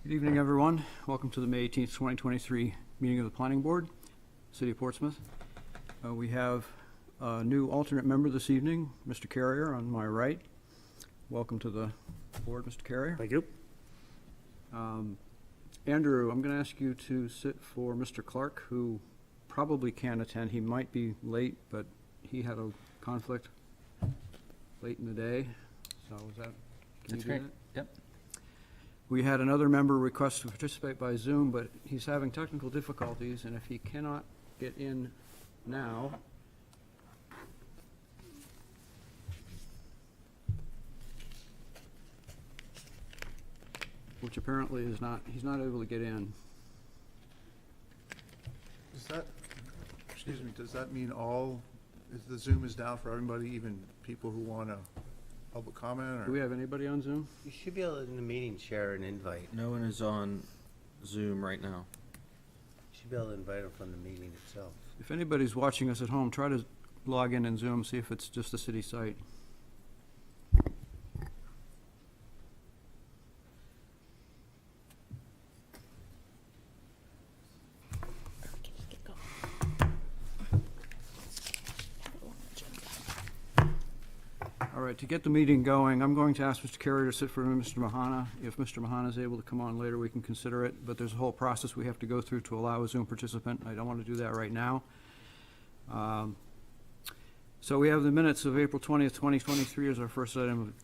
Good evening, everyone. Welcome to the May 18th, 2023 meeting of the Planning Board, City of Portsmouth. We have a new alternate member this evening, Mr. Carrier on my right. Welcome to the board, Mr. Carrier. Thank you. Andrew, I'm going to ask you to sit for Mr. Clark, who probably can't attend. He might be late, but he had a conflict late in the day. So is that, can you do that? Yep. We had another member request to participate by Zoom, but he's having technical difficulties, and if he cannot get in now, which apparently is not, he's not able to get in. Does that, excuse me, does that mean the Zoom is down for everybody, even people who want a public comment, Do we or? have anybody on Zoom? You should be able, in the meeting, share an invite. No one is on Zoom right now. You should be able to invite them from the meeting itself. If anybody's watching us at home, try to log in Zoom, see if it's just the city site. All right, to get the meeting going, I'm going to ask Mr. Carrier to sit for Mr. Mahana. If Mr. Mahana is able to come on later, we can consider it, but there's a whole process we have to go through to allow a Zoom participant. I don't want to do that right now. So we have the minutes of April 20th, 2023 as our first item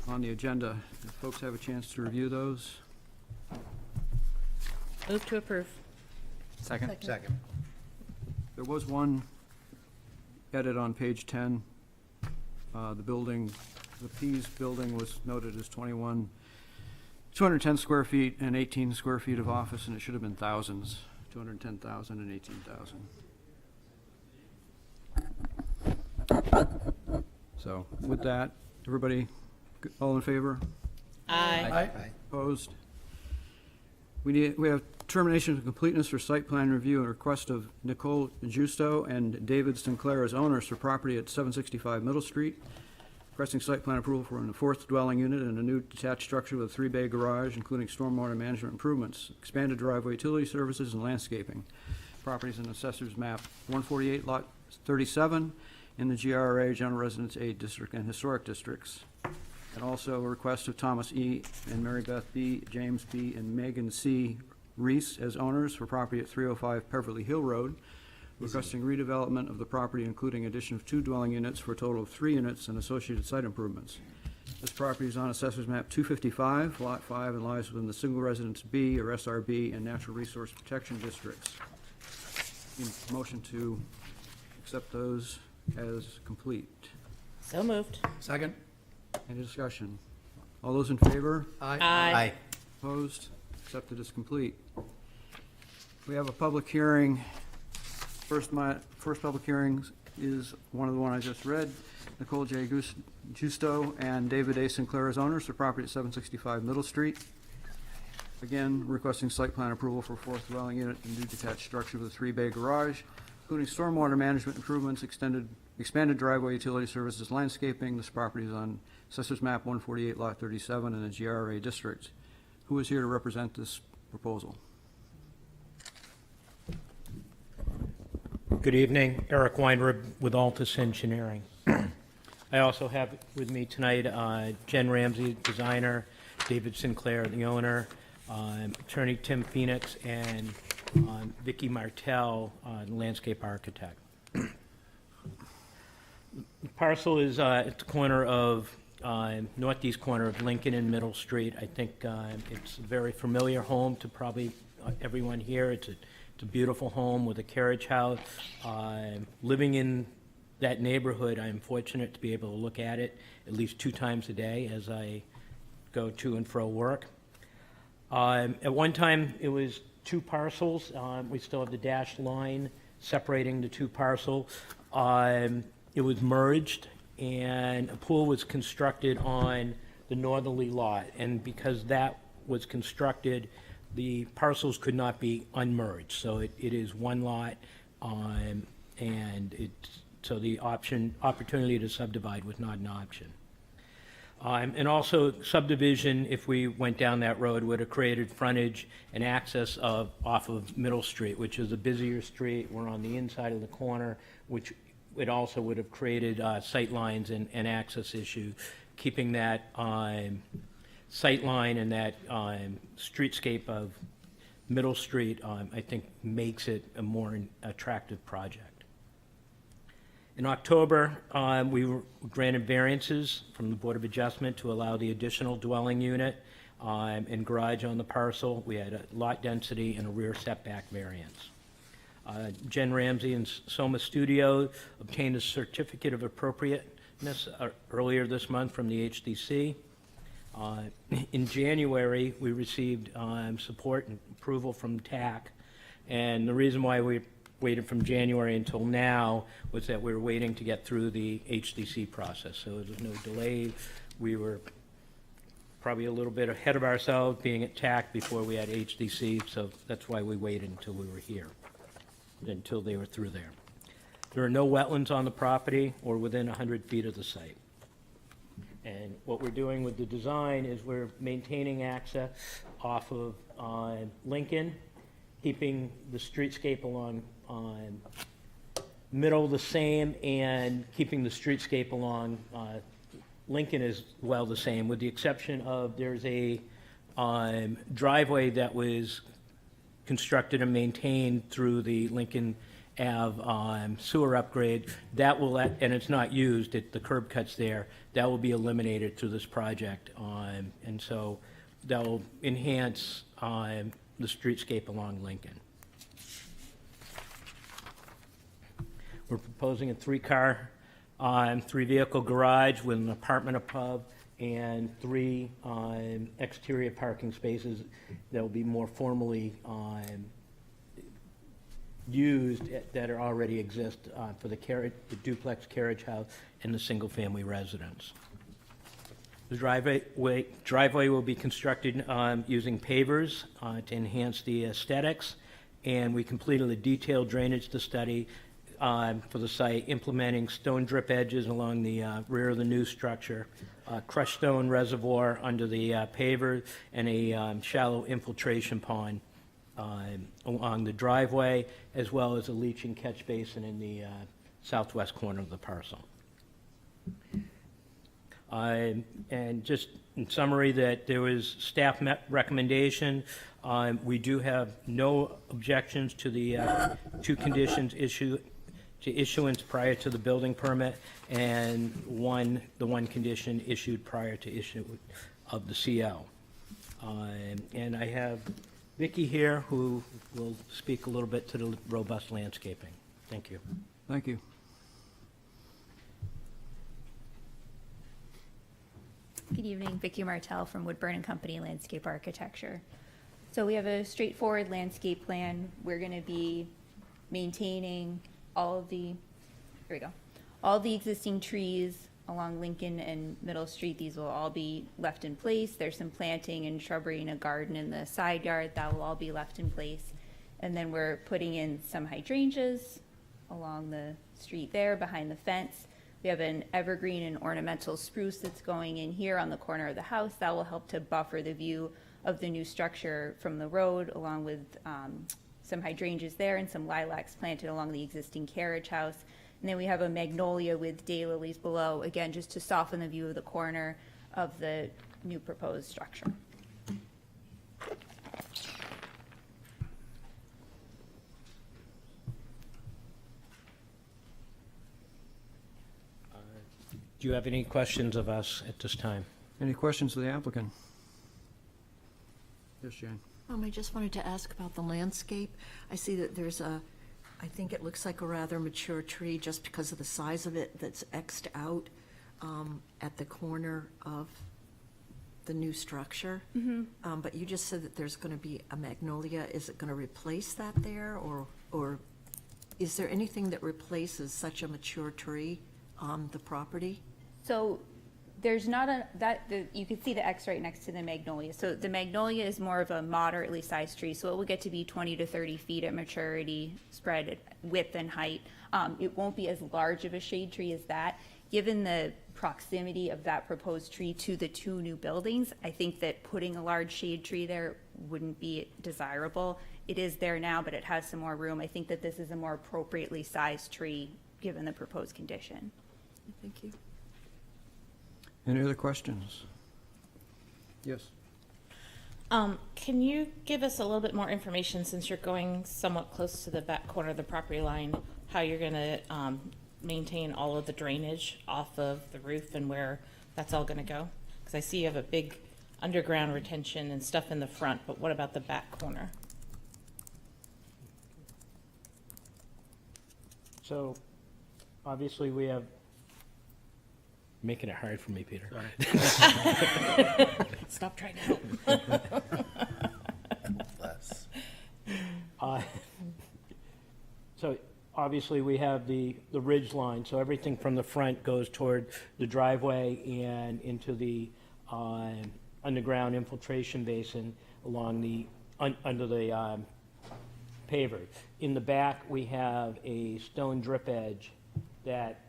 on the agenda. If folks have a chance to review those. Move to approve. Second. Second. There was one edit on page 10. The building, the Pease building was noted as 210 square feet and 18 square feet of office, and it should have been thousands, 210,000 and 18,000. So with that, everybody, all in favor? Aye. Opposed? We have termination of completeness for site plan review and request of Nicole Justo and David Sinclair as owners for property at 765 Middle Street. Requesting site plan approval for a fourth dwelling unit and a new detached structure with a 3-bay garage, including stormwater management improvements, expanded driveway utility services, and landscaping. Properties in Assessor's Map 148, Lot 37, in the GRA, General Residence A District, and Historic Districts. And also a request of Thomas E. and Mary Beth B., James B., and Megan C. Reese as owners for property at 305 Beverly Hill Road, requesting redevelopment of the property, including addition of 2 dwelling units for a total of 3 units and associated site improvements. This property is on Assessor's Map 255, Lot 5, and lies within the Single Residence B, or SRB, and Natural Resource Protection Districts. Motion to accept those as complete. So moved. Second. Any discussion? All those in favor? Aye. Opposed? Accepted as complete. We have a public hearing. First public hearing is one of the one I just read. Nicole J. Justo and David A. Sinclair as owners for property at 765 Middle Street. Again, requesting site plan approval for fourth dwelling unit and new detached structure with a 3-bay garage, including stormwater management improvements, expanded driveway utility services, landscaping. This property is on Assessor's Map 148, Lot 37 in the GRA district. Who is here to represent this proposal? Good evening, Eric Weinrib with Altus Engineering. I also have with me tonight Jen Ramsey, designer, David Sinclair, the owner, attorney Tim Phoenix, and Vicky Martell, landscape architect. The parcel is at the corner of northeast corner of Lincoln and Middle Street. I think it's a very familiar home to probably everyone here. It's a beautiful home with a carriage house. Living in that neighborhood, I'm fortunate to be able to look at it at least 2 times a day as I go to and fro work. At one time, it was 2 parcels. We still have the dashed line separating the 2 parcels. It was merged, and a pool was constructed on the northerly lot. And because that was constructed, the parcels could not be unmerged. So it is one lot, and so the opportunity to subdivide was not an option. And also subdivision, if we went down that road, would have created frontage and access off of Middle Street, which is a busier street. We're on the inside of the corner, which it also would have created sight lines and access issue. Keeping that sight line and that streetscape of Middle Street, I think makes it a more attractive project. In October, we were granted variances from the Board of Adjustment to allow the additional dwelling unit and garage on the parcel. We had a lot density and a rear setback variance. Jen Ramsey and Soma Studio obtained a certificate of appropriateness earlier this month from the HDC. In January, we received support and approval from TAC, and the reason why we waited from January until now was that we were waiting to get through the HDC process, so there was no delay. We were probably a little bit ahead of ourselves being at TAC before we had HDC, so that's why we waited until we were here, until they were through there. There are no wetlands on the property or within 100 feet of the site. And what we're doing with the design is we're maintaining access off of Lincoln, keeping the streetscape along Middle the same, and keeping the streetscape along Lincoln as well the same, with the exception of there's a driveway that was constructed and maintained through the Lincoln Ave sewer upgrade. That will, and it's not used, the curb cut's there, that will be eliminated through this project. And so that will enhance the streetscape along Lincoln. We're proposing a three-car, three-vehicle garage with an apartment above and 3 exterior parking spaces that will be more formally used that are already exist for the duplex carriage house and the single-family residence. The driveway will be constructed using pavers to enhance the aesthetics, and we completed a detailed drainage study for the site, implementing stone drip edges along the rear of the new structure, crushed stone reservoir under the paver, and a shallow infiltration pond along the driveway, as well as a leaching catch basin in the southwest corner of the parcel. And just in summary, that there was staff recommendation. We do have no objections to the 2 conditions to issuance prior to the building permit, and the one condition issued prior to issue of the CO. And I have Vicki here, who will speak a little bit to the robust landscaping. Thank you. Thank you. Good evening, Vicki Martell from Woodburn & Company Landscape Architecture. So we have a straightforward landscape plan. We're going to be maintaining all the existing trees along Lincoln and Middle Street. These will all be left in place. There's some planting and shrubbery and a garden in the side yard that will all be left in place. And then we're putting in some hydrangeas along the street there behind the fence. We have an evergreen and ornamental spruce that's going in here on the corner of the house that will help to buffer the view of the new structure from the road, along with some hydrangeas there and some lilacs planted along the existing carriage house. And then we have a magnolia with daylilies below, again, just to soften the view of the corner of the new proposed structure. Do you have any questions of us at this time? Any questions of the applicant? Yes, Jane. I just wanted to ask about the landscape. I see that there's I think it looks like a rather mature tree just because of the size of it that's X'd out at the corner of the new structure. Mm-hmm. But you just said that there's going to be a magnolia. Is it going to replace that there, or is there anything that replaces such a mature tree on the property? So there's not you can see the X right next to the magnolia. So the magnolia is more of a moderately sized tree. So it will get to be 20 to 30 feet at maturity, spread width and height. It won't be as large of a shade tree as that. given the proximity of that proposed tree to the two new buildings, I think that putting a large shade tree there wouldn't be desirable. It is there now, but it has some more room. I think that this is a more appropriately sized tree, given the proposed condition. Thank you. Any other questions? Yes. Can you give us a little bit more information, since you're going somewhat close to the back corner of the property line, how you're gonna, maintain all of the drainage off of the roof and where that's all gonna go? Because I see you have a big underground retention and stuff in the front, but what about the back corner? So, obviously, we have, making it hard for me, Peter. Stop trying to help. Less. So, obviously, we have the ridge line, so everything from the front goes toward the driveway and into the underground infiltration basin along the, under the paver. In the back, we have a stone drip edge that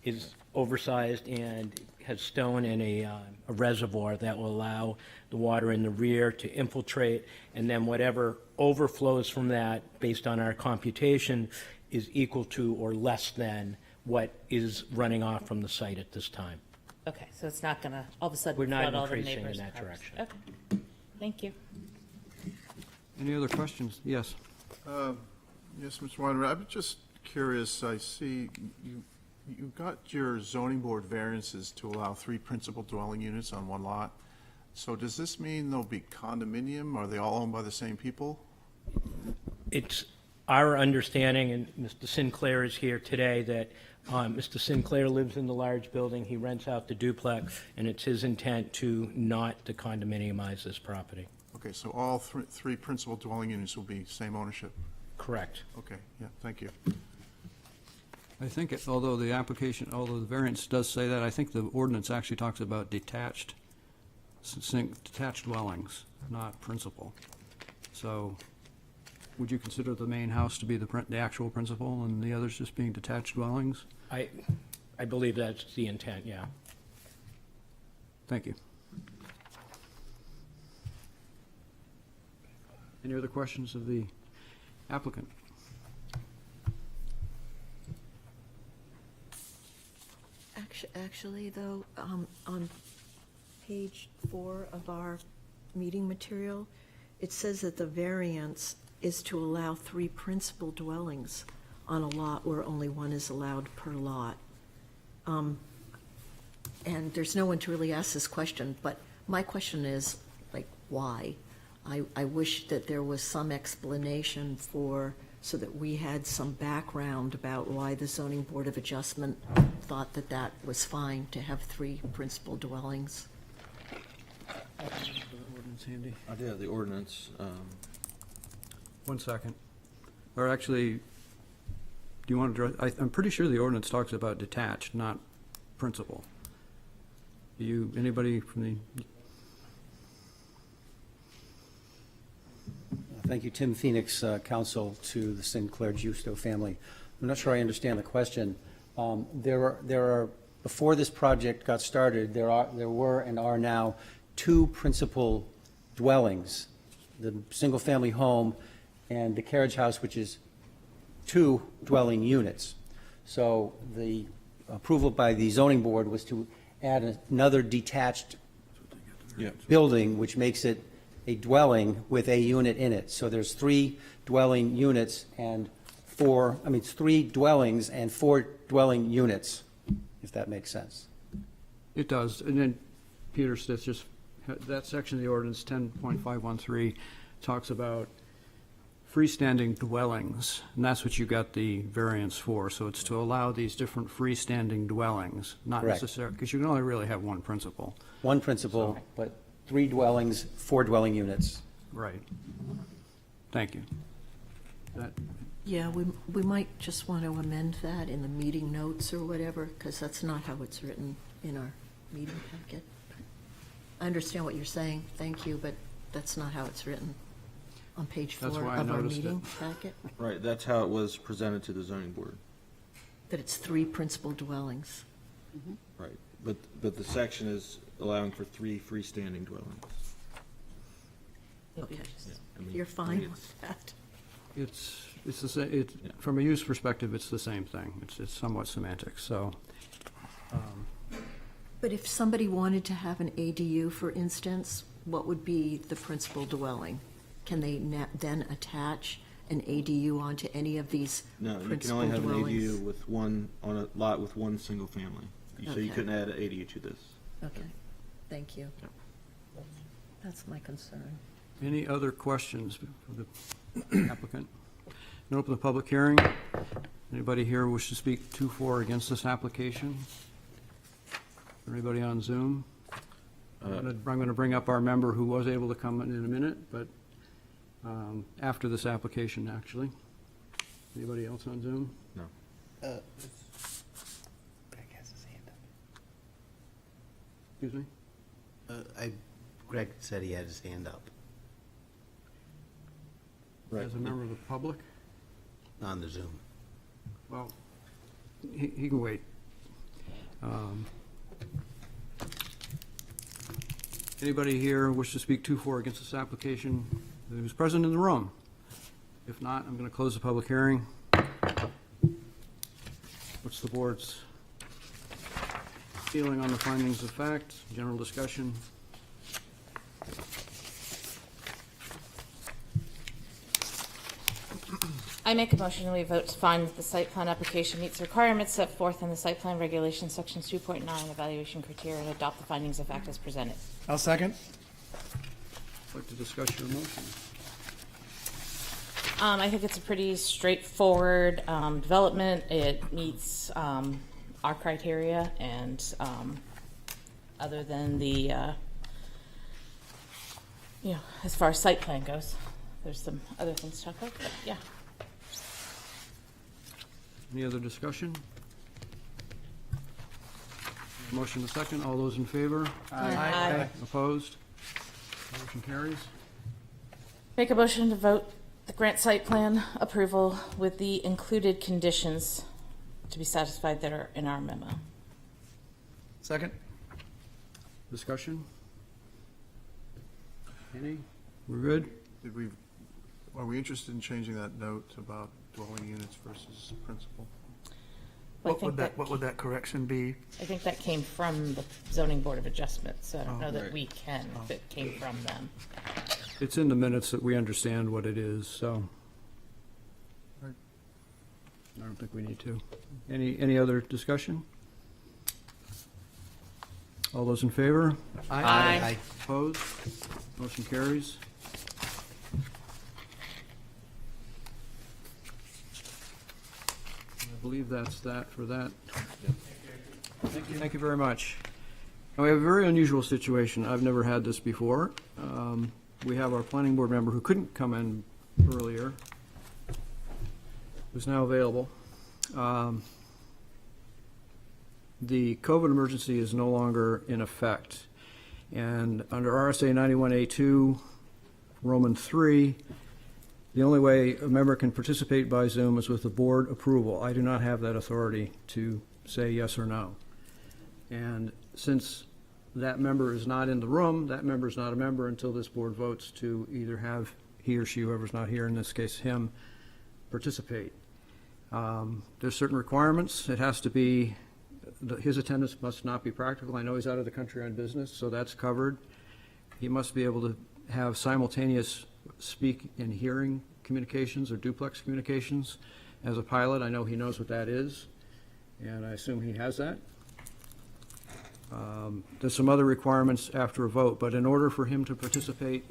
is oversized and has stone and a reservoir that will allow the water in the rear to infiltrate, and then whatever overflows from that, based on our computation, is equal to or less than what is running off from the site at this time. Okay, so it's not gonna all of a sudden We're not flood all the increasing in neighbors' that properties. direction. Okay, thank you. Any other questions? Yes. Yes, Mr. Weiner, I'm just curious, I see you got your zoning board variances to allow 3 principal dwelling units on one lot. So does this mean there'll be condominium? Are they all owned by the same people? It's our understanding, and Mr. Sinclair is here today, that Mr. Sinclair lives in the large building, he rents out the duplex, and it's his intent to not to condominiumize this property. Okay, so all 3 principal dwelling units will be same ownership? Correct. Okay, yeah, thank you. I think, although the application, although the variance does say that, I think the ordinance actually talks about detached dwellings, not principal. So would you consider the main house to be the actual principal and the others just being detached dwellings? I believe that's the intent, yeah. Thank you. Any other questions of the applicant? Actually, though, on page 4 of our meeting material, it says that the variance is to allow 3 principal dwellings on a lot where only 1 is allowed per lot. And there's no one to really ask this question, but my question is, like, why? I wish that there was some explanation so that we had some background about why the Zoning Board of Adjustment thought that that was fine to have 3 principal dwellings. Ordinance handy. I do have the ordinance. 1 second. Or actually, do you want to, I'm pretty sure the ordinance talks about detached, not principal. Anybody from the, Thank you, Tim Phoenix, counsel to the Sinclair Giusto family. I'm not sure I understand the question. There are, before this project got started, there were and are now 2 principal dwellings, the single-family home and the carriage house, which is 2 dwelling units. So the approval by the zoning board was to add another detached building, which makes it a dwelling with a unit in it. So there's 3 dwelling units and 3 dwellings and 4 dwelling units, if that makes sense. it does. And then, Peter, that's just, that section of the ordinance, 10.513, talks about freestanding dwellings, and that's what you got the variance for. So it's to allow these different freestanding dwellings, not Correct. necessarily, because you can only really have 1 principal. 1 principal, but 3 dwellings, 4 dwelling units. Right. Thank you. That, Yeah, we might just want to amend that in the meeting notes or whatever, because that's not how it's written in our meeting packet. I understand what you're saying, thank you, but that's not how it's written on page 4 That's of why I our noticed it. meeting packet. Right, that's how it was presented to the zoning board. that it's 3 principal dwellings. Right, but the section is allowing for 3 freestanding dwellings. Okay. I mean, You're fine it's- with that? It's the same, Yeah. from a use perspective, it's the same thing. It's somewhat semantic, so. But if somebody wanted to have an ADU, for instance, what would be the principal dwelling? Can they then attach an ADU onto any of these No, you can principal only have an dwellings? ADU with one, on a lot with one single family. So you Okay. couldn't add an ADU to this. Okay, thank you. That's my concern. Any other questions for the applicant? And open the public hearing. Anybody here wish to speak to, for, or against this application? Anybody on Zoom? I'm going to bring up our member who was able to come in a minute, but after this application, actually. Anybody else on Zoom? No. Greg has his hand Excuse me? up. Greg said he had his hand up Right. As a member of the public? on the Zoom. Well, he can wait. Anybody here wish to speak to, for, or against this application who's present in the room? If not, I'm going to close the public hearing. What's the board's feeling on the findings of fact? General discussion? I make a motion and we vote to find that the site plan application meets requirements set forth in the site plan regulations, section 2.9, evaluation criteria, and adopt the findings of fact as presented. I'll second. I'd like to discuss your motion. I think it's a pretty straightforward development. It meets our criteria, and other than the, as far as site plan goes, there's some other things to talk about, but yeah. Any other discussion? Motion to second. All those in favor? Aye. Opposed? Motion carries. Make a motion to vote the grant site plan approval with the included conditions to be satisfied that are in our memo. Second. Discussion? Any? We're good? Are we interested in changing that note about dwelling units versus principal? Well, I What would that correction be? I think that came from the zoning board of adjustment, so I don't know that right. we can, if it came from them. It's in the minutes that we understand what it is, so. Right. I don't think we need to. Any other discussion? All those in favor? Aye. Opposed? Motion carries. I believe that's that for that. Thank you very much. Now, we have a very unusual situation. I've never had this before. We have our planning board member who couldn't come in earlier, who's now available. The COVID emergency is no longer in effect. And under RSA 91A2, Roman 3, the only way a member can participate by Zoom is with the board approval. I do not have that authority to say yes or no. And since that member is not in the room, that member is not a member until this board votes to either have he or she, whoever's not here, in this case him, participate. There's certain requirements. It has to be, his attendance must not be practical. I know he's out of the country on business, so that's covered. He must be able to have simultaneous speak and hearing communications or duplex communications. As a pilot, I know he knows what that is, and I assume he has that. There's some other requirements after a vote, but in order for him to participate,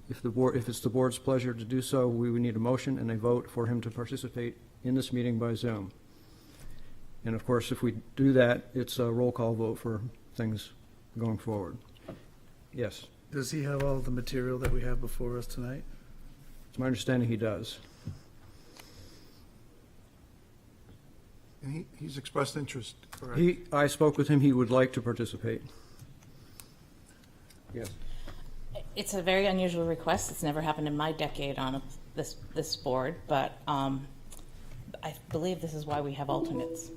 if it's the board's pleasure to do so, we would need a motion and a vote for him to participate in this meeting by Zoom. And of course, if we do that, it's a roll call vote for things going forward. Yes, Does he have all the material that we have before us tonight? it's my understanding he does. And he's expressed interest, correct? I spoke with him, he would like to participate. Yes. It's a very unusual request. It's never happened in my decade on this board, but I believe this is why we have alternates.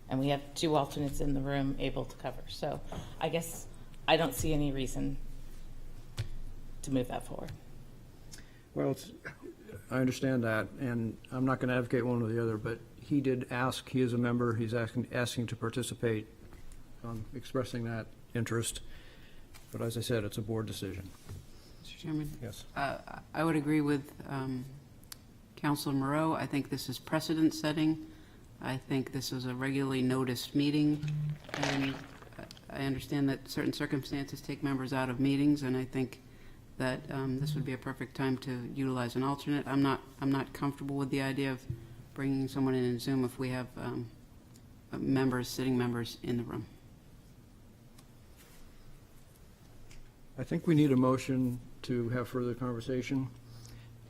And we have 2 alternates in the room able to cover. So I guess I don't see any reason to move that forward. Well, I understand that, and I'm not going to advocate one or the other, but he did ask, he is a member, he's asking to participate, expressing that interest. But as I said, it's a board decision. Mr. Chairman? Yes. I would agree with Councilor Moreau. I think this is precedent setting. I think this is a regularly noticed meeting, and I understand that certain circumstances take members out of meetings, and I think that this would be a perfect time to utilize an alternate. I'm not comfortable with the idea of bringing someone in Zoom if we have sitting members in the room. I think we need a motion to have further conversation,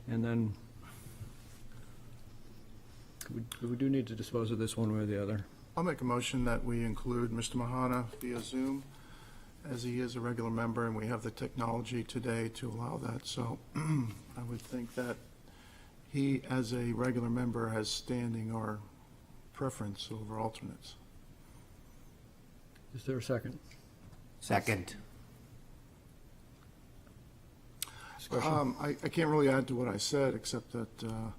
and then we do need to dispose of this one way or the other. I'll make a motion that we include Mr. Mahana via Zoom, as he is a regular member, and we have the technology today to allow that. So I would think that he, as a regular member, has standing or preference over alternates. Is there a second? Second. Discussion? I can't really add to what I said, except that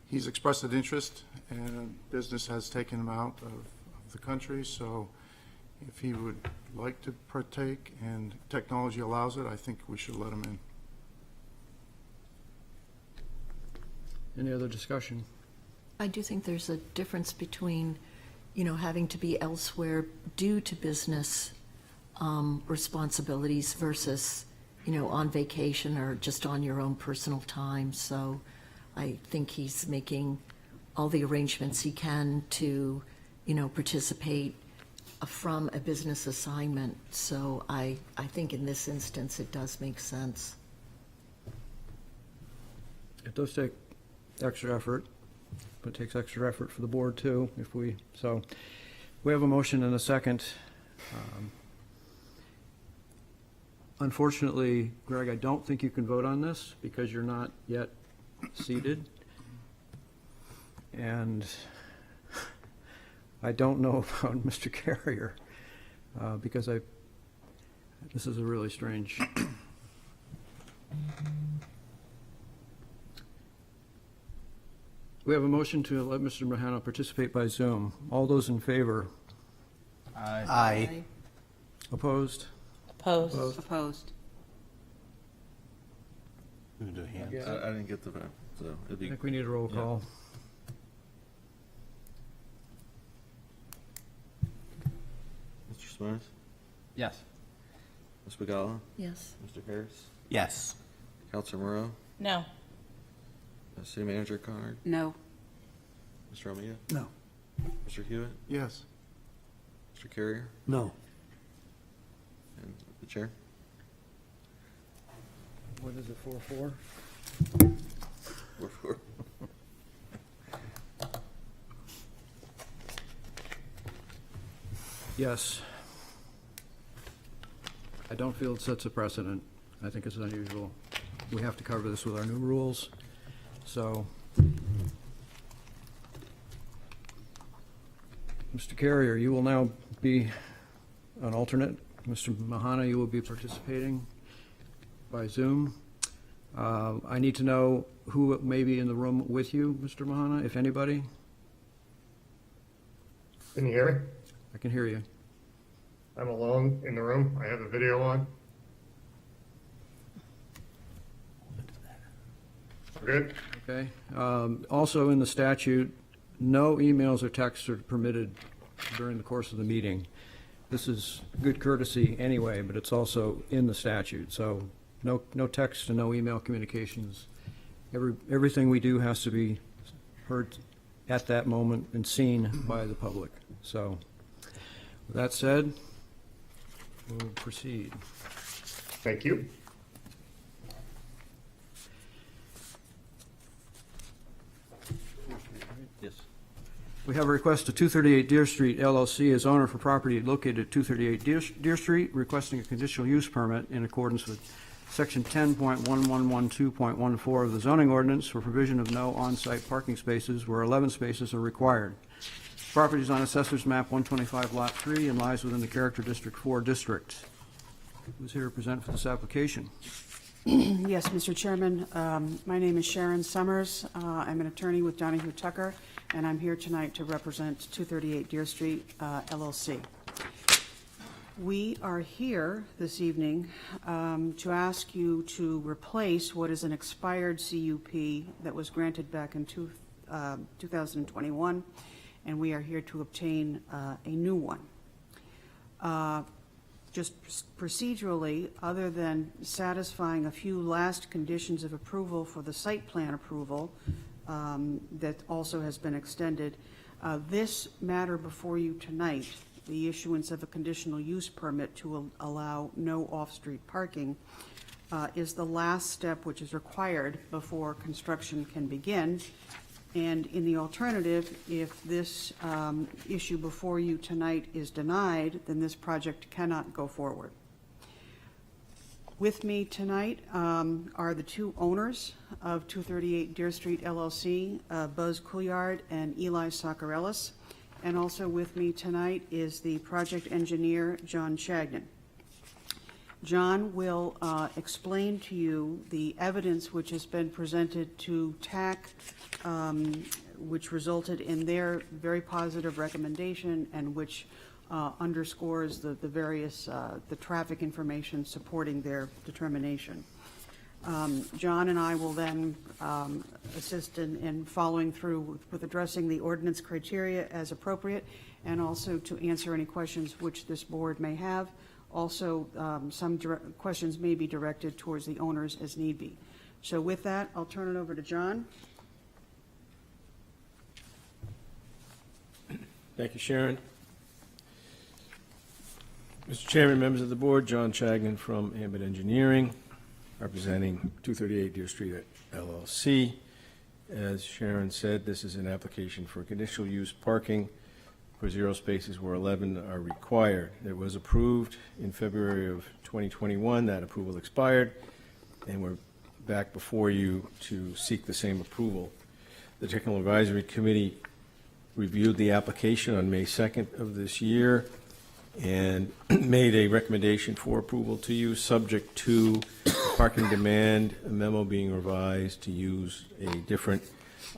he's expressed an interest, and business has taken him out of the country, so if he would like to partake and technology allows it, I think we should let him in. Any other discussion? I do think there's a difference between, having to be elsewhere due to business responsibilities versus, on vacation or just on your own personal time. So I think he's making all the arrangements he can to, participate from a business assignment. So I think in this instance, it does make sense. It does take extra effort, but it takes extra effort for the board too, so we have a motion and a second. Unfortunately, Greg, I don't think you can vote on this because you're not yet seated. And I don't know about Mr. Carrier, because this is a really strange. We have a motion to let Mr. Mahana participate by Zoom. All those in favor? Aye. Opposed? Opposed? Opposed? We can do hands. Yeah. I didn't get the vote, so it'd I be, think we need a roll call. Mr. Smith, Yes. Ms. Begala, Yes. Mr. Harris, Yes. Councilor Moreau, No. City Manager Connard, No. Mr. Almeida, No. Mr. Hewitt, Yes. Mr. Carrier, No. and the chair. What is it, 4-4? 4-4. Yes. I don't feel it sets a precedent. I think it's unusual. We have to cover this with our new rules, so. Mr. Carrier, you will now be an alternate. Mr. Mahana, you will be participating by Zoom. I need to know who may be in the room with you, Mr. Mahana, if anybody. Can you hear me? I can hear you. I'm alone in the room. I have the video on. Good? Okay. Also in the statute, no emails or texts are permitted during the course of the meeting. This is good courtesy anyway, but it's also in the statute. So no text and no email communications. Everything we do has to be heard at that moment and seen by the public. So with that said, we'll proceed. Thank you. Yes. We have a request to 238 Deer Street LLC as owner for property located at 238 Deer Street, requesting a conditional use permit in accordance with Section 10.1112.14 of the zoning ordinance for provision of no on-site parking spaces where 11 spaces are required. Property is on Assessor's Map 125, Lot 3, and lies within the Character District 4 district. Who's here to present for this application? Yes, Mr. Chairman, my name is Sharon Summers. I'm an attorney with Donahue Tucker, and I'm here tonight to represent 238 Deer Street LLC. We are here this evening to ask you to replace what is an expired CUP that was granted back in 2021, and we are here to obtain a new one. Just procedurally, other than satisfying a few last conditions of approval for the site plan approval that also has been extended, this matter before you tonight, the issuance of a conditional use permit to allow no off-street parking, is the last step which is required before construction can begin. And in the alternative, if this issue before you tonight is denied, then this project cannot go forward. With me tonight are the two owners of 238 Deer Street LLC, Buzz Couillard and Eli Soccerellis. And also with me tonight is the project engineer, John Shagnon. John will explain to you the evidence which has been presented to TAC, which resulted in their very positive recommendation and which underscores the various the traffic information supporting their determination. John and I will then assist in following through with addressing the ordinance criteria as appropriate, and also to answer any questions which this board may have. Also, some questions may be directed towards the owners as need be. So with that, I'll turn it over to John. Thank you, Sharon. Mr. Chairman, members of the board, John Shagnon from Ambit Engineering, representing 238 Deer Street LLC. As Sharon said, this is an application for conditional use parking for 0 spaces where 11 are required. It was approved in February of 2021. That approval expired, and we're back before you to seek the same approval. The Technical Advisory Committee reviewed the application on May 2nd of this year and made a recommendation for approval to you, subject to parking demand memo being revised to use a different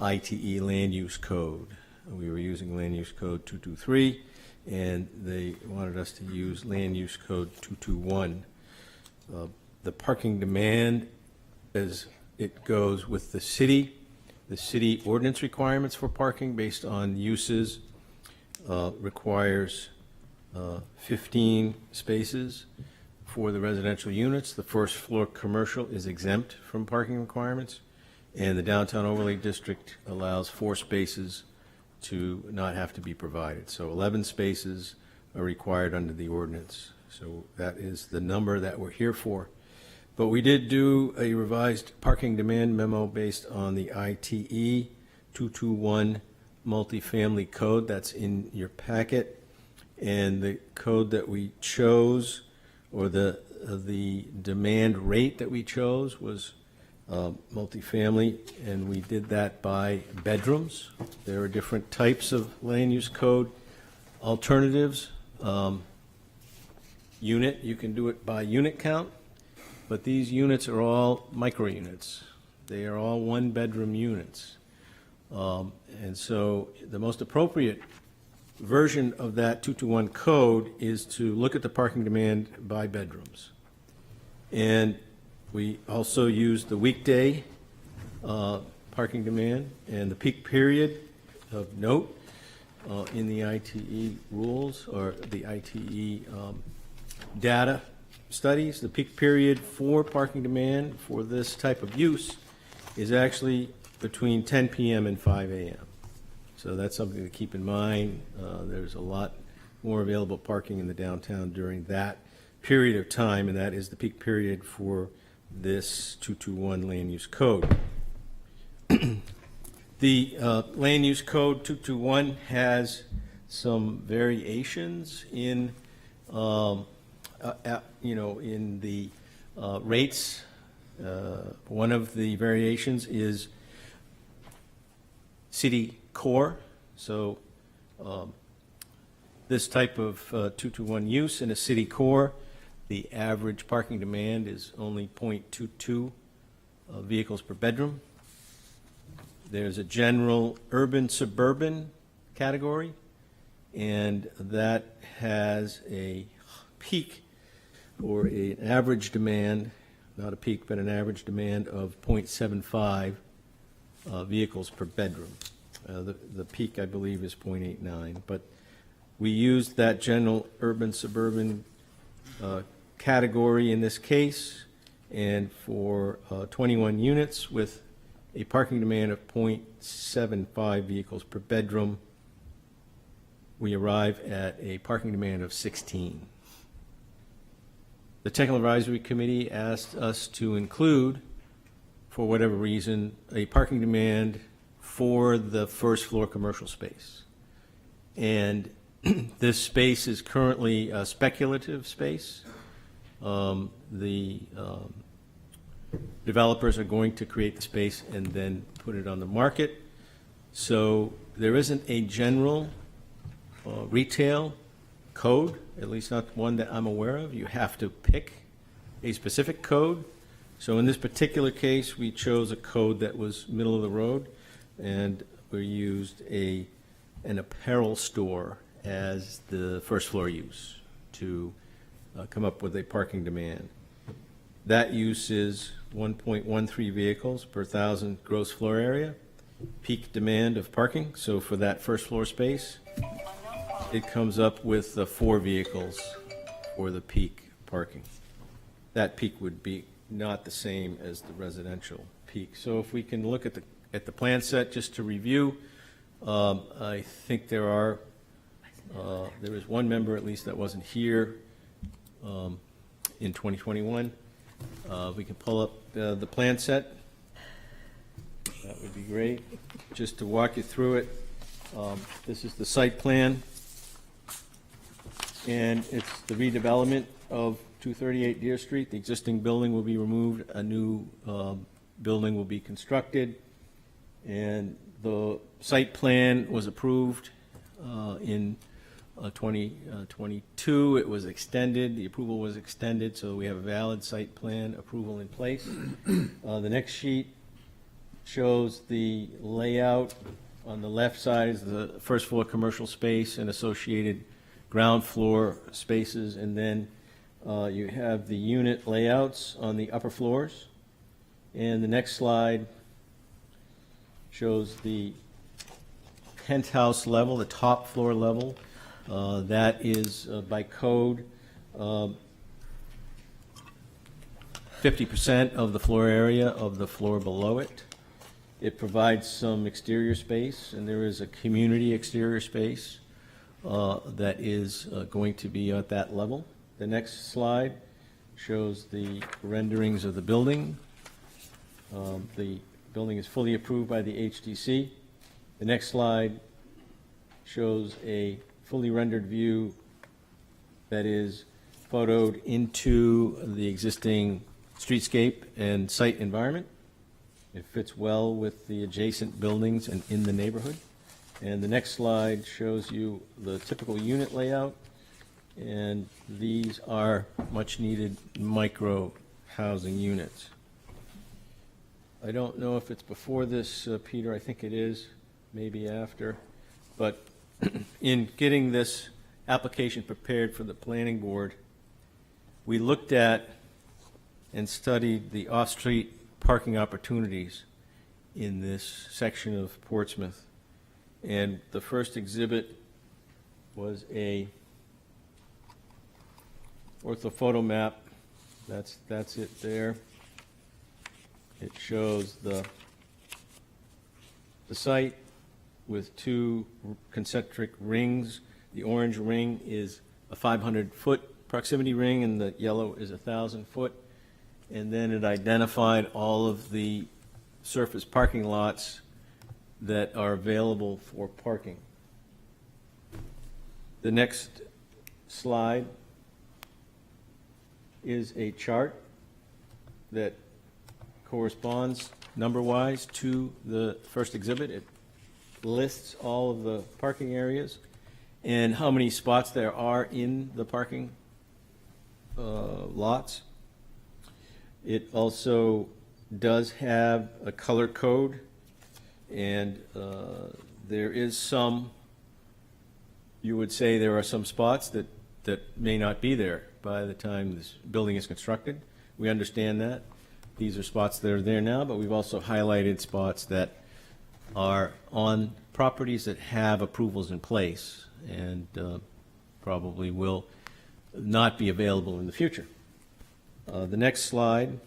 ITE land use code. We were using land use code 223, and they wanted us to use land use code 221. The parking demand, as it goes with the city ordinance requirements for parking based on uses, requires 15 spaces for the residential units. The first floor commercial is exempt from parking requirements, and the downtown overlay district allows 4 spaces to not have to be provided. So 11 spaces are required under the ordinance. So that is the number that we're here for. But we did do a revised parking demand memo based on the ITE 221 multifamily code that's in your packet. And the code that we chose, or the demand rate that we chose, was multifamily, and we did that by bedrooms. There are different types of land use code alternatives. Unit, you can do it by unit count, but these units are all micro units. They are all 1-bedroom units. And so the most appropriate version of that 221 code is to look at the parking demand by bedrooms. And we also use the weekday parking demand and the peak period of note in the ITE rules, or the ITE data studies. The peak period for parking demand for this type of use is actually between 10 p.m. and 5 a.m. So that's something to keep in mind. There's a lot more available parking in the downtown during that period of time, and that is the peak period for this 221 land use code. The land use code 221 has some variations in, in the rates. One of the variations is city core. So this type of 2-to-1 use in a city core, the average parking demand is only 0.22 vehicles per bedroom. There's a general urban suburban category, and that has a peak or an average demand, not a peak, but an average demand of 0.75 vehicles per bedroom. The peak, I believe, is 0.89, but we used that general urban suburban category in this case, and for 21 units with a parking demand of 0.75 vehicles per bedroom, we arrive at a parking demand of 16. The Technical Advisory Committee asked us to include, for whatever reason, a parking demand for the first floor commercial space. And this space is currently a speculative space. The developers are going to create the space and then put it on the market. So there isn't a general retail code, at least not one that I'm aware of. You have to pick a specific code. So in this particular case, we chose a code that was middle of the road, and we used an apparel store as the first floor use to come up with a parking demand. That use is 1.13 vehicles per 1,000 gross floor area, peak demand of parking. So for that first floor space, it comes up with 4 vehicles for the peak parking. That peak would be not the same as the residential peak. So if we can look at the plan set just to review, I think there is one member at least that wasn't here in 2021. We can pull up the plan set. That would be great. Just to walk you through it, this is the site plan, and it's the redevelopment of 238 Deer Street. The existing building will be removed, a new building will be constructed, and the site plan was approved in 2022. It was extended, the approval was extended, so we have a valid site plan approval in place. The next sheet shows the layout. On the left side is the first floor commercial space and associated ground floor spaces, and then you have the unit layouts on the upper floors. And the next slide shows the penthouse level, the top floor level. That is by code 50% of the floor area of the floor below it. It provides some exterior space, and there is a community exterior space that is going to be at that level. The next slide shows the renderings of the building. The building is fully approved by the HDC. The next slide shows a fully rendered view that is photoed into the existing streetscape and site environment. It fits well with the adjacent buildings and in the neighborhood. And the next slide shows you the typical unit layout, and these are much needed micro housing units. I don't know if it's before this, Peter, I think it is, maybe after, but in getting this application prepared for the planning board, we looked at and studied the off-street parking opportunities in this section of Portsmouth. And the first exhibit was a orthophoto map. That's it there. It shows the site with 2 concentric rings. The orange ring is a 500-foot proximity ring, and the yellow is 1,000-foot. And then it identified all of the surface parking lots that are available for parking. The next slide is a chart that corresponds number-wise to the first exhibit. It lists all of the parking areas and how many spots there are in the parking lots. It also does have a color code, and there is some, you would say there are some spots that may not be there by the time this building is constructed. We understand that. These are spots that are there now, but we've also highlighted spots that are on properties that have approvals in place and probably will not be available in the future. The next slide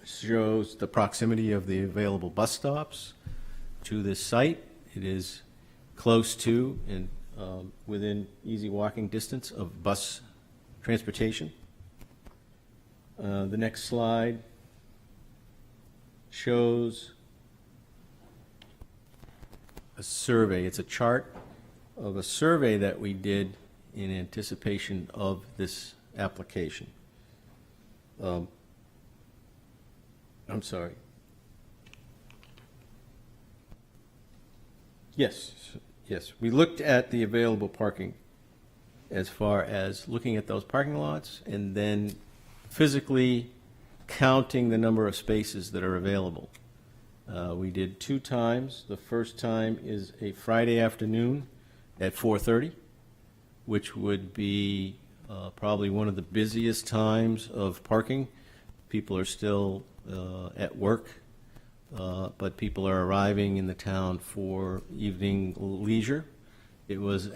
shows the proximity of the available bus stops to this site. It is close to and within easy walking distance of bus transportation. The next slide shows a survey. It's a chart of a survey that we did in anticipation of this application. I'm sorry. Yes, we looked at the available parking as far as looking at those parking lots and then physically counting the number of spaces that are available. We did 2 times. The first time is a Friday afternoon at 4:30, which would be probably one of the busiest times of parking. People are still at work, but people are arriving in the town for evening leisure. It was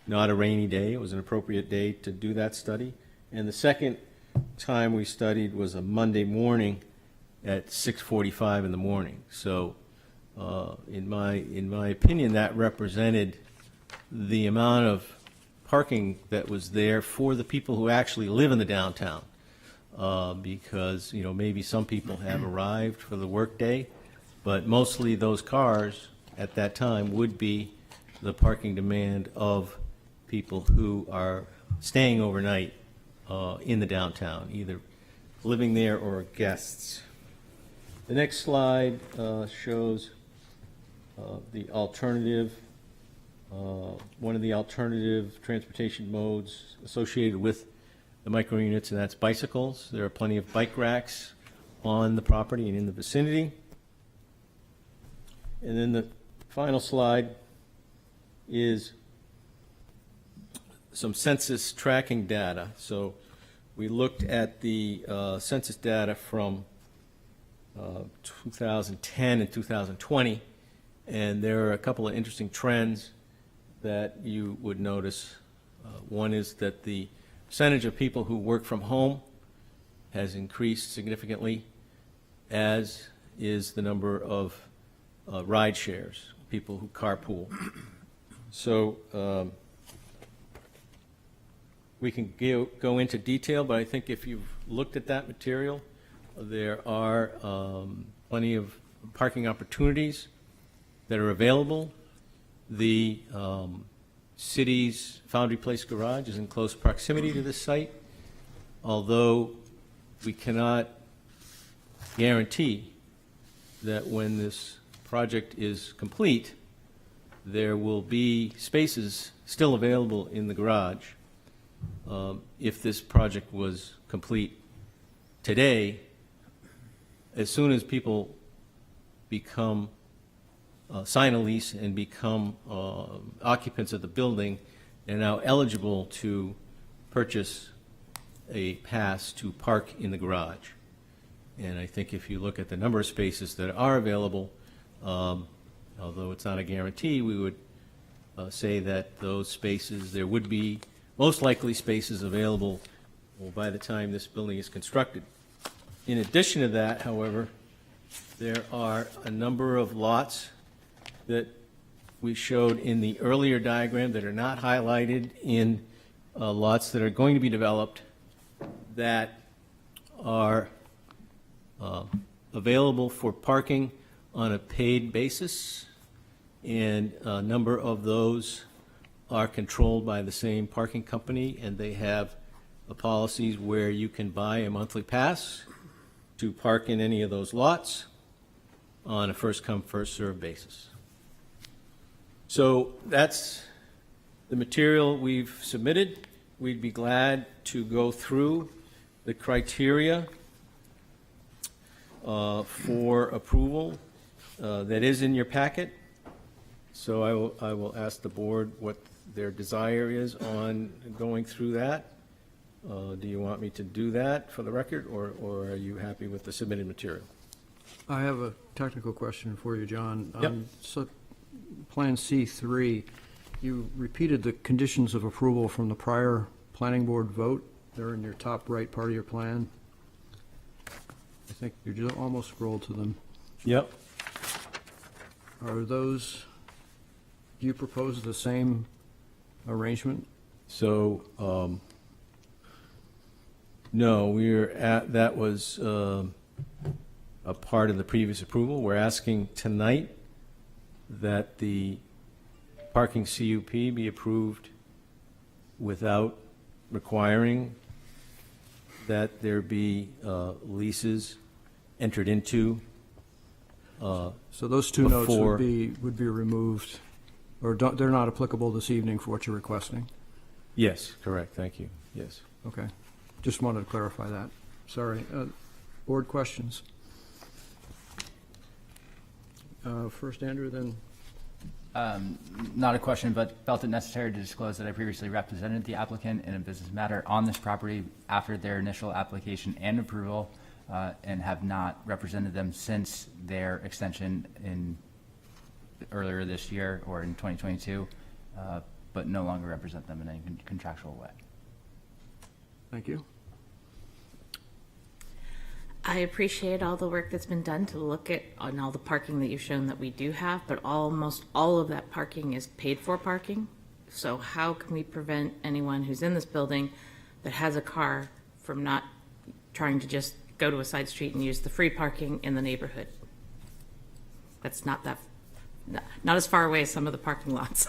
not a rainy day. It was an appropriate day to do that study. And the second time we studied was a Monday morning at 6:45 in the morning. So in my opinion, that represented the amount of parking that was there for the people who actually live in the downtown. Because, maybe some people have arrived for the workday, but mostly those cars at that time would be the parking demand of people who are staying overnight in the downtown, either living there or guests. The next slide shows the alternative, one of the alternative transportation modes associated with the micro units, and that's bicycles. There are plenty of bike racks on the property and in the vicinity. And then the final slide is some census tracking data. So we looked at the census data from 2010 and 2020, and there are a couple of interesting trends that you would notice. One is that the percentage of people who work from home has increased significantly, as is the number of ride shares, people who carpool. So we can go into detail, but I think if you've looked at that material, there are plenty of parking opportunities that are available. The city's Foundry Place garage is in close proximity to this site, although we cannot guarantee that when this project is complete, there will be spaces still available in the garage. If this project was complete today, as soon as people become sign a lease and become occupants of the building, they're now eligible to purchase a pass to park in the garage. And I think if you look at the number of spaces that are available, although it's not a guarantee, we would say that those spaces, there would be most likely spaces available by the time this building is constructed. In addition to that, however, there are a number of lots that we showed in the earlier diagram that are not highlighted in lots that are going to be developed that are available for parking on a paid basis, and a number of those are controlled by the same parking company, and they have policies where you can buy a monthly pass to park in any of those lots on a first-come, first-served basis. So that's the material we've submitted. We'd be glad to go through the criteria for approval that is in your packet. So I will ask the board what their desire is on going through that. Do you want me to do that for the record, or are you happy with the submitted material? I have a technical question for you, John. Yep. So, Plan C3, you repeated the conditions of approval from the prior planning board vote. They're in your top right part of your plan. I think you just almost scrolled to them. Yep. Are those, do you propose the same arrangement? So, no, that was a part of the previous approval. We're asking tonight that the parking CUP be approved without requiring that there be leases entered into. So those two notes before- would be removed, or they're not applicable this evening for what you're requesting? Yes, correct, thank you, yes. Okay. Just wanted to clarify that. Sorry. Board questions? First Andrew, then Not a question, but felt it necessary to disclose that I previously represented the applicant in a business matter on this property after their initial application and approval, and have not represented them since their extension in earlier this year or in 2022, but no longer represent them in any contractual way. Thank you. I appreciate all the work that's been done to look at on all the parking that you've shown that we do have, but almost all of that parking is paid for parking. So how can we prevent anyone who's in this building that has a car from not trying to just go to a side street and use the free parking in the neighborhood? That's not as far away as some of the parking lots.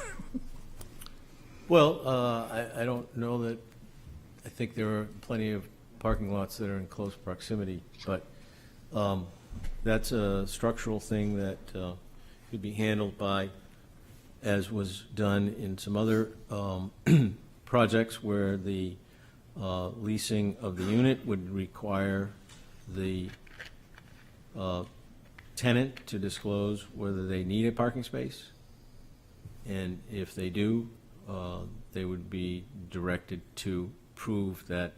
Well, I don't know that, I think there are plenty of parking lots that are in close proximity, but that's a structural thing that could be handled by, as was done in some other projects where the leasing of the unit would require the tenant to disclose whether they need a parking space. And if they do, they would be directed to prove that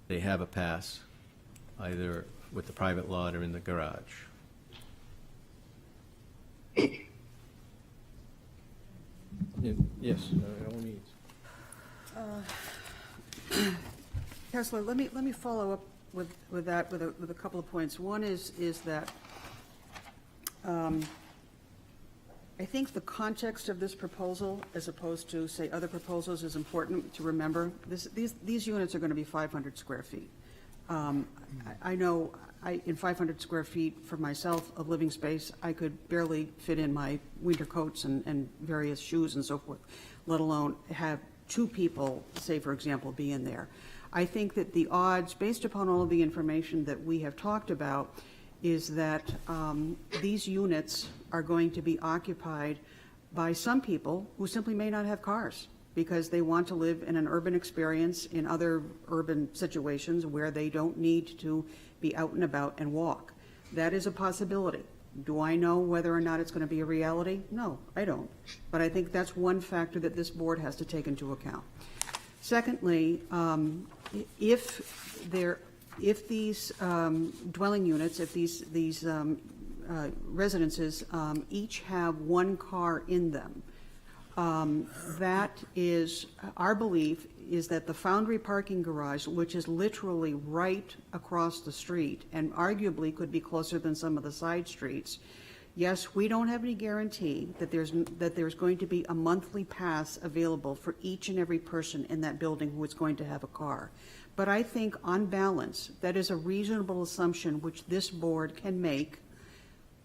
they have a pass, either with the private lot or in the garage. Yes, by all means. Counselor, let me follow up with that with a couple of points. One is that I think the context of this proposal, as opposed to, say, other proposals, is important to remember. These units are going to be 500 square feet. I know in 500 square feet for myself of living space, I could barely fit in my winter coats and various shoes and so forth, let alone have two people, say, for example, be in there. I think that the odds, based upon all of the information that we have talked about, is that these units are going to be occupied by some people who simply may not have cars because they want to live in an urban experience in other urban situations where they don't need to be out and about and walk. That is a possibility. Do I know whether or not it's going to be a reality? No, I don't. But I think that's one factor that this board has to take into account. Secondly, if these dwelling units, if these residences each have one car in them, that is, our belief is that the Foundry parking garage, which is literally right across the street and arguably could be closer than some of the side streets, yes, we don't have any guarantee that there's going to be a monthly pass available for each and every person in that building who is going to have a car. But I think on balance, that is a reasonable assumption which this board can make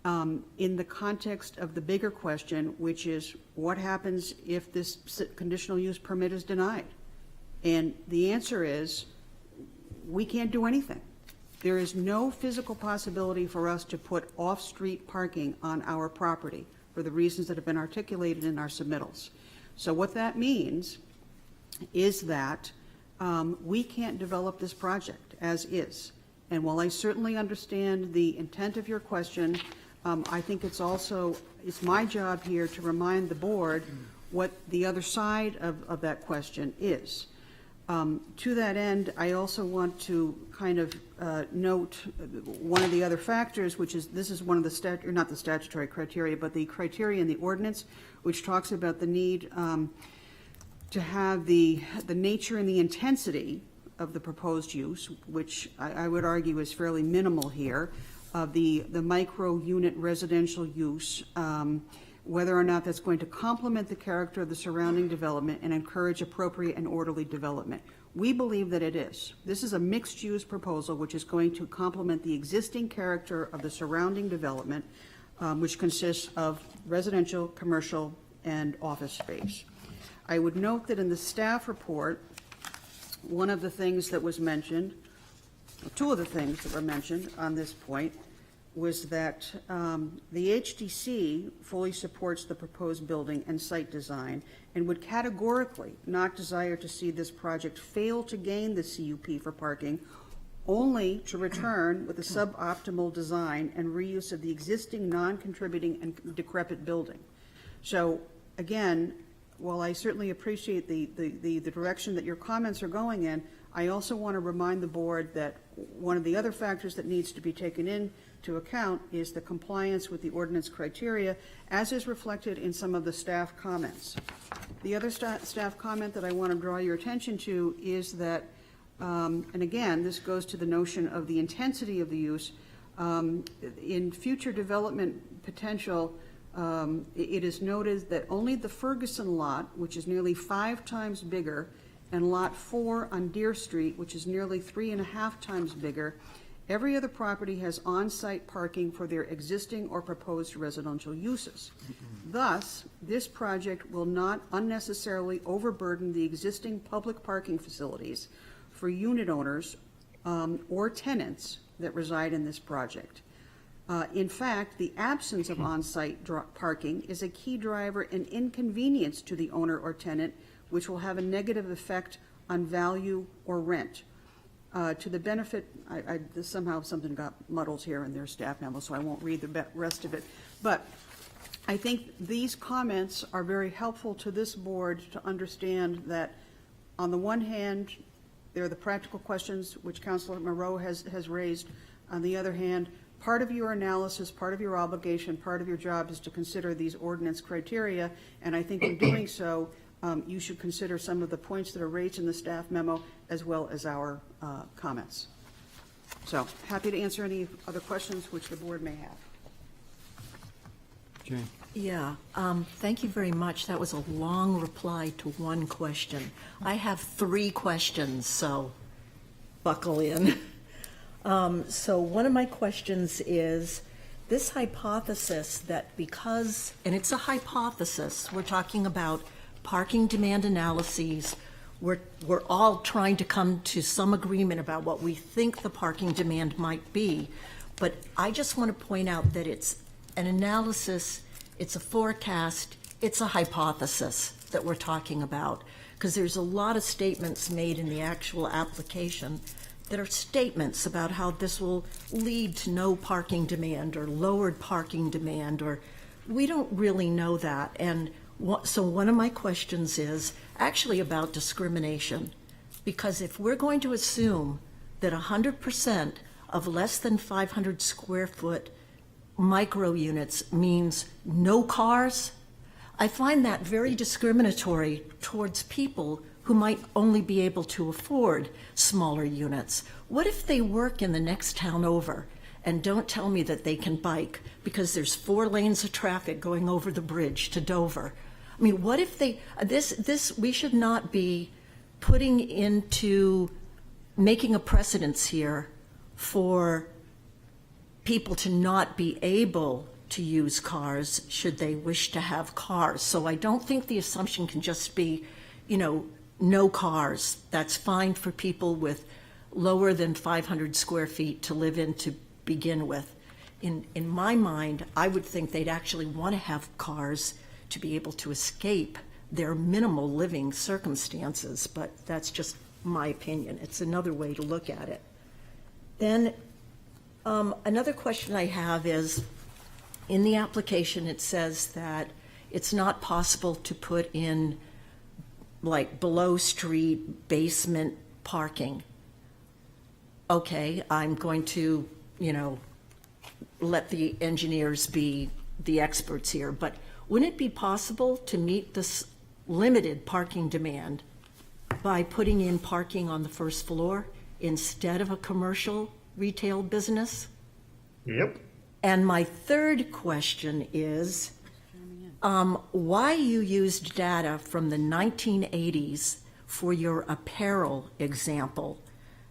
in the context of the bigger question, which is what happens if this conditional use permit is denied? And the answer is we can't do anything. There is no physical possibility for us to put off-street parking on our property for the reasons that have been articulated in our submittals. So what that means is that we can't develop this project as is. And while I certainly understand the intent of your question, I think it's my job here to remind the board what the other side of that question is. To that end, I also want to kind of note one of the other factors, which is, this is one of the not the statutory criteria, but the criteria in the ordinance, which talks about the need to have the nature and the intensity of the proposed use, which I would argue is fairly minimal here, of the micro unit residential use, whether or not that's going to complement the character of the surrounding development and encourage appropriate and orderly development. We believe that it is. This is a mixed-use proposal which is going to complement the existing character of the surrounding development, which consists of residential, commercial, and office space. I would note that in the staff report, one of the things that was mentioned, two of the things that were mentioned on this point, was that the HDC fully supports the proposed building and site design and would categorically not desire to see this project fail to gain the CUP for parking, only to return with a suboptimal design and reuse of the existing non-contributing and decrepit building. So again, while I certainly appreciate the direction that your comments are going in, I also want to remind the board that one of the other factors that needs to be taken into account is the compliance with the ordinance criteria, as is reflected in some of the staff comments. The other staff comment that I want to draw your attention to is that, and again, this goes to the notion of the intensity of the use, in future development potential, it is noted that only the Ferguson lot, which is nearly 5 times bigger, and Lot 4 on Deer Street, which is nearly 3.5 times bigger, every other property has on-site parking for their existing or proposed residential uses. Thus, this project will not unnecessarily overburden the existing public parking facilities for unit owners or tenants that reside in this project. In fact, the absence of on-site parking is a key driver and inconvenience to the owner or tenant, which will have a negative effect on value or rent. To the benefit, somehow something got muddled here in their staff memo, so I won't read the rest of it. But I think these comments are very helpful to this board to understand that, on the one hand, there are the practical questions which Councilor Moreau has raised. On the other hand, part of your analysis, part of your obligation, part of your job is to consider these ordinance criteria, and I think in doing so, you should consider some of the points that are raised in the staff memo as well as our comments. So, happy to answer any other questions which the board may have. Jane? Yeah, thank you very much. That was a long reply to one question. I have 3 questions, so buckle in. So one of my questions is this hypothesis that because, and it's a hypothesis, we're talking about parking demand analyses, we're all trying to come to some agreement about what we think the parking demand might be, but I just want to point out that it's an analysis, it's a forecast, it's a hypothesis that we're talking about, because there's a lot of statements made in the actual application that are statements about how this will lead to no parking demand or lowered parking demand, or we don't really know that. And so one of my questions is actually about discrimination, because if we're going to assume that 100% of less than 500 square foot micro units means no cars, I find that very discriminatory towards people who might only be able to afford smaller units. What if they work in the next town over and don't tell me that they can bike because there's 4 lanes of traffic going over the bridge to Dover? I mean, what if they, we should not be putting into, making a precedence here for people to not be able to use cars should they wish to have cars. So I don't think the assumption can just be, no cars. That's fine for people with lower than 500 square feet to live in to begin with. In my mind, I would think they'd actually want to have cars to be able to escape their minimal living circumstances, but that's just my opinion. It's another way to look at it. Then another question I have is, in the application, it says that it's not possible to put in like below street basement parking. Okay, I'm going to, let the engineers be the experts here, but wouldn't it be possible to meet this limited parking demand by putting in parking on the first floor instead of a commercial retail business? Yep. And my third question is, why you used data from the 1980s for your apparel example.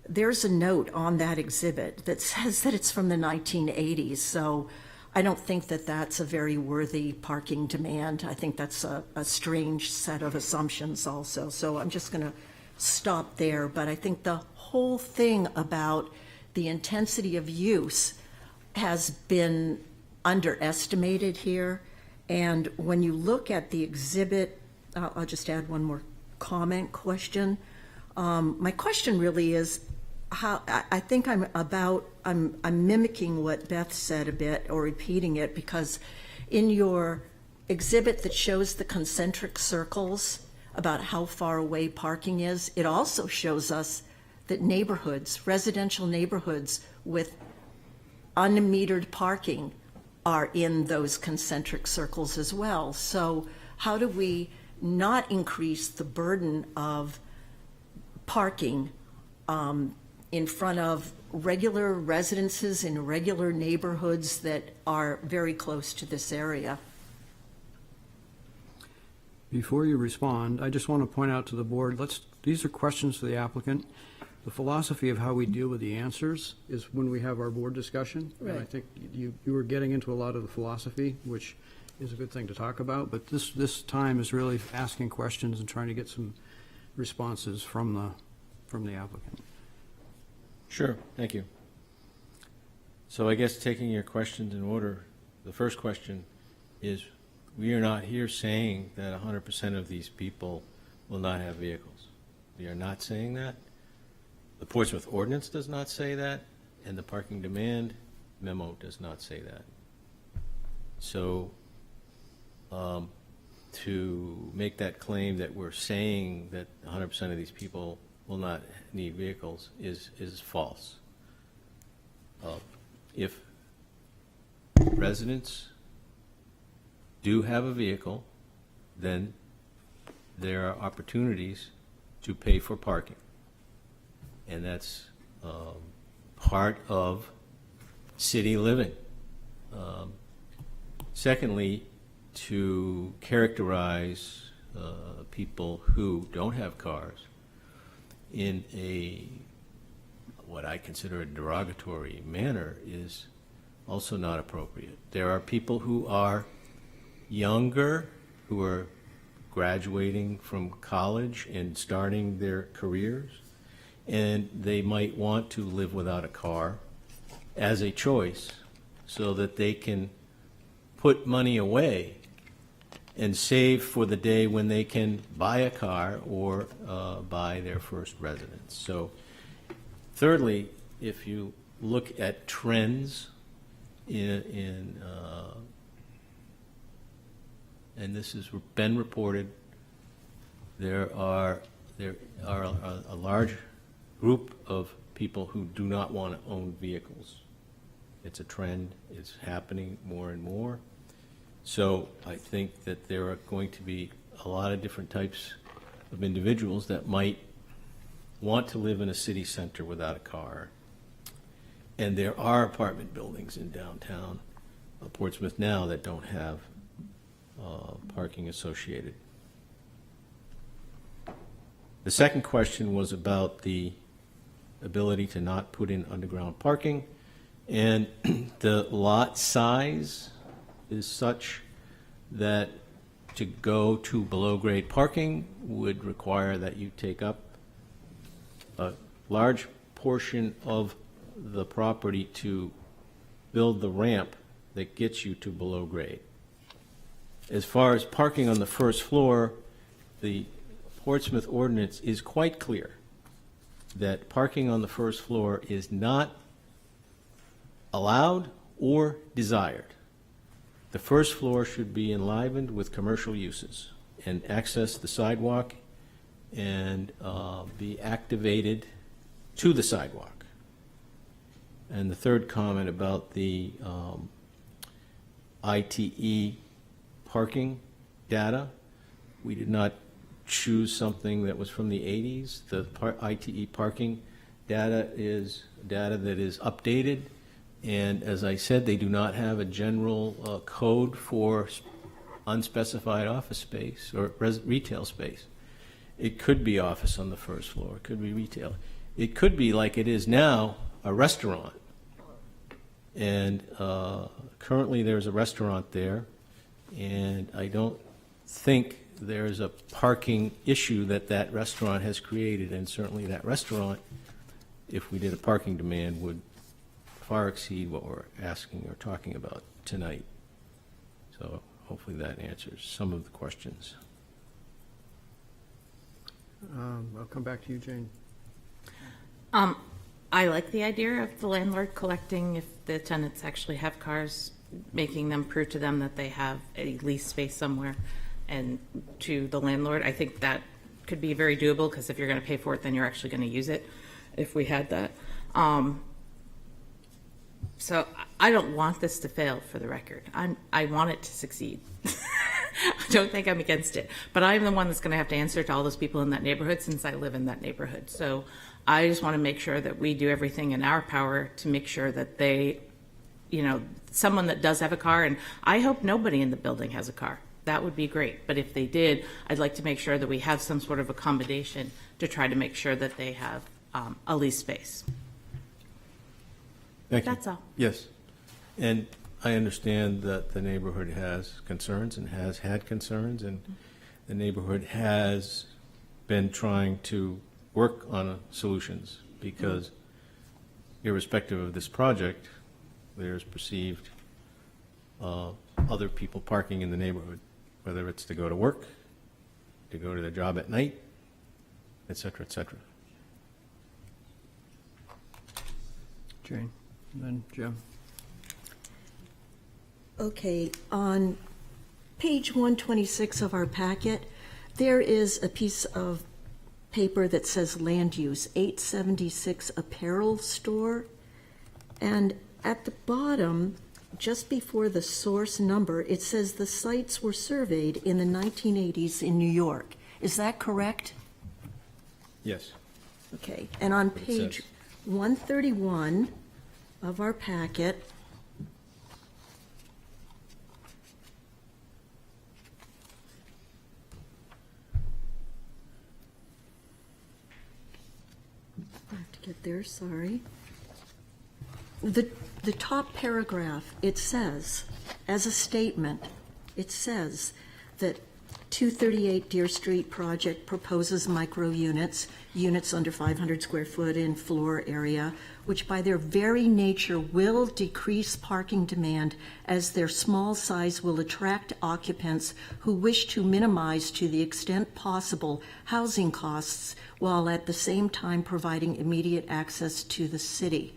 There's a note on that exhibit that says that it's from the 1980s, so I don't think that that's a very worthy parking demand. I think that's a strange set of assumptions also, so I'm just going to stop there. But I think the whole thing about the intensity of use has been underestimated here. And when you look at the exhibit, I'll just add one more question. My question really is, how I think I'm mimicking what Beth said a bit, or repeating it, because in your exhibit that shows the concentric circles about how far away parking is, it also shows us that neighborhoods, residential neighborhoods with unmetered parking are in those concentric circles as well. So how do we not increase the burden of parking in front of regular residences in regular neighborhoods that are very close to this area? Before you respond, I just want to point out to the board, these are questions to the applicant. The philosophy of how we deal with the answers is when we have our board discussion. And I Right. think you were getting into a lot of the philosophy, which is a good thing to talk about, but this time is really asking questions and trying to get some responses from the applicant. Sure, thank you. So I guess taking your questions in order, the first question is, we are not here saying that 100% of these people will not have vehicles. We are not saying that. The Portsmouth ordinance does not say that, and the parking demand memo does not say that. So to make that claim that we're saying that 100% of these people will not need vehicles is false. If residents do have a vehicle, then there are opportunities to pay for parking. And that's part of city living. Secondly, to characterize people who don't have cars in what I consider a derogatory manner is also not appropriate. There are people who are younger, who are graduating from college and starting their careers, and they might want to live without a car as a choice so that they can put money away and save for the day when they can buy a car or buy their first residence. So thirdly, if you look at trends and this has been reported, there are a large group of people who do not want to own vehicles. It's a trend. It's happening more and more. So I think that there are going to be a lot of different types of individuals that might want to live in a city center without a car. And there are apartment buildings in downtown Portsmouth now that don't have parking associated. The second question was about the ability to not put in underground parking. And the lot size is such that to go to below-grade parking would require that you take up a large portion of the property to build the ramp that gets you to below grade. As far as parking on the first floor, the Portsmouth ordinance is quite clear that parking on the first floor is not allowed or desired. The first floor should be enlivened with commercial uses and access the sidewalk and be activated to the sidewalk. And the third comment about the ITE parking data, we did not choose something that was from the 80s. The ITE parking data is data that is updated, and as I said, they do not have a general code for unspecified office space or retail space. It could be office on the first floor, it could be retail. It could be, like it is now, a restaurant. And currently there's a restaurant there, and I don't think there's a parking issue that that restaurant has created, and certainly that restaurant, if we did a parking demand, would far exceed what we're asking or talking about tonight. So hopefully that answers some of the questions. I'll come back to you, Jane. I like the idea of the landlord collecting if the tenants actually have cars, making them prove to them that they have a lease space somewhere, and to the landlord. I think that could be very doable, because if you're going to pay for it, then you're actually going to use it, if we had that. So I don't want this to fail, for the record. I want it to succeed. I don't think I'm against it, but I'm the one that's going to have to answer to all those people in that neighborhood, since I live in that neighborhood. So I just want to make sure that we do everything in our power to make sure that they, you know, someone that does have a car, and I hope nobody in the building has a car. That would be great. But if they did, I'd like to make sure that we have some sort of accommodation to try to make sure that they have a lease space. Thank you. That's all. Yes. And I understand that the neighborhood has concerns and has had concerns, and the neighborhood has been trying to work on solutions, because irrespective of this project, there's perceived other people parking in the neighborhood, whether it's to go to work, to go to their job at night, et cetera, et cetera. Jane, and then Jim. Okay, on page 126 of our packet, there is a piece of paper that says land use, 876 apparel store. And at the bottom, just before the source number, it says the sites were surveyed in the 1980s in New York. Is that correct? Yes. Okay, and on It page says. 131 of our packet, I have to get there, sorry. The top paragraph, it says, as a statement, it says that 238 Deer Street project proposes micro units, units under 500 square foot in floor area, which by their very nature will decrease parking demand, as their small size will attract occupants who wish to minimize, to the extent possible, housing costs, while at the same time providing immediate access to the city.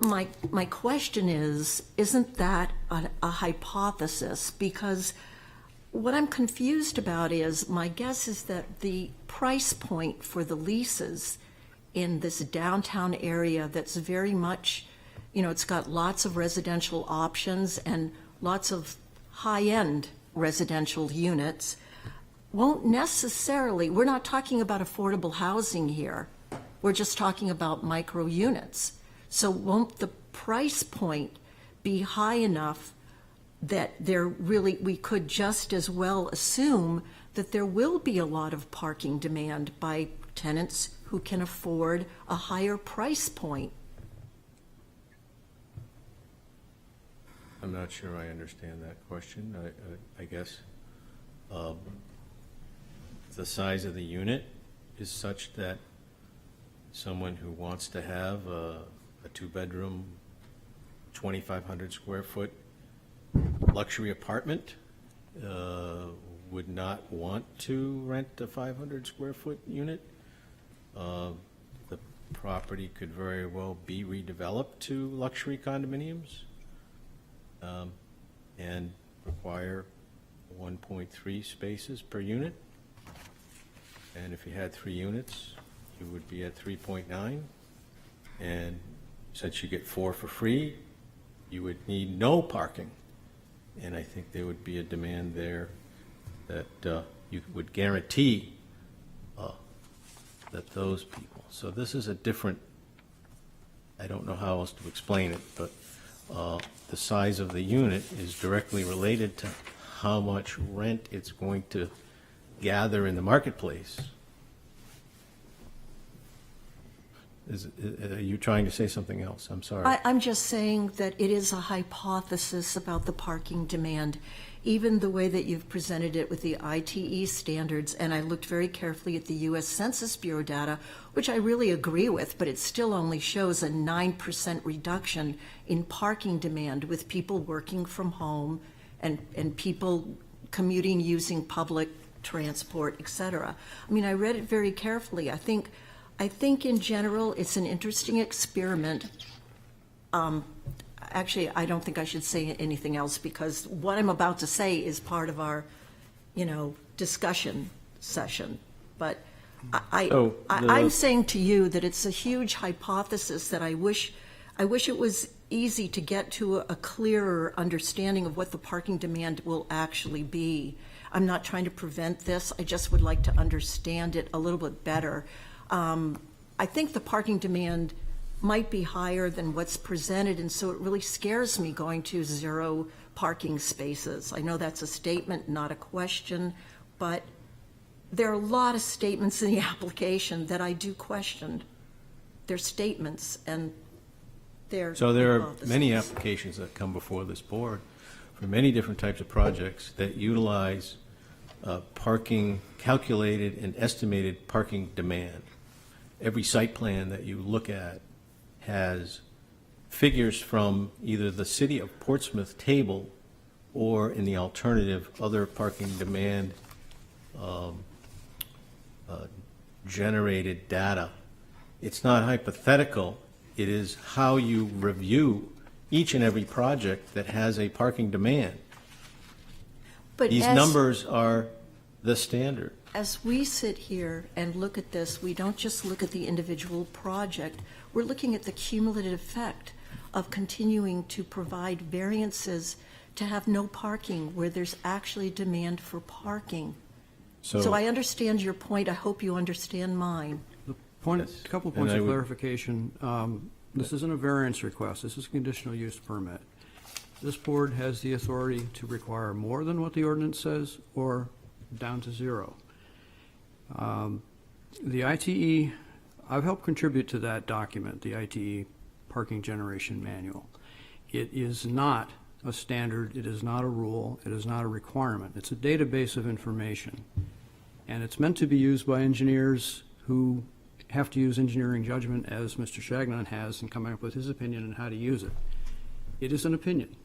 My question is, isn't that a hypothesis? Because what I'm confused about is, my guess is that the price point for the leases in this downtown area that's very much, you know, it's got lots of residential options and lots of high-end residential units, won't necessarily, we're not talking about affordable housing here. We're just talking about micro units. So won't the price point be high enough that we could just as well assume that there will be a lot of parking demand by tenants who can afford a higher price point? I'm not sure I understand that question. I guess the size of the unit is such that someone who wants to have a two-bedroom, 2,500 square foot luxury apartment would not want to rent a 500 square foot unit. The property could very well be redeveloped to luxury condominiums and require 1.3 spaces per unit. And if you had 3 units, you would be at 3.9. And since you get 4 for free, you would need no parking. And I think there would be a demand there that you would guarantee that those people. So this is a different, I don't know how else to explain it, but the size of the unit is directly related to how much rent it's going to gather in the marketplace. Are you trying to say something else? I'm sorry. I'm just saying that it is a hypothesis about the parking demand, even the way that you've presented it with the ITE standards, and I looked very carefully at the U.S. Census Bureau data, which I really agree with, but it still only shows a 9% reduction in parking demand with people working from home and people commuting using public transport, et cetera. I mean, I read it very carefully. I think in general, it's an interesting experiment. Actually, I don't think I should say anything else because what I'm about to say is part of our, discussion session. But I'm saying to you that it's a huge hypothesis that I wish it was easy to get to a clearer understanding of what the parking demand will actually be. I'm not trying to prevent this. I just would like to understand it a little bit better. I think the parking demand might be higher than what's presented, and so it really scares me going to 0 parking spaces. I know that's a statement, not a question, but there are a lot of statements in the application that I do question. They're statements, and they're So there are hypotheses. many applications that come before this board for many different types of projects that utilize parking, calculated and estimated parking demand. Every site plan that you look at has figures from either the city of Portsmouth table or in the alternative, other parking demand generated data. It's not hypothetical. It is how you review each and every project that has a parking demand. But These as- numbers are the standard. As we sit here and look at this, we don't just look at the individual project. We're looking at the cumulative effect of continuing to provide variances to have no parking where there's actually demand for parking. So I understand your point. I hope you understand mine. A couple And points I of would- clarification. This isn't a variance request. This is a conditional use permit. This board has the authority to require more than what the ordinance says or down to 0. The ITE, I've helped contribute to that document, the ITE Parking Generation Manual. It is not a standard, it is not a rule, it is not a requirement. It's a database of information. And it's meant to be used by engineers who have to use engineering judgment, as Mr. Shagnon has, in coming up with his opinion on how to use it. It is an opinion.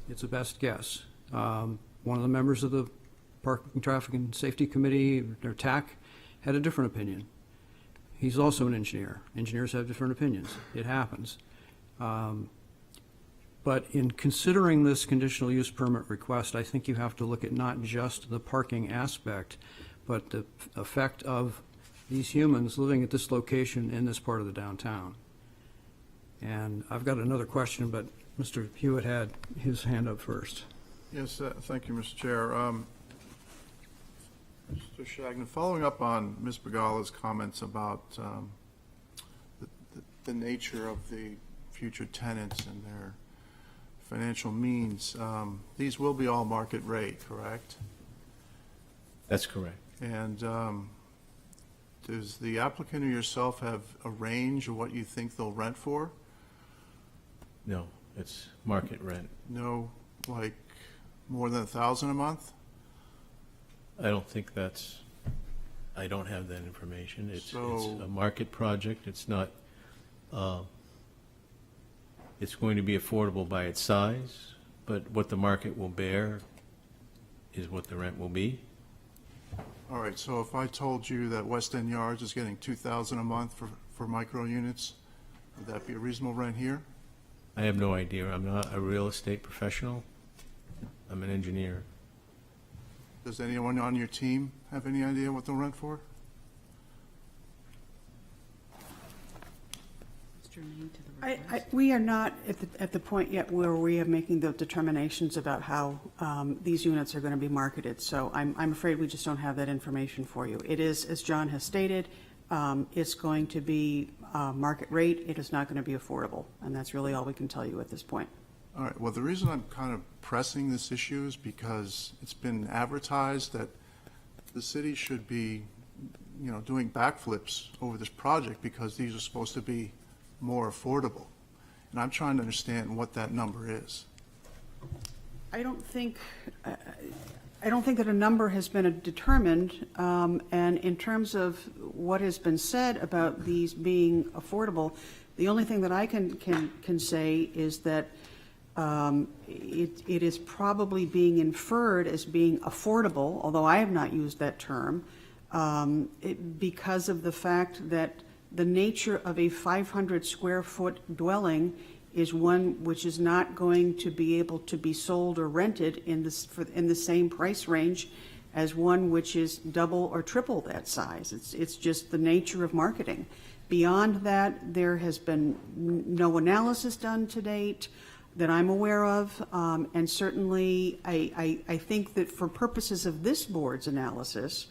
It's a best guess. One of the members of the Parking, Traffic, and Safety Committee, or TAC, had a different opinion. He's also an engineer. Engineers have different opinions. It happens. But in considering this conditional use permit request, I think you have to look at not just the parking aspect, but the effect of these humans living at this location in this part of the downtown. And I've got another question, but Mr. Hewitt had his hand up first. Yes, thank you, Mr. Chair. Mr. Shagnon, following up on Ms. Begala's comments about the nature of the future tenants and their financial means, these will be all market rate, correct? That's correct. And does the applicant or yourself have a range of what you think they'll rent for? No, it's market rent. No, like more than $1,000 a month? I don't think that's I don't have that information. It's So- a market project. It's not, it's going to be affordable by its size, but what the market will bear is what the rent will be. All right, so if I told you that West End Yards is getting $2,000 a month for micro units, would that be a reasonable rent here? I have no idea. I'm not a real estate professional. I'm an engineer. Does anyone on your team have any idea what they'll rent for? We are not at the point yet where we are making the determinations about how these units are going to be marketed. So I'm afraid we just don't have that information for you. It is, as John has stated, it's going to be market rate. It is not going to be affordable. And that's really all we can tell you at this point. All right, well, the reason I'm kind of pressing this issue is because it's been advertised that the city should be, doing backflips over this project because these are supposed to be more affordable. And I'm trying to understand what that number is. I don't think that a number has been determined, and in terms of what has been said about these being affordable, the only thing that I can say is that it is probably being inferred as being affordable, although I have not used that term, because of the fact that the nature of a 500 square foot dwelling is one which is not going to be able to be sold or rented in the same price range as one which is double or triple that size. It's just the nature of marketing. Beyond that, there has been no analysis done to date that I'm aware of, and certainly I think that for purposes of this board's analysis,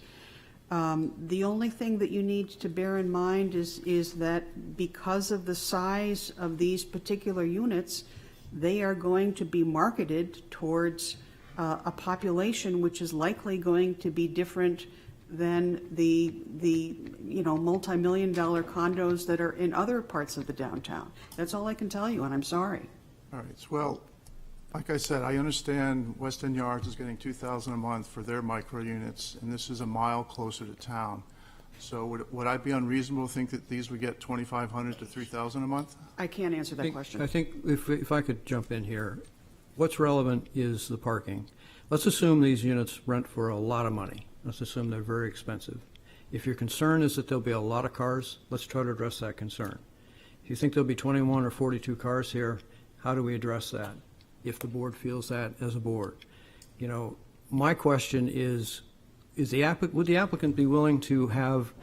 the only thing that you need to bear in mind is that because of the size of these particular units, they are going to be marketed towards a population which is likely going to be different than the multi-million-dollar condos that are in other parts of the downtown. That's all I can tell you, and I'm sorry. All right, well, like I said, I understand West End Yards is getting $2,000 a month for their micro units, and this is a mile closer to town. So would I be unreasonable to think that these would get $2,500 to $3,000 a month? I can't answer that question. I think if I could jump in here, what's relevant is the parking. Let's assume these units rent for a lot of money. Let's assume they're very expensive. If your concern is that there'll be a lot of cars, let's try to address that concern. If you think there'll be 21 or 42 cars here, how do we address that, if the board feels that as a board? My question is would the applicant be willing to have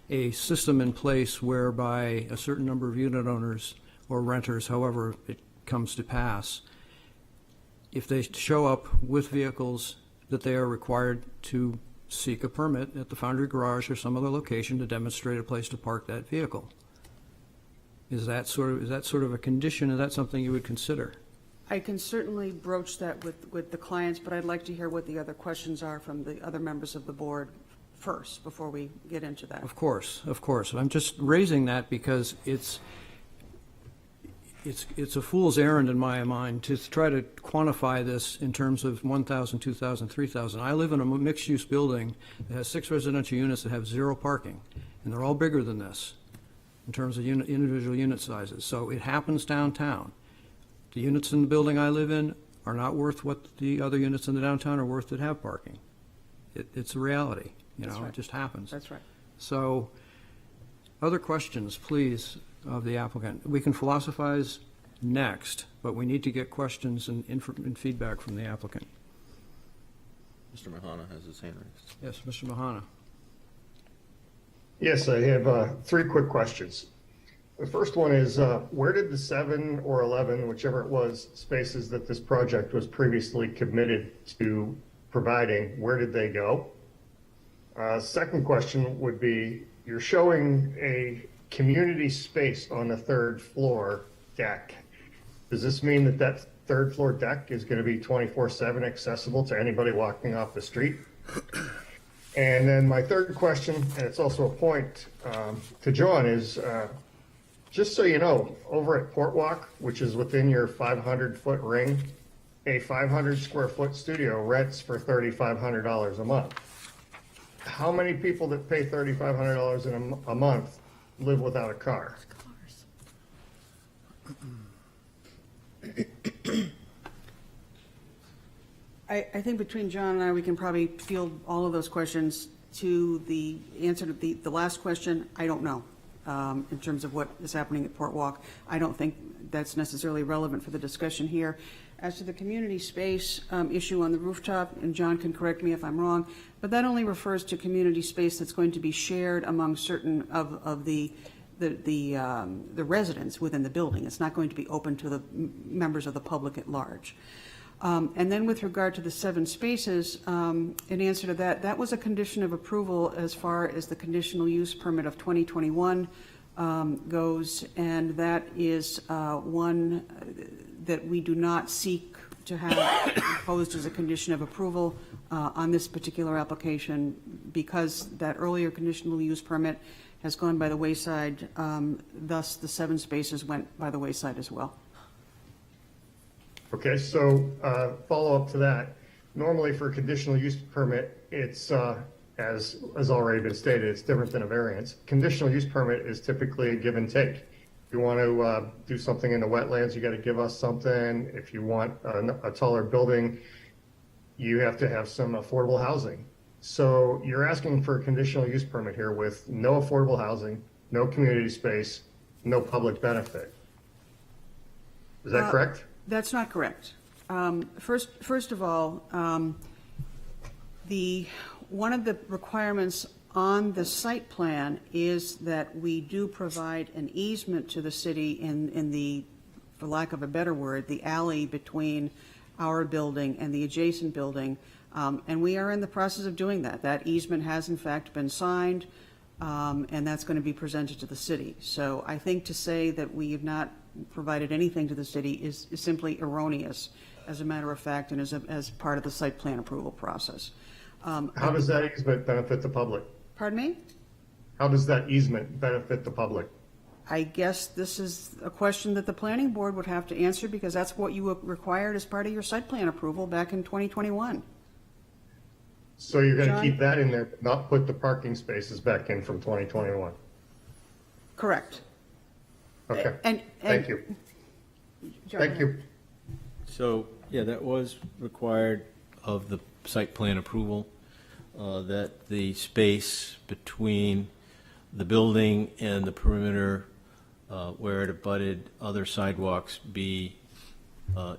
a system in place whereby a certain number of unit owners or renters, however it comes to pass, if they show up with vehicles, that they are required to seek a permit at the Foundry Garage or some other location to demonstrate a place to park that vehicle? Is that sort of a condition? Is that something you would consider? I can certainly broach that with the clients, but I'd like to hear what the other questions are from the other members of the board first, before we get into that. Of course. I'm just raising that because it's a fool's errand in my mind to try to quantify this in terms of 1,000, 2,000, 3,000. I live in a mixed-use building that has 6 residential units that have 0 parking, and they're all bigger than this in terms of individual unit sizes. So it happens downtown. The units in the building I live in are not worth what the other units in the downtown are worth that have parking. It's a reality, That's right. It just happens. That's right. So, other questions, please, of the applicant. We can philosophize next, but we need to get questions and feedback from the applicant. Mr. Mahana has his hand raised. Yes, Mr. Mahana. Yes, I have 3 quick questions. The first one is, where did the 7 or 11, whichever it was, spaces that this project was previously committed to providing, where did they go? Second question would be, you're showing a community space on the 3rd floor deck. Does this mean that that 3rd floor deck is going to be 24/7 accessible to anybody walking off the street? And then my third question, and it's also a point to John, is just so you know, over at Port Walk, which is within your 500-foot ring, a 500 square foot studio rents for $3,500 a month. how many people that pay $3,500 in a month live without a car? I think between John and I, we can probably field all of those questions. To the answer to the last question, I don't know. In terms of what is happening at Port Walk, I don't think that's necessarily relevant for the discussion here. As to the community space issue on the rooftop, and John can correct me if I'm wrong, but that only refers to community space that's going to be shared among certain of the residents within the building. It's not going to be open to the members of the public at large. And then with regard to the 7 spaces, in answer to that, that was a condition of approval as far as the conditional use permit of 2021 goes, and that is one that we do not seek to have imposed as a condition of approval on this particular application, because that earlier conditional use permit has gone by the wayside, thus the 7 spaces went by the wayside as well. Okay, so follow up to that. Normally for a conditional use permit, it's, as already been stated, it's different than a variance. Conditional use permit is typically a give and take. If you want to do something in the wetlands, you got to give us something. If you want a taller building, you have to have some affordable housing. So you're asking for a conditional use permit here with no affordable housing, no community space, no public benefit. Is that correct? That's not correct. First of all, one of the requirements on the site plan is that we do provide an easement to the city in the, for lack of a better word, the alley between our building and the adjacent building. And we are in the process of doing that. That easement has in fact been signed, and that's going to be presented to the city. So I think to say that we have not provided anything to the city is simply erroneous, as a matter of fact, and as part of the site plan approval process. How does that easement benefit the public? Pardon me? How does that easement benefit the public? I guess this is a question that the planning board would have to answer, because that's what you required as part of your site plan approval back in 2021. So you're going to John? keep that in there, but not put the parking spaces back in from 2021? Correct. Okay. And Thank you. John, Thank you. So, yeah, that was required of the site plan approval, that the space between the building and the perimeter where it abutted other sidewalks be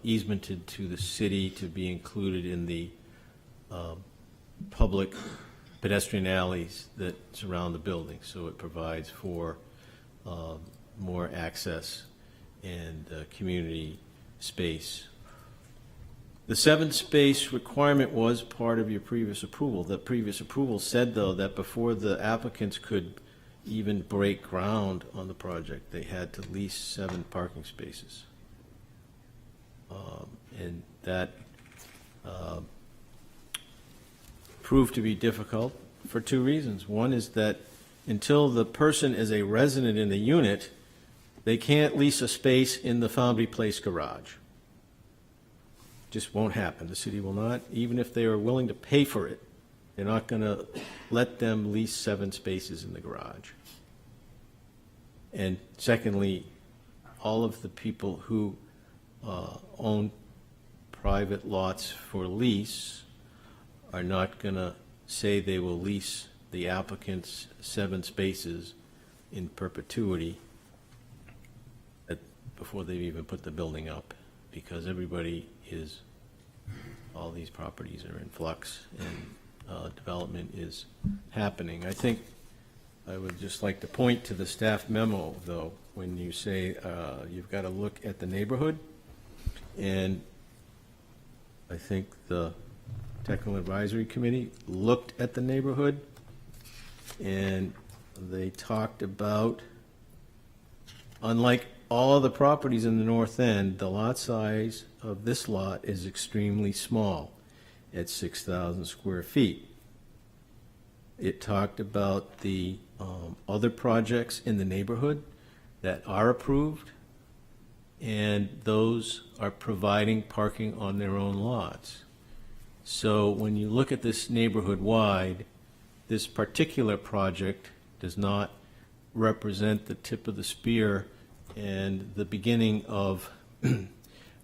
easemented to the city to be included in the public pedestrian alleys that surround the building. So it provides for more access and community space. The 7 space requirement was part of your previous approval. The previous approval said, though, that before the applicants could even break ground on the project, they had to lease 7 parking spaces. And that proved to be difficult for 2 reasons. One is that until the person is a resident in the unit, they can't lease a space in the Foundry Place garage. Just won't happen. The city will not, even if they are willing to pay for it, they're not going to let them lease 7 spaces in the garage. And secondly, all of the people who own private lots for lease are not going to say they will lease the applicant's 7 spaces in perpetuity before they've even put the building up, because all these properties are in flux and development is happening. I think I would just like to point to the staff memo, though, when you say you've got to look at the neighborhood. And I think the Technical Advisory Committee looked at the neighborhood, and they talked about, unlike all of the properties in the north end, the lot size of this lot is extremely small at 6,000 square feet. It talked about the other projects in the neighborhood that are approved, and those are providing parking on their own lots. So when you look at this neighborhood-wide, this particular project does not represent the tip of the spear and the beginning of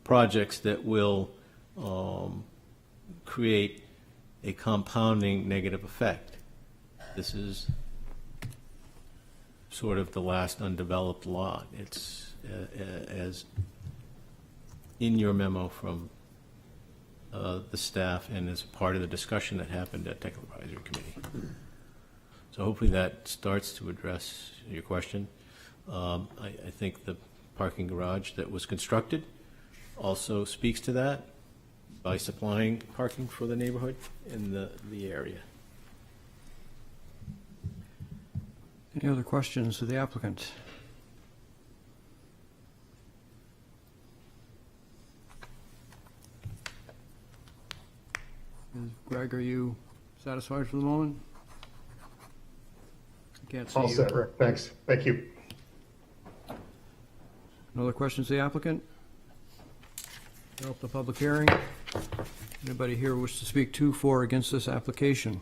projects that will create a compounding negative effect. This is sort of the last undeveloped lot. It's as in your memo from the staff and as part of the discussion that happened at Technical Advisory Committee. So hopefully that starts to address your question. I think the parking garage that was constructed also speaks to that by supplying parking for the neighborhood and the area. Any other questions of the applicant? Greg, are you satisfied for the moment? I can't see All you. set, Rick. Thanks. Thank you. No other questions of the applicant? Open the public hearing. Anybody here wish to speak to, for, or against this application?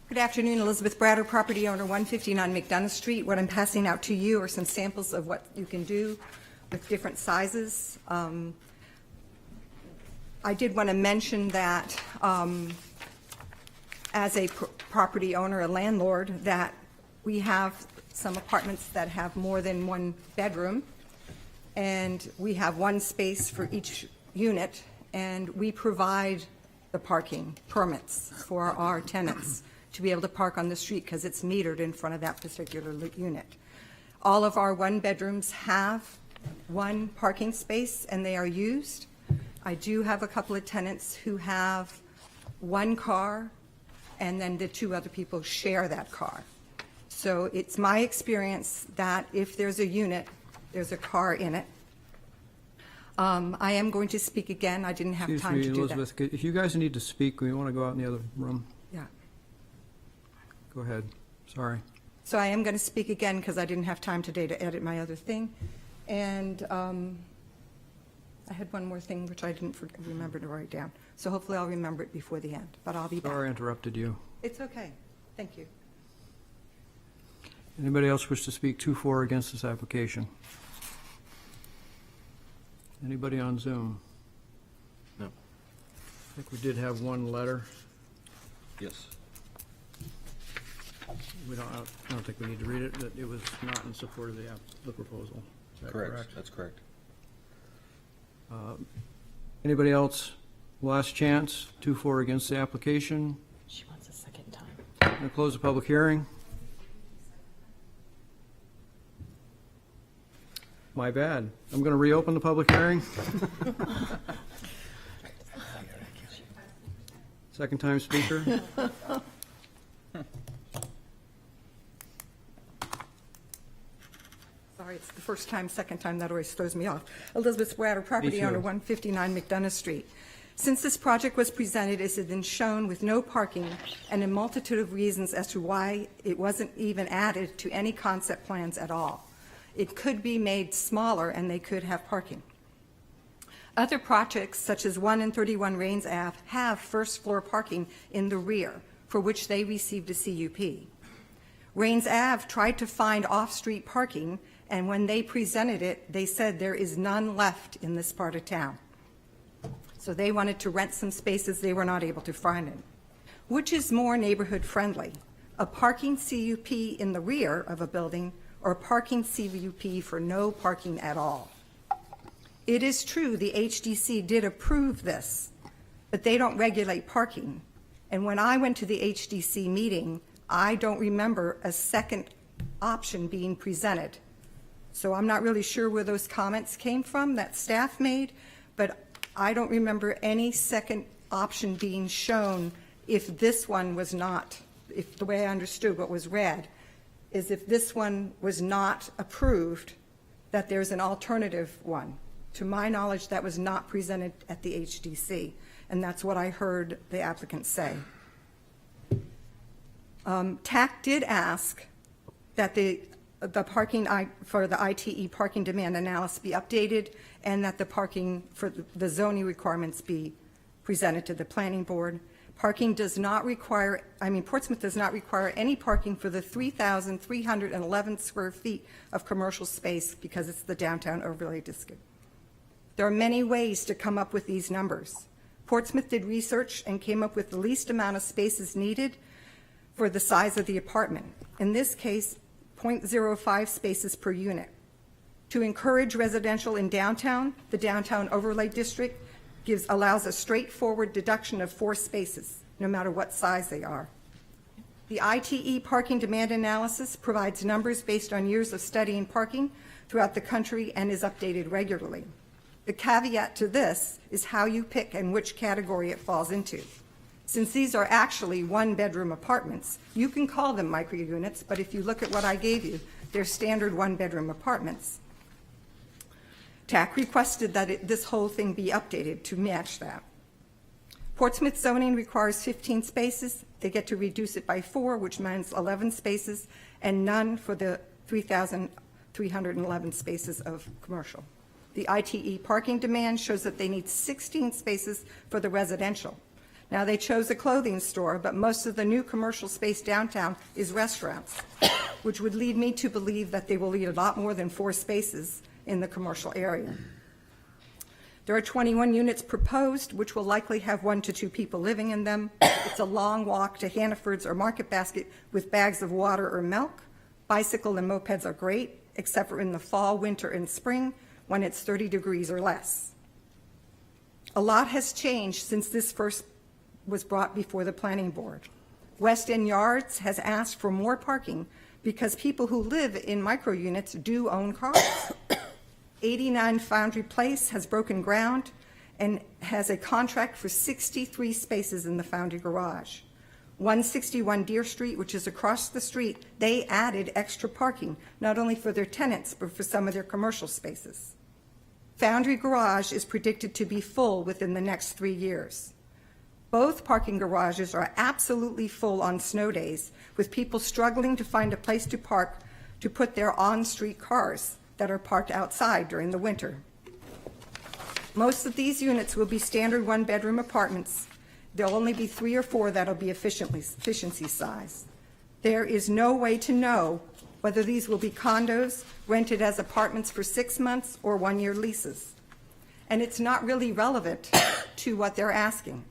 Good afternoon, Elizabeth Bradder, property owner, 159 McDonough Street. What I'm passing out to you are some samples of what you can do with different sizes. I did want to mention that as a property owner, a landlord, that we have some apartments that have more than one bedroom, and we have one space for each unit, and we provide the parking permits for our tenants to be able to park on the street because it's metered in front of that particular unit. All of our one bedrooms have one parking space and they are used. I do have a couple of tenants who have one car and then the two other people share that car. So it's my experience that if there's a unit, there's a car in it. I am going to speak again. I didn't have time to do that. Elizabeth, if you guys need to speak, we want to go out in the other room. Yeah. Go ahead. Sorry. So I am going to speak again because I didn't have time today to edit my other thing. And I had one more thing which I didn't remember to write down. So hopefully I'll remember it before the end, but I'll be back. Sorry I interrupted you. It's okay. Thank you. Anybody else wish to speak to, for, or against this application? Anybody on Zoom? No. I think we did have one letter. Yes. I don't think we need to read it, that it was not in support of the proposal. Is that correct? That's correct. Anybody else? Last chance, to, for, or against the application? She wants a second time. I'm going to close the public hearing. My bad. I'm going to reopen the public hearing. Second time speaker. Sorry, it's the first time, second time, that always throws me off. Elizabeth Bradder, property owner, 159 McDonough Street. Since this project was presented, it has been shown with no parking and a multitude of reasons as to why it wasn't even added to any concept plans at all. It could be made smaller and they could have parking. Other projects, such as 1 and 31 Rains Ave, have first floor parking in the rear, for which they received a CUP. Rains Ave tried to find off-street parking, and when they presented it, they said there is none left in this part of town. So they wanted to rent some spaces they were not able to find in. Which is more neighborhood friendly, a parking CUP in the rear of a building or a parking CUP for no parking at all? It is true the HDC did approve this, but they don't regulate parking. And when I went to the HDC meeting, I don't remember a second option being presented. So I'm not really sure where those comments came from that staff made, but I don't remember any second option being shown if this one was not, if the way I understood what was read, is if this one was not approved, that there's an alternative one. To my knowledge, that was not presented at the HDC, and that's what I heard the applicant say. TAC did ask that the parking, for the ITE parking demand analysis be updated, and that the parking for the zoning requirements be presented to the planning board. Parking does not require, Portsmouth does not require any parking for the 3,311 square feet of commercial space because it's the downtown overlay district. There are many ways to come up with these numbers. Portsmouth did research and came up with the least amount of spaces needed for the size of the apartment. In this case, 0.05 spaces per unit. To encourage residential in downtown, the downtown overlay district allows a straightforward deduction of 4 spaces, no matter what size they are. The ITE parking demand analysis provides numbers based on years of studying parking throughout the country and is updated regularly. The caveat to this is how you pick and which category it falls into. Since these are actually one-bedroom apartments, you can call them micro-units, but if you look at what I gave you, they're standard one-bedroom apartments. TAC requested that this whole thing be updated to match that. Portsmouth zoning requires 15 spaces. They get to reduce it by 4, which means 11 spaces, and none for the 3,311 spaces of commercial. The ITE parking demand shows that they need 16 spaces for the residential. Now, they chose a clothing store, but most of the new commercial space downtown is restaurants, which would lead me to believe that they will need a lot more than 4 spaces in the commercial area. There are 21 units proposed, which will likely have 1 to 2 people living in them. It's a long walk to Hannaford's or Market Basket with bags of water or milk. Bicycle and mopeds are great, except for in the fall, winter, and spring, when it's 30 degrees or less. A lot has changed since this first was brought before the planning board. West End Yards has asked for more parking because people who live in micro units do own cars. 89 Foundry Place has broken ground and has a contract for 63 spaces in the Foundry Garage. 161 Deer Street, which is across the street, they added extra parking, not only for their tenants, but for some of their commercial spaces. Foundry Garage is predicted to be full within the next 3 years. Both parking garages are absolutely full on snow days, with people struggling to find a place to park to put their on-street cars that are parked outside during the winter. Most of these units will be standard one-bedroom apartments. There'll only be 3 or 4 that'll be efficiency size. There is no way to know whether these will be condos rented as apartments for 6 months or 1-year leases. And it's not really relevant to what they're asking.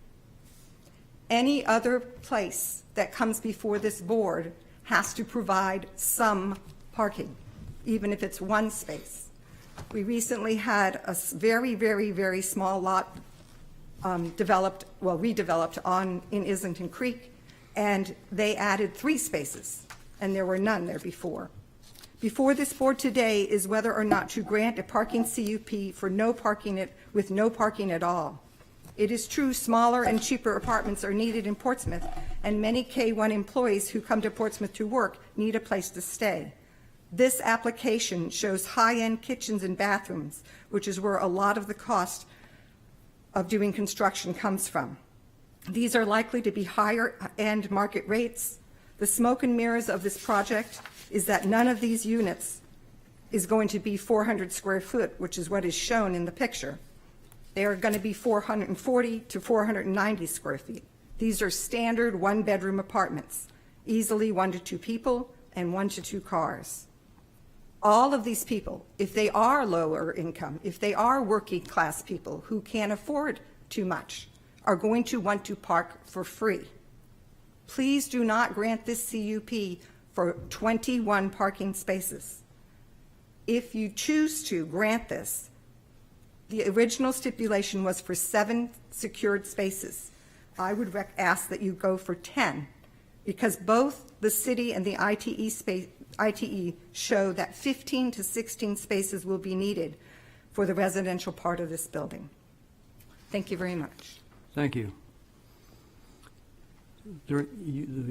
Any other place that comes before this board has to provide some parking, even if it's 1 space. We recently had a very, very, very small lot redeveloped in Islington Creek, and they added 3 spaces, and there were none there before. Before this board today is whether or not to grant a parking CUP for no parking with no parking at all. It is true smaller and cheaper apartments are needed in Portsmouth, and many K1 employees who come to Portsmouth to work need a place to stay. This application shows high-end kitchens and bathrooms, which is where a lot of the cost of doing construction comes from. These are likely to be higher-end market rates. The smoke and mirrors of this project is that none of these units is going to be 400 square foot, which is what is shown in the picture. They are going to be 440 to 490 square feet. These are standard one-bedroom apartments, easily 1 to 2 people and 1 to 2 cars. All of these people, if they are lower income, if they are working class people who can't afford too much, are going to want to park for free. Please do not grant this CUP for 21 parking spaces. If you choose to grant this, the original stipulation was for 7 secured spaces. I would ask that you go for 10, because both the city and the ITE show that 15 to 16 spaces will be needed for the residential part of this building. Thank you very much. Thank you.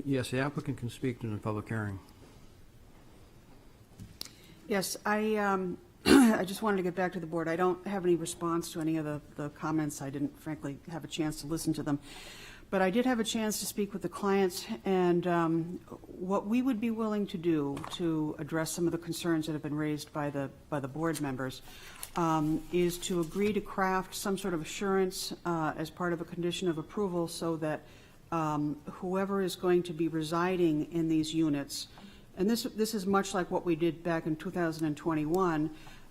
Yes, the applicant can speak in the public hearing. Yes, I I just wanted to get back to the board. I don't have any response to any of the comments. I didn't frankly have a chance to listen to them. But I did have a chance to speak with the clients, and what we would be willing to do to address some of the concerns that have been raised by the board members is to agree to craft some sort of assurance as part of a condition of approval so that whoever is going to be residing in these units, and this is much like what we did back in 2021,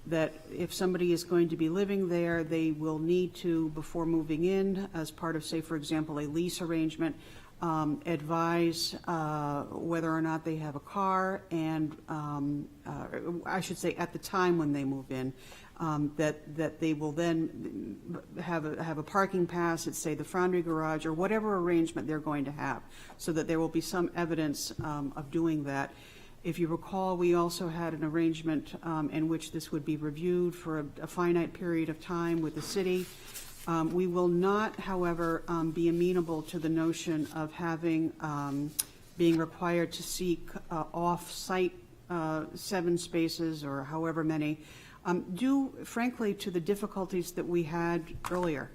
that if somebody is going to be living there, they will need to, before moving in, as part of, say, for example, a lease arrangement, advise whether or not they have a car, and I should say at the time when they move in, that they will then have a parking pass at, say, the Foundry Garage, or whatever arrangement they're going to have, so that there will be some evidence of doing that. If you recall, we also had an arrangement in which this would be reviewed for a finite period of time with the city. We will not, however, be amenable to the notion of having, being required to seek off-site 7 spaces or however many, due, frankly, to the difficulties that we had earlier,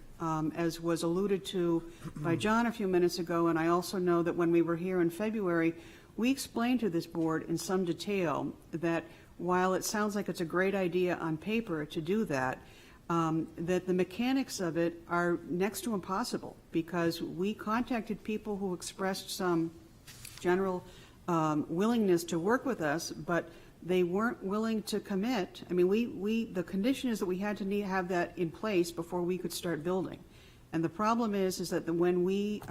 as was alluded to by John a few minutes ago, and I also know that when we were here in February, we explained to this board in some detail that while it sounds like it's a great idea on paper to do that, that the mechanics of it are next to impossible, because we contacted people who expressed some general willingness to work with us, but they weren't willing to commit. I mean, the condition is that we had to have that in place before we could start building. And the problem is that when we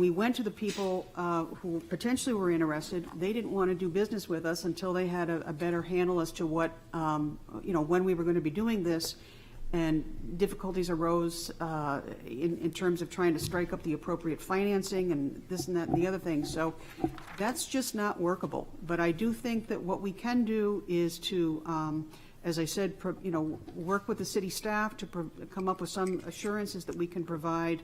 went to the people who potentially were interested, they didn't want to do business with us until they had a better handle as to what, when we were going to be doing this, and difficulties arose in terms of trying to strike up the appropriate financing and this and that and the other thing. So that's just not workable. But I do think that what we can do is to, as I said, work with the city staff to come up with some assurances that we can provide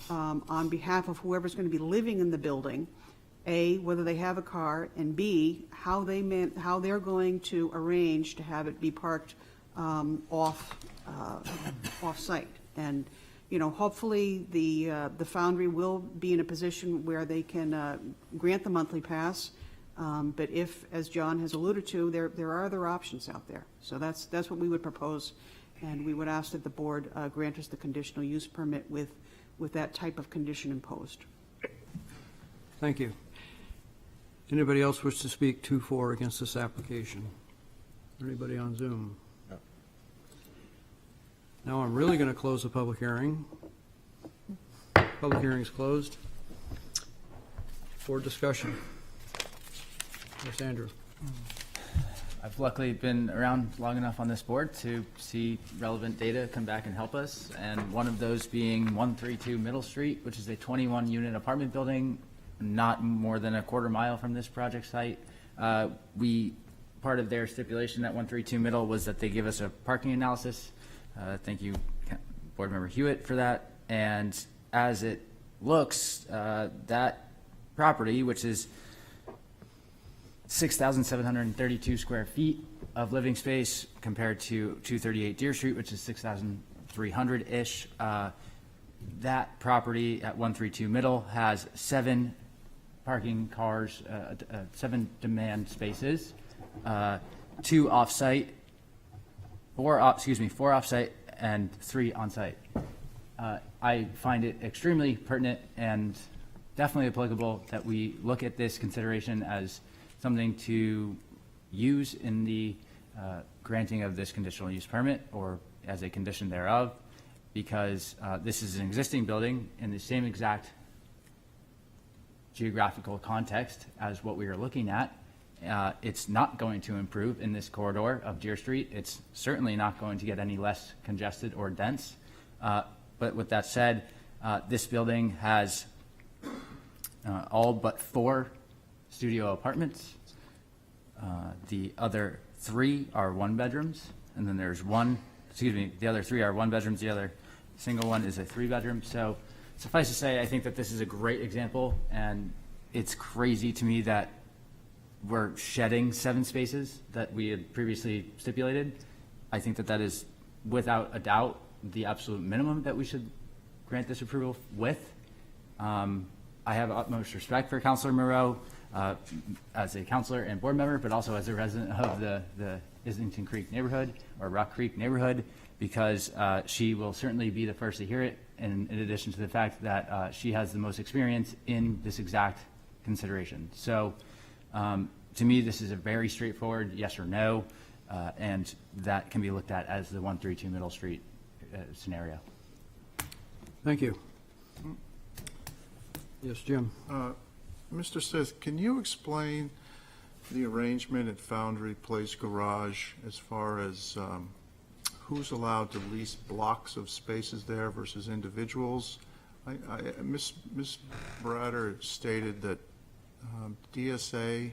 on behalf of whoever's going to be living in the building, A, whether they have a car, and B, how they're going to arrange to have it be parked off-site. And, hopefully the Foundry will be in a position where they can grant the monthly pass. But if, as John has alluded to, there are other options out there. So that's what we would propose, and we would ask that the board grant us the conditional use permit with that type of condition imposed. Thank you. Anybody else wish to speak to or against this application? Anybody on Zoom? No. Now I'm really going to close the public hearing. Public hearing is closed. For discussion. Yes, Andrew. I've luckily been around long enough on this board to see relevant data come back and help us, and one of those being 132 Middle Street, which is a 21-unit apartment building not more than a quarter mile from this project site. Part of their stipulation at 132 Middle was that they give us a parking analysis. Thank you, Board Member Hewitt, for that. And as it looks, that property, which is 6,732 square feet of living space compared to 238 Deer Street, which is 6,300-ish. That property at 132 Middle has 7 parking cars, 7 demand spaces, 2 off-site, 4 off-site, and 3 on-site. I find it extremely pertinent and definitely applicable that we look at this consideration as something to use in the granting of this conditional use permit or as a condition thereof, because this is an existing building in the same exact geographical context as what we are looking at. It's not going to improve in this corridor of Deer Street. It's certainly not going to get any less congested or dense. But with that said, this building has all but 4 studio apartments. The other 3 are 1-bedrooms, and then there's the other 3 are 1-bedrooms. The other single one is a 3-bedroom. So suffice to say, I think that this is a great example, and it's crazy to me that we're shedding 7 spaces that we had previously stipulated. I think that that is, without a doubt, the absolute minimum that we should grant this approval with. I have utmost respect for Councilor Moreau as a counselor and board member, but also as a resident of the Islington Creek neighborhood, or Rock Creek neighborhood, because she will certainly be the first to hear it, and in addition to the fact that she has the most experience in this exact consideration. So to me, this is a very straightforward yes or no, and that can be looked at as the 132 Middle Street scenario. Thank you. Yes, Jim. Mr. Stith, can you explain the arrangement at Foundry Place Garage as far as who's allowed to lease blocks of spaces there versus individuals? Ms. Brader stated that DSA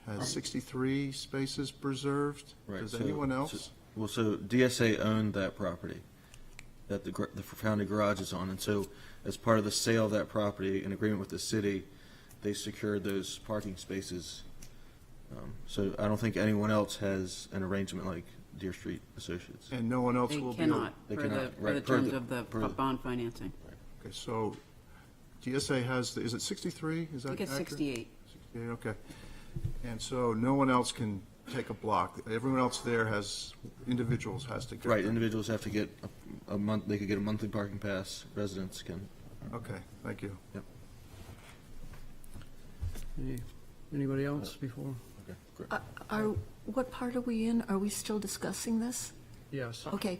has 63 spaces preserved. Right, Does so- anyone else? Well, so DSA owned that property that the Foundry Garage is on, and so as part of the sale of that property, in agreement with the city, they secured those parking spaces. So I don't think anyone else has an arrangement like Deer Street Associates. And no one else They will be. cannot, They for cannot, the right, terms of the per the- bond financing. Okay, so DSA has, is it 63? Is that I think it's accurate? 68. 68, okay. And so no one else can take a block. Everyone else there individuals has to get. Right, them. individuals have to get a month, they could get a monthly parking pass, residents can. Okay, thank you. Yep. Anybody else before? Okay, great. What part are we in? Are we still discussing this? Yes, Okay,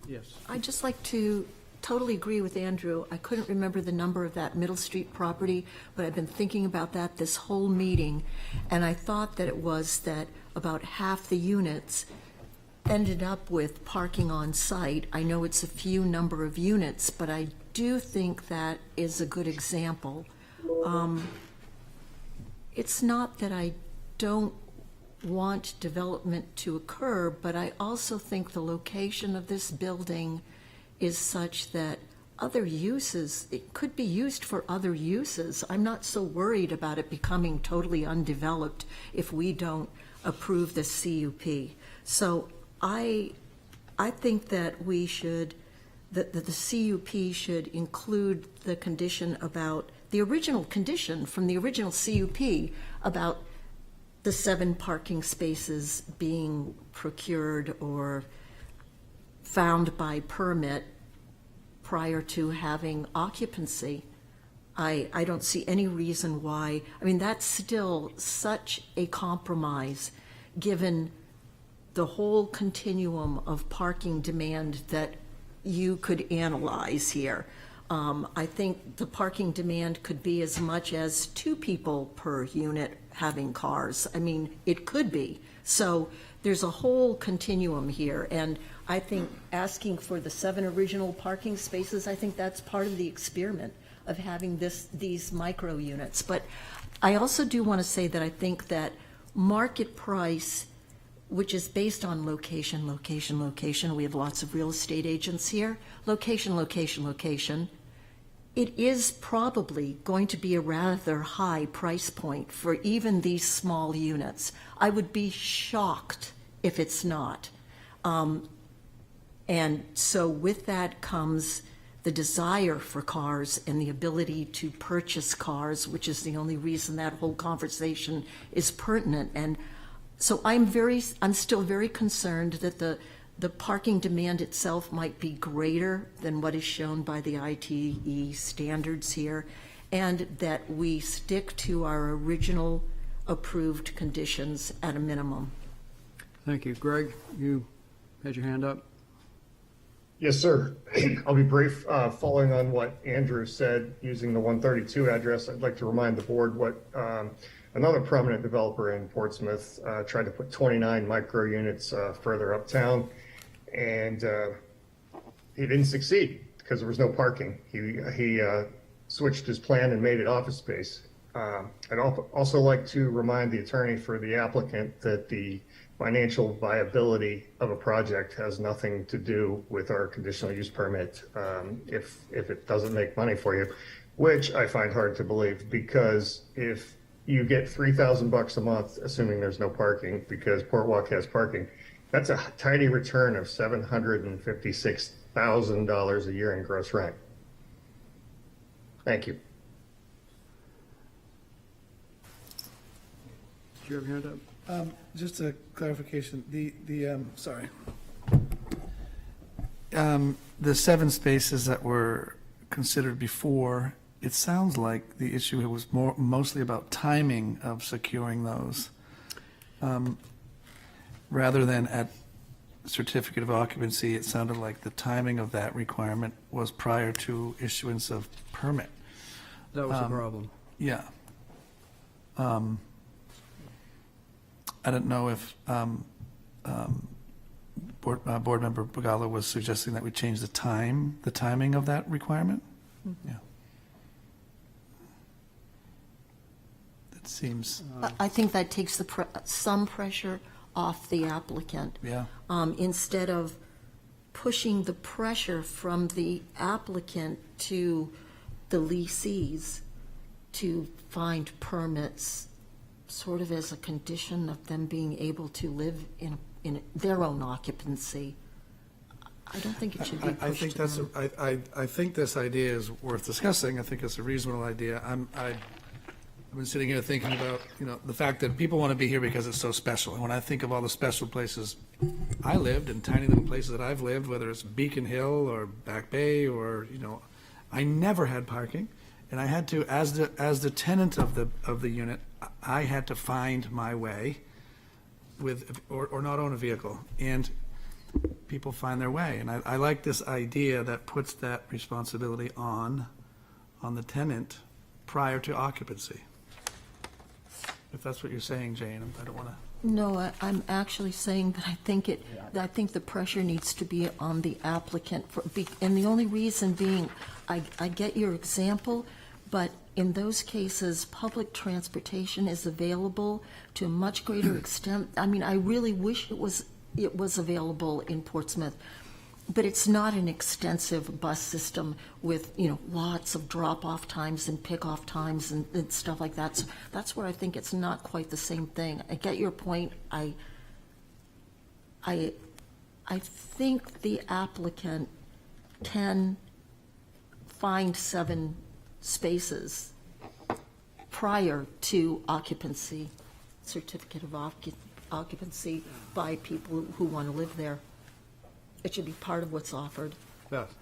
yes. I'd just like to totally agree with Andrew. I couldn't remember the number of that Middle Street property, but I've been thinking about that this whole meeting, and I thought that it was that about half the units ended up with parking on site. I know it's a few number of units, but I do think that is a good example. It's not that I don't want development to occur, but I also think the location of this building is such that other uses, it could be used for other uses. I'm not so worried about it becoming totally undeveloped if we don't approve the CUP. So I think that we should, that the CUP should include the condition about, the original condition from the original CUP about the 7 parking spaces being procured or found by permit prior to having occupancy. I don't see any reason why. I mean, that's still such a compromise, given the whole continuum of parking demand that you could analyze here. I think the parking demand could be as much as 2 people per unit having cars. I mean, it could be. So there's a whole continuum here, and I think asking for the 7 original parking spaces, I think that's part of the experiment of having these micro units. But I also do want to say that I think that market price, which is based on location, location, location, we have lots of real estate agents here, location, location, location, it is probably going to be a rather high price point for even these small units. I would be shocked if it's not. And so with that comes the desire for cars and the ability to purchase cars, which is the only reason that whole conversation is pertinent. And so I'm still very concerned that the parking demand itself might be greater than what is shown by the ITE standards here, and that we stick to our original approved conditions at a minimum. Thank you. Greg, you had your hand up? Yes, sir. I'll be brief. Following on what Andrew said, using the 132 address, I'd like to remind the board what another prominent developer in Portsmouth tried to put 29 micro units further uptown, and he didn't succeed because there was no parking. He switched his plan and made it office space. I'd also like to remind the attorney for the applicant that the financial viability of a project has nothing to do with our conditional use permit if it doesn't make money for you, which I find hard to believe, because if you get $3,000 a month, assuming there's no parking, because Port Walk has parking. That's a tidy return of $756,000 a year in gross rent. Thank you. Did you have your hand up? Just a clarification, sorry. The 7 spaces that were considered before, it sounds like the issue was mostly about timing of securing those, rather than at certificate of occupancy. It sounded like the timing of that requirement was prior to issuance of permit. That was the problem. Yeah. I don't know if Board Member Bagala was suggesting that we change the timing of that requirement? Yeah. That seems, I think that takes some pressure off the applicant. yeah. Instead of pushing the pressure from the applicant to the lessees to find permits, sort of as a condition of them being able to live in their own occupancy. I don't think it should be I pushed think to that's, them. I think this idea is worth discussing. I think it's a reasonable idea. I've been sitting here thinking about, the fact that people want to be here because it's so special. And when I think of all the special places I lived and tiny little places that I've lived, whether it's Beacon Hill or Back Bay or, I never had parking. And I had to, as the tenant of the unit, I had to find my way with, or not own a vehicle. And people find their way. And I like this idea that puts that responsibility on the tenant prior to occupancy. If that's what you're saying, Jane, I don't want to. No, I'm actually saying that I think the pressure needs to be on the applicant, and the only reason being, I get your example, but in those cases, public transportation is available to a much greater extent. I mean, I really wish it was available in Portsmouth, but it's not an extensive bus system with, lots of drop-off times and pick-off times and stuff like that. So that's where I think it's not quite the same thing. I get your point. I think the applicant can find 7 spaces prior to occupancy, certificate of occupancy by people who want to live there. It should be part of what's offered. Beth?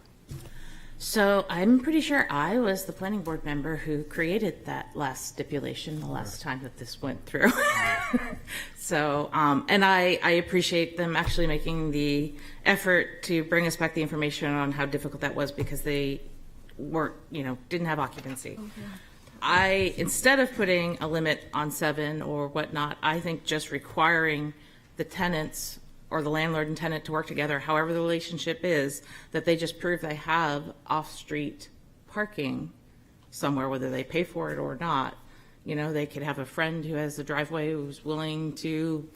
So I'm pretty sure I was the planning board member who created that last stipulation the last time that this went through. So, and I appreciate them actually making the effort to bring us back the information on how difficult that was because they weren't, didn't have occupancy. Okay. Instead of putting a limit on 7 or whatnot, I think just requiring the tenants or the landlord and tenant to work together, however the relationship is, that they just prove they have off-street parking somewhere, whether they pay for it or not. They could have a friend who has a driveway who's willing to,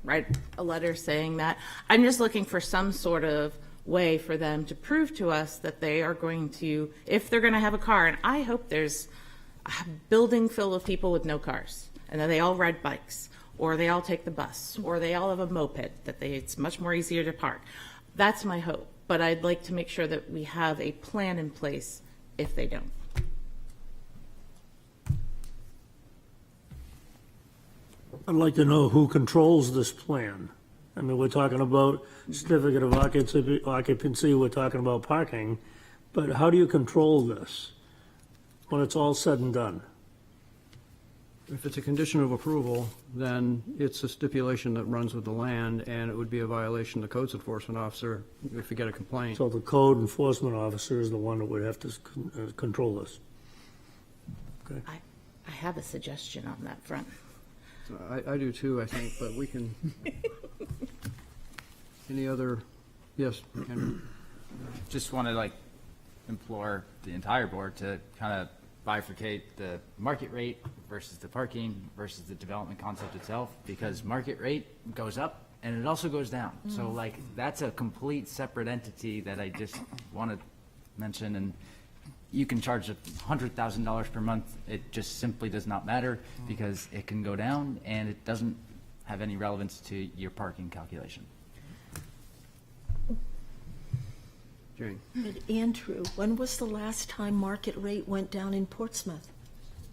write a letter saying that. I'm just looking for some sort of way for them to prove to us that they are going to, if they're going to have a car, and I hope there's a building full of people with no cars, and that they all ride bikes, or they all take the bus, or they all have a moped, it's much more easier to park. That's my hope, but I'd like to make sure that we have a plan in place if they don't. I'd like to know who controls this plan. I mean, we're talking about certificate of occupancy, we're talking about parking, but how do you control this when it's all said and done? If it's a condition of approval, then it's a stipulation that runs with the land, and it would be a violation of the codes enforcement officer if you get a complaint. So the code enforcement officer is the one that would have to control this. Okay. I have a suggestion on that front. I do too, I think, but we can. Any other? Yes, Henry. Just want to implore the entire board to kind of bifurcate the market rate versus the parking versus the development concept itself, because market rate goes up and it also goes down. So that's a complete separate entity that I just want to mention. And you can charge $100,000 per month. It just simply does not matter because it can go down and it doesn't have any relevance to your parking calculation. Jane? But Andrew, when was the last time market rate went down in Portsmouth?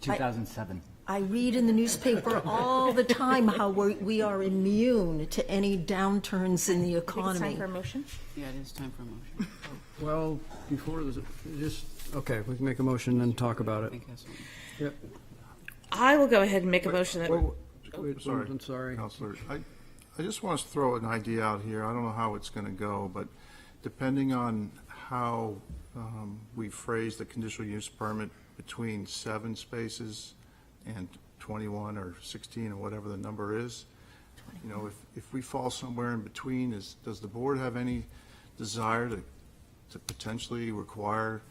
2007. I read in the newspaper all the time how we are immune to any downturns in the I think it's economy. time for a motion. Yeah, it is time for a motion. Well, before, okay, we can make a motion and talk about I it. think that's one. Yeah. I will go ahead and make a motion that. Wait, Sorry. I'm sorry. Counselor, I just want to throw an idea out here. I don't know how it's going to go, but depending on how we phrase the conditional use permit between 7 spaces and 21 or 16 or whatever the number is, you know, if we fall somewhere in between, does the board have any desire to potentially require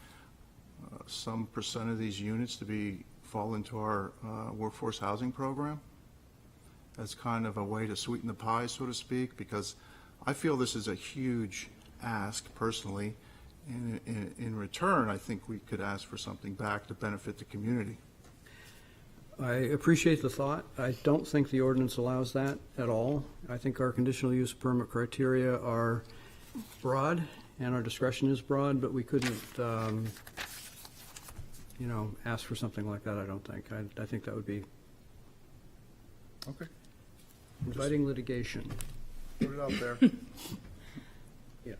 some percent of these units to fall into our workforce housing program? As kind of a way to sweeten the pie, so to speak, because I feel this is a huge ask personally. And in return, I think we could ask for something back to benefit the community. I appreciate the thought. I don't think the ordinance allows that at all. I think our conditional use permit criteria are broad, and our discretion is broad, but we couldn't, ask for something like that, I don't think. I think that would be Okay. inviting litigation. Put it out there. Yes.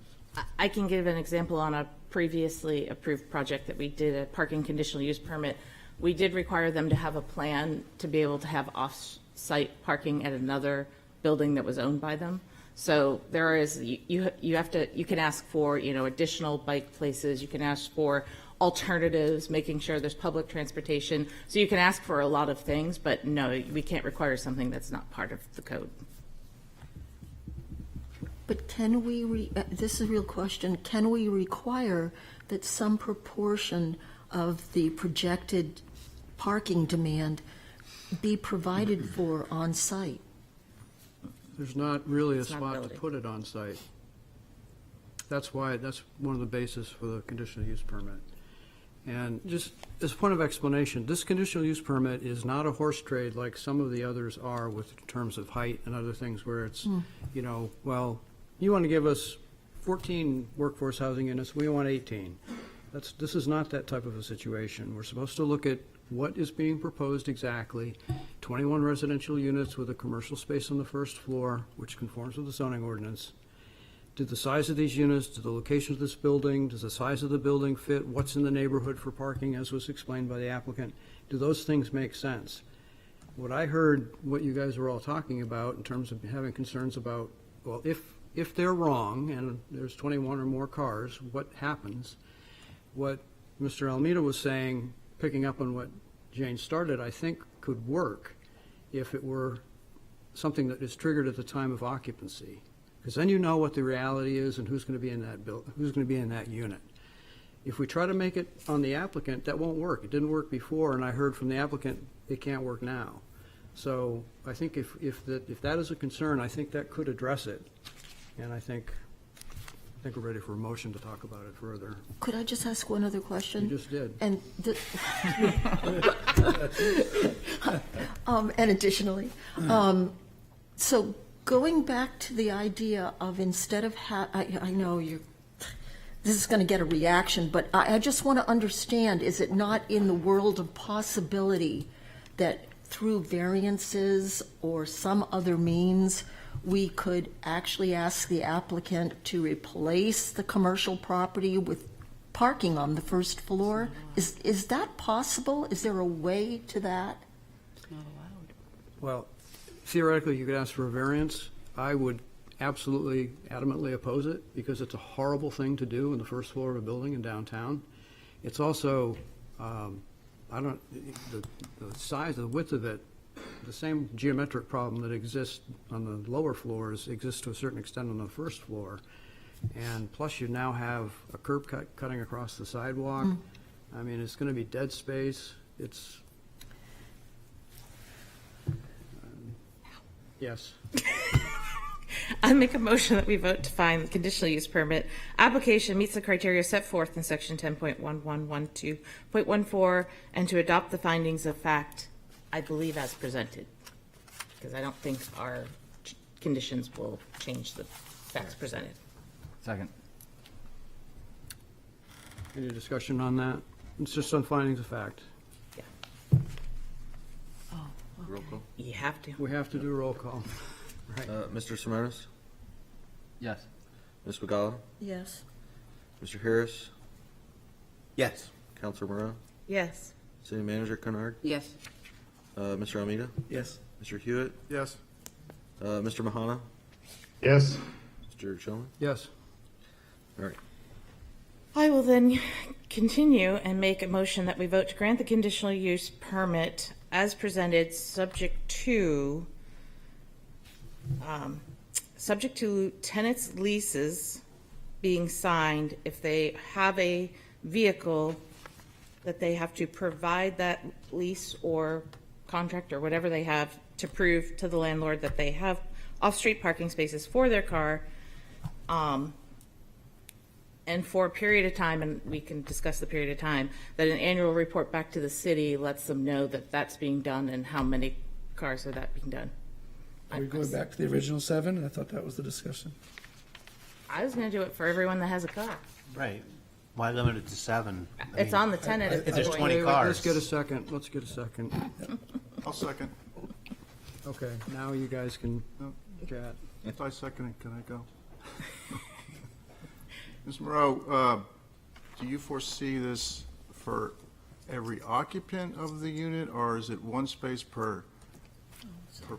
I can give an example on a previously approved project that we did, a parking conditional use permit. We did require them to have a plan to be able to have off-site parking at another building that was owned by them. So there is, you can ask for, additional bike places, you can ask for alternatives, making sure there's public transportation. So you can ask for a lot of things, but no, we can't require something that's not part of the code. But can we, this is a real question, can we require that some proportion of the projected parking demand be provided for on-site? There's not really a It's not spot to ability. put it on site. That's one of the bases for the conditional use permit. And just as a point of explanation, this conditional use permit is not a horse trade like some of the others are with terms of height and other things where it's, well, you want to give us 14 workforce housing units, we want 18. This is not that type of a situation. We're supposed to look at what is being proposed exactly. 21 residential units with a commercial space on the first floor, which conforms with the zoning ordinance. Do the size of these units, do the location of this building, does the size of the building fit what's in the neighborhood for parking, as was explained by the applicant? Do those things make sense? What I heard, what you guys were all talking about in terms of having concerns about, well, if they're wrong and there's 21 or more cars, what happens? What Mr. Almeida was saying, picking up on what Jane started, I think could work if it were something that is triggered at the time of occupancy. Because then you know what the reality is and who's going to be in that who's going to be in that unit. If we try to make it on the applicant, that won't work. It didn't work before, and I heard from the applicant it can't work now. So I think if that is a concern, I think that could address it. And I think we're ready for a motion to talk about it further. Could I just ask one other question? You just did. And and additionally, so going back to the idea of instead of I know this is going to get a reaction, but I just want to understand, is it not in the world of possibility that through variances or some other means, we could actually ask the applicant to replace the commercial property with parking on the first floor? Is that possible? Is there a way to that? It's not allowed. Well, theoretically, you could ask for a variance. I would absolutely adamantly oppose it because it's a horrible thing to do in the first floor of a building in downtown. It's also, the size, the width of it, the same geometric problem that exists on the lower floors exists to a certain extent on the first floor. And plus you now have a curb cut cutting across the sidewalk. I mean, it's going to be dead space. It's, yes. I make a motion that we vote to find the conditional use permit application meets the criteria set forth in section 10.1112.14 and to adopt the findings of fact, I believe, as presented. Because I don't think our conditions will change the facts presented. Second. Any discussion on that? It's just on findings of fact. Roll call. You have to. We have to do a roll call. Right. Mr. Simonis? Yes. Ms. Bagala? Yes. Mr. Harris? Yes. Counselor Moreau? Yes. City Manager Kennard? Yes. Mr. Almeida? Yes. Mr. Hewitt? Yes. Mr. Mahana? Yes. Mr. Schulman? Yes. All right. I will then continue and make a motion that we vote to grant the conditional use permit as presented, subject to tenants' leases being signed. If they have a vehicle, that they have to provide that lease or contract or whatever they have to prove to the landlord that they have off-street parking spaces for their car. And for a period of time, and we can discuss the period of time, that an annual report back to the city lets them know that that's being done and how many cars are that being done. Are we going back to the original 7? I thought that was the discussion. I was gonna do it for everyone that has a car. Right. Why limit it to 7? It's on the tenant. If there's 20 Wait, cars. Let's get a second. Let's get a second. I'll second. Okay, now you guys can chat. If I second it, can I go? Ms. Moreau, do you foresee this for every occupant of the unit, or is it one space per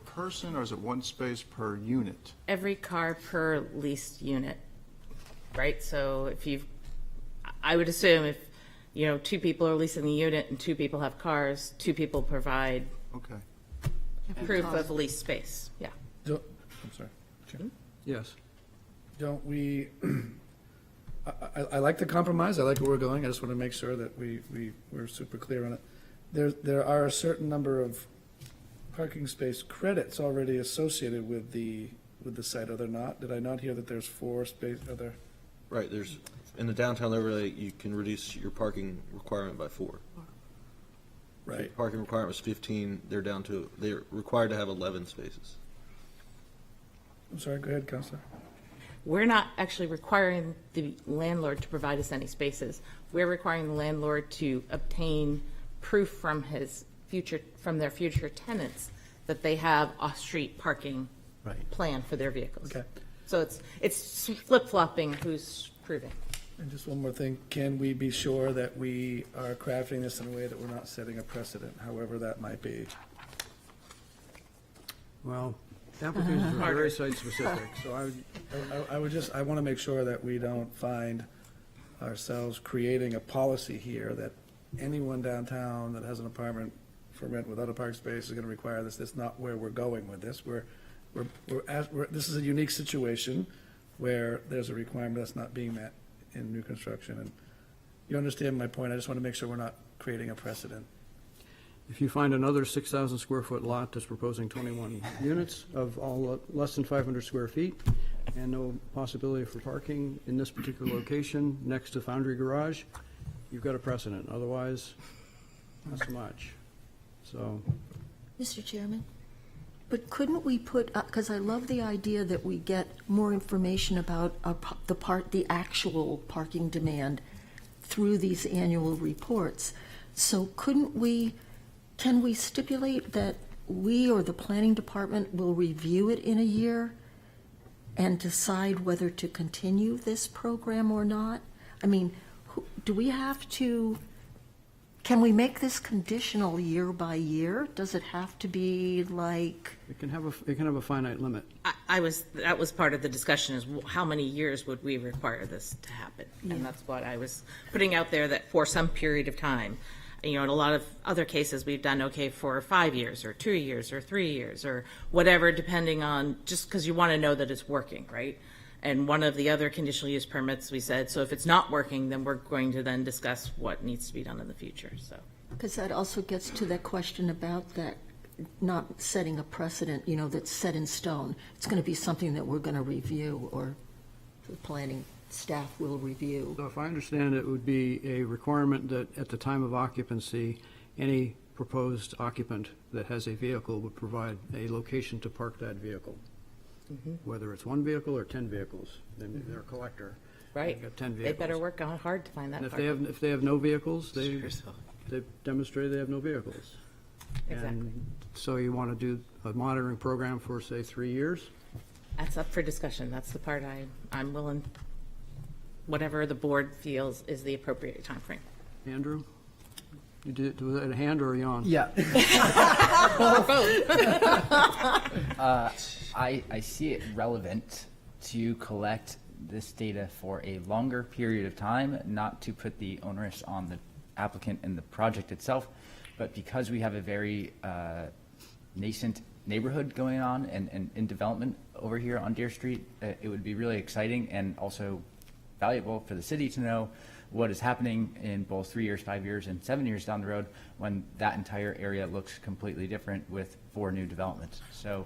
person, or is it one space per unit? Every car per leased unit, right? So if I would assume if, 2 people are leasing the unit and 2 people have cars, 2 people provide Okay. proof of leased space, yeah. I'm sorry. Yes. Don't we, I like the compromise, I like where we're going, I just want to make sure that we're super clear on it. There are a certain number of parking space credits already associated with the site, are there not? Did I not hear that there's 4 space, are there? Right, there's, in the downtown overlay, you can reduce your parking requirement by 4. Right. Parking requirement was 15, they're required to have 11 spaces. I'm sorry, go ahead, Counselor. We're not actually requiring the landlord to provide us any spaces. We're requiring the landlord to obtain proof from their future tenants that they have off-street parking plan for their vehicles. Okay. So it's flip-flopping who's proving. And just one more thing, can we be sure that we are crafting this in a way that we're not setting a precedent, however that might be? Well, applications are very site-specific, so I want to make sure that we don't find ourselves creating a policy here that anyone downtown that has an apartment for rent without a parking space is going to require this. That's not where we're going with this. This is a unique situation where there's a requirement that's not being met in new construction. And you understand my point. I just want to make sure we're not creating a precedent. if you find another 6,000 square foot lot that's proposing 21 units of all less than 500 square feet and no possibility for parking in this particular location next to Foundry Garage, you've got a precedent. Otherwise, not so much. So, Mr. Chairman, but couldn't we put, because I love the idea that we get more information about the actual parking demand through these annual reports. So can we stipulate that we or the planning department will review it in a year and decide whether to continue this program or not? I mean, do we have to, can we make this conditional year by year? Does it have to be like? it can have a finite limit. That was part of the discussion, is how many years would we require this to happen? And that's what I was putting out there, that for some period of time. In a lot of other cases, we've done okay for 5 years or 2 years or 3 years or whatever, depending on, just because you want to know that it's working, right? And one of the other conditional use permits, we said, so if it's not working, then we're going to then discuss what needs to be done in the future, so. Because that also gets to that question about that not setting a precedent, that's set in stone. It's going to be something that we're going to review, or the planning staff will review. So if I understand it, would be a requirement that at the time of occupancy, any proposed occupant that has a vehicle would provide a location to park that vehicle. Whether it's one vehicle or 10 vehicles, then they're a collector. Right. They've got 10 They vehicles. better work on hard to find that And parking. if they have no vehicles, they've demonstrated they have no vehicles. Exactly. And so you want to do a monitoring program for, say, 3 years? That's up for discussion. That's the part I'm willing, whatever the board feels is the appropriate timeframe. Andrew? You did, was it a hand or a yawn? Yeah. Both. I see it relevant to collect this data for a longer period of time, not to put the onus on the applicant and the project itself, but because we have a very nascent neighborhood going on and in development over here on Deer Street, it would be really exciting and also valuable for the city to know what is happening in both 3 years, 5 years, and 7 years down the road when that entire area looks completely different with 4 new developments. So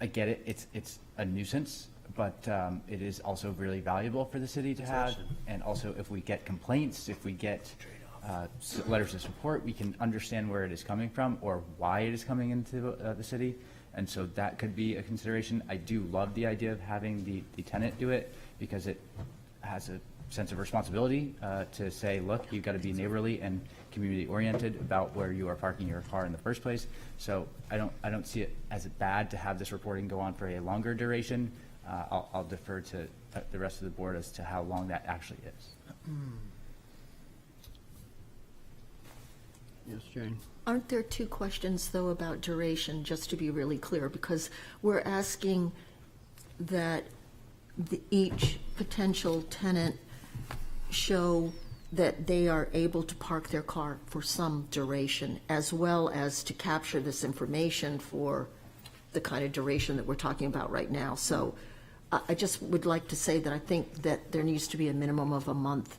I get it, it's a nuisance, but it is also really valuable for the city to have. And also, if we get complaints, if we get letters of support, we can understand where it is coming from or why it is coming into the city. And so that could be a consideration. I do love the idea of having the tenant do it because it has a sense of responsibility to say, look, you've got to be neighborly and community-oriented about where you are parking your car in the first place. So I don't see it as bad to have this reporting go on for a longer duration. I'll defer to the rest of the board as to how long that actually is. Yes, Jane? Aren't there 2 questions, though, about duration, just to be really clear? Because we're asking that each potential tenant show that they are able to park their car for some duration, as well as to capture this information for the kind of duration that we're talking about right now. So I just would like to say that I think that there needs to be a minimum of a month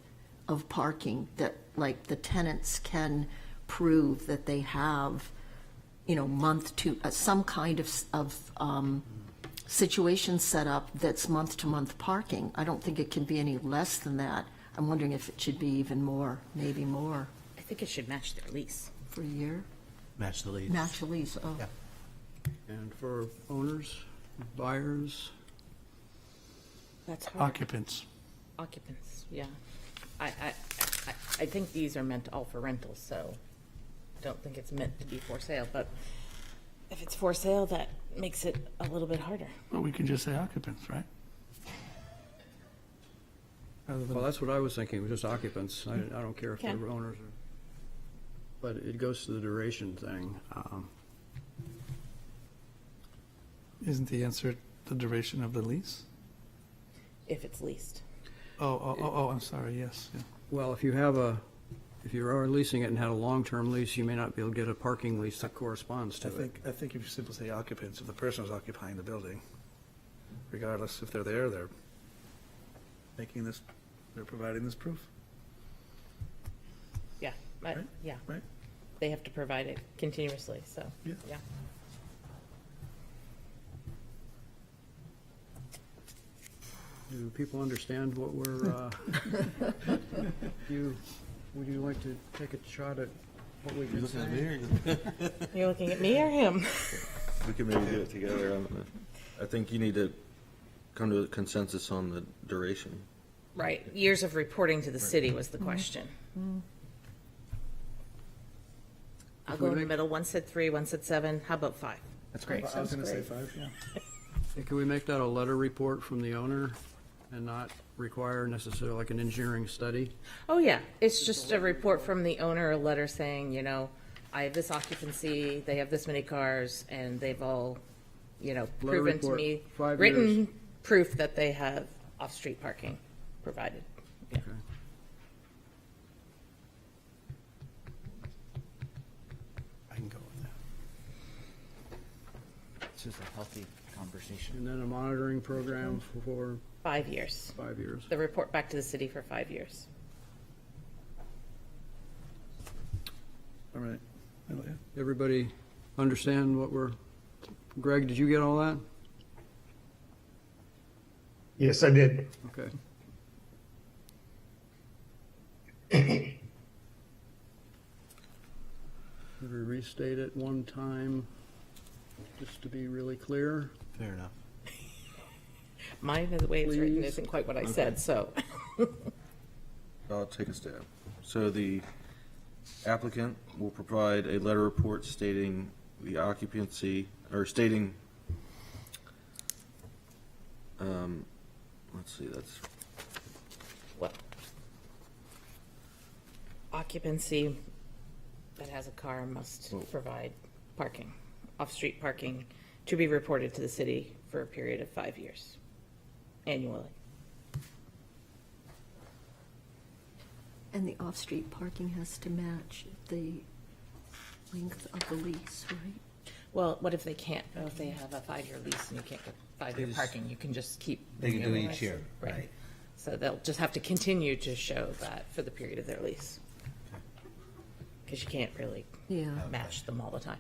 of parking, that like the tenants can prove that they have, month to, some kind of situation set up that's month-to-month parking. I don't think it can be any less than that. I'm wondering if it should be even more, maybe more. I think it should match their lease. For a year? Match the lead. Match the lease, oh. Yeah. And for owners, buyers? That's hard. Occupants. Occupants, yeah. I think these are meant all for rentals, so I don't think it's meant to be for sale, but if it's for sale, that makes it a little bit harder. Well, we can just say occupants, right? Rather than- Well, that's what I was thinking, just occupants. I don't care if they're Okay. owners or, but it goes to the duration thing. Isn't the answer the duration of the lease? If it's leased. Oh, I'm sorry, yes. Yeah. Well, if you are leasing it and had a long-term lease, you may not be able to get a parking lease that corresponds to it. I think if you simply say occupants, if the person is occupying the building, regardless if they're there, they're providing this proof. Yeah, Right? yeah. Right? They have to provide it continuously, so, Yeah. yeah. Do people understand what we're, would you like to take a shot at what we've been saying? You're looking at me or him? We can maybe do it together. I don't know. I think you need to come to a consensus on the duration. Right, years of reporting to the city was the question. I'll go in the middle, one said 3, one said 7, how about 5? That's great. I was going to say great. 5, yeah. Hey, can we make that a letter report from the owner and not require necessarily like an engineering study? Oh, yeah, it's just a report from the owner, a letter saying, I have this occupancy, they have this many cars, and they've all, proven to report, me, 5 written years. proof that they have off-street parking provided. Yeah. Okay. I can go with that. This is a healthy conversation. And then a monitoring program for 5 years. 5 years. The report back to the city for 5 years. All right. Everybody understand what we're, Greg, did you get all that? Yes, I did. Okay. Should we restate it one time, just to be really clear? Fair enough. Mine, the way it's written, Please. isn't quite what I Okay. said, so. I'll take a stab. So the applicant will provide a letter report stating the occupancy, or stating, let's see, that's, Well, occupancy that has a car must Well- provide parking, off-street parking, to be reported to the city for a period of 5 years, annually. And the off-street parking has to match the length of the lease, right? Well, what if they can't, if they have a 5-year lease and you can't get 5-year They just- parking, you can just keep. They can do it renewing each year, Right. right. So they'll just have to continue to show that for the period of their lease. Because you can't really Yeah. match them all the time.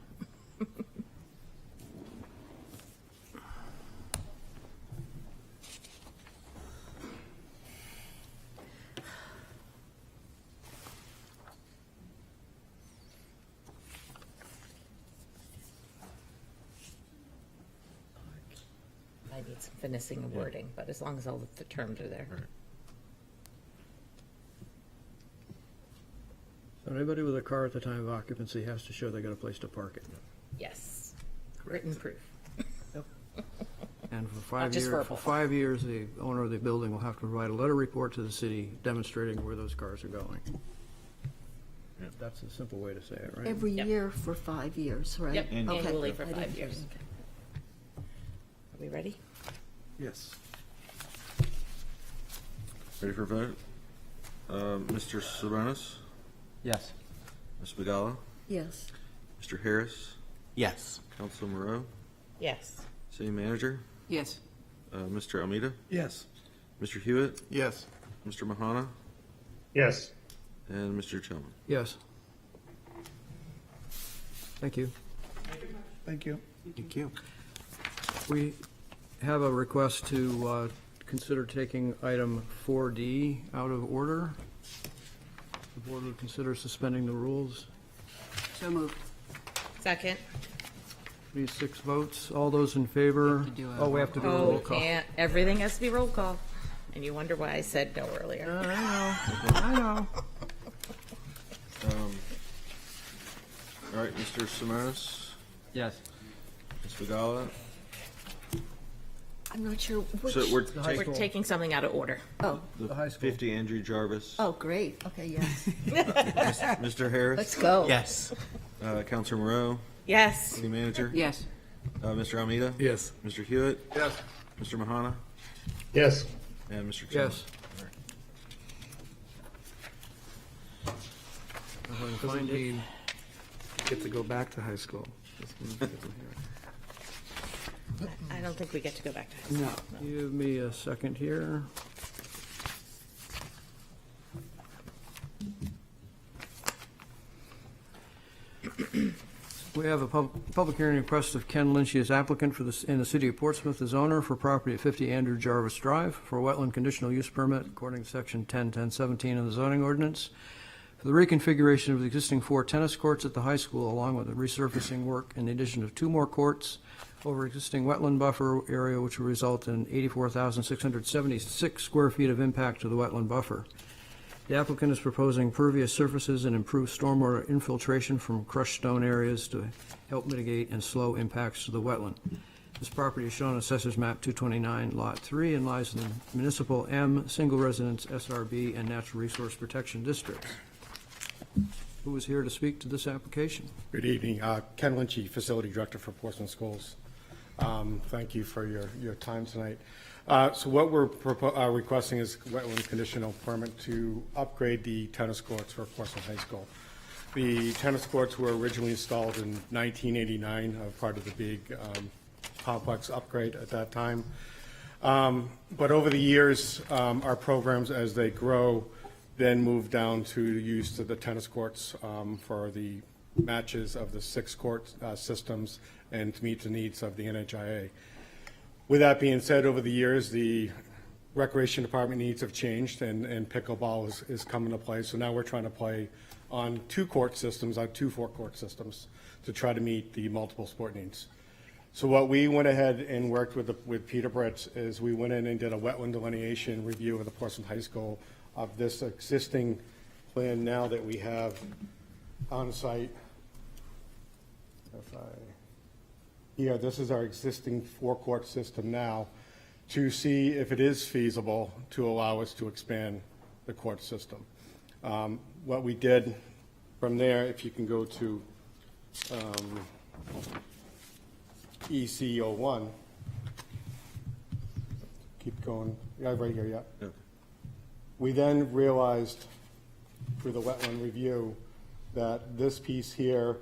I need some finessing of wording, but as long as all the terms are there. So anybody with a car at the time of occupancy has to show they got a place to park it. Yes, written proof. And for Not five just years, verbal. for 5 years, the owner of the building will have to provide a letter report to the city demonstrating where those cars are going. That's a simple way to say it, right? Every Yep. year for 5 years, right? Yep, Okay. annually for I 5 didn't- years. Are we ready? yes. Ready for a vote? Mr. Sabonis, Yes. Ms. Begala, Yes. Mr. Harris, Yes. Council Moreau, Yes. City Manager, Yes. Mr. Almeida, Yes. Mr. Hewitt, Yes. Mr. Mahana, Yes. and Mr. Tillman. Yes. Thank you. Thank you. Thank you. We have a request to consider taking item 4D out of order. The board would consider suspending the rules. So moved. Second. These 6 votes. All those in favor? to do a Oh, we have to do a Oh, roll call. can't, everything has to be roll call. And you wonder why I said no earlier. I know. All right, Mr. Simonis, Yes. Ms. Begala. I'm not sure which. So we're high We're taking taking something out of order. Oh, The high school. 50 Andrew Jarvis, oh, great. Okay, yes. Mr. Harris, Let's go. Yes. Councilor Moreau, Yes. City Manager, Yes. Mr. Almeida, Yes. Mr. Hewitt, Yes. Mr. Mahana, Yes. and Mr. Tillman. Yes. If I can Doesn't find it. mean you get to go back to high school. Just means people here. I don't think we get to go back to high school. No. Give me a second here. We have a public hearing request of Ken Lynch as applicant for in the city of Portsmouth as owner for property at 50 Andrew Jarvis Drive for a wetland conditional use permit according to section 10-10-17 of the zoning ordinance for the reconfiguration of the existing 4 tennis courts at the high school along with the resurfacing work and the addition of 2 more courts over existing wetland buffer area, which will result in 84,676 square feet of impact to the wetland buffer. The applicant is proposing pervious surfaces and improved stormwater infiltration from crushed stone areas to help mitigate and slow impacts to the wetland. This property is shown on Assessors Map 229, Lot 3, and lies in the Municipal M, Single Residence SRB, and Natural Resource Protection Districts. Who is here to speak to this application? Good evening. Ken Lynchy, Facility Director for Portsmouth Schools. Thank you for your time tonight. So what we're requesting is wetland conditional permit to upgrade the tennis courts for Portsmouth High School. The tennis courts were originally installed in 1989, part of the big complex upgrade at that time. But over the years, our programs, as they grow, then move down to use of the tennis courts for the matches of the 6 court systems and to meet the needs of the NHIA. With that being said, over the years, the Recreation Department needs have changed, and pickleball is coming to play. So now we're trying to play on 2 court systems, on 2 forecourt systems, to try to meet the multiple sport needs. So what we went ahead and worked with Peter Britz is we went in and did a wetland delineation review of the Portsmouth High School of this existing plan now that we have on site. Yeah, this is our existing forecourt system now, to see if it is feasible to allow us to expand the court system. What we did from there, if you can go to EC01, keep going, yeah, right here, yeah. Okay. We then realized through the wetland review that this piece here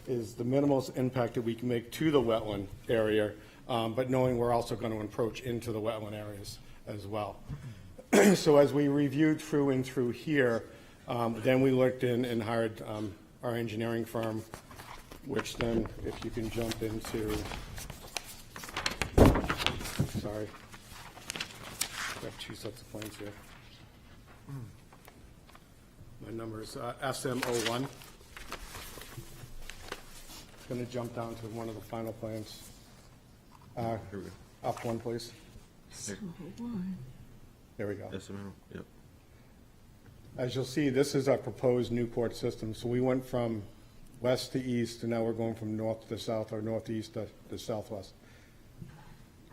is the minimalist impact that we can make to the wetland area, but knowing we're also going to encroach into the wetland areas as well. So as we reviewed through and through here, then we looked in and hired our engineering firm, which then, if you can jump into, sorry, I have 2 sets of plans here. My number is SM01. Going to jump down to one of the final plans. Here we go. Up one, please. There we go. SML, yep. As you'll see, this is our proposed new court system. So we went from west to east, and now we're going from north to south, or northeast to southwest.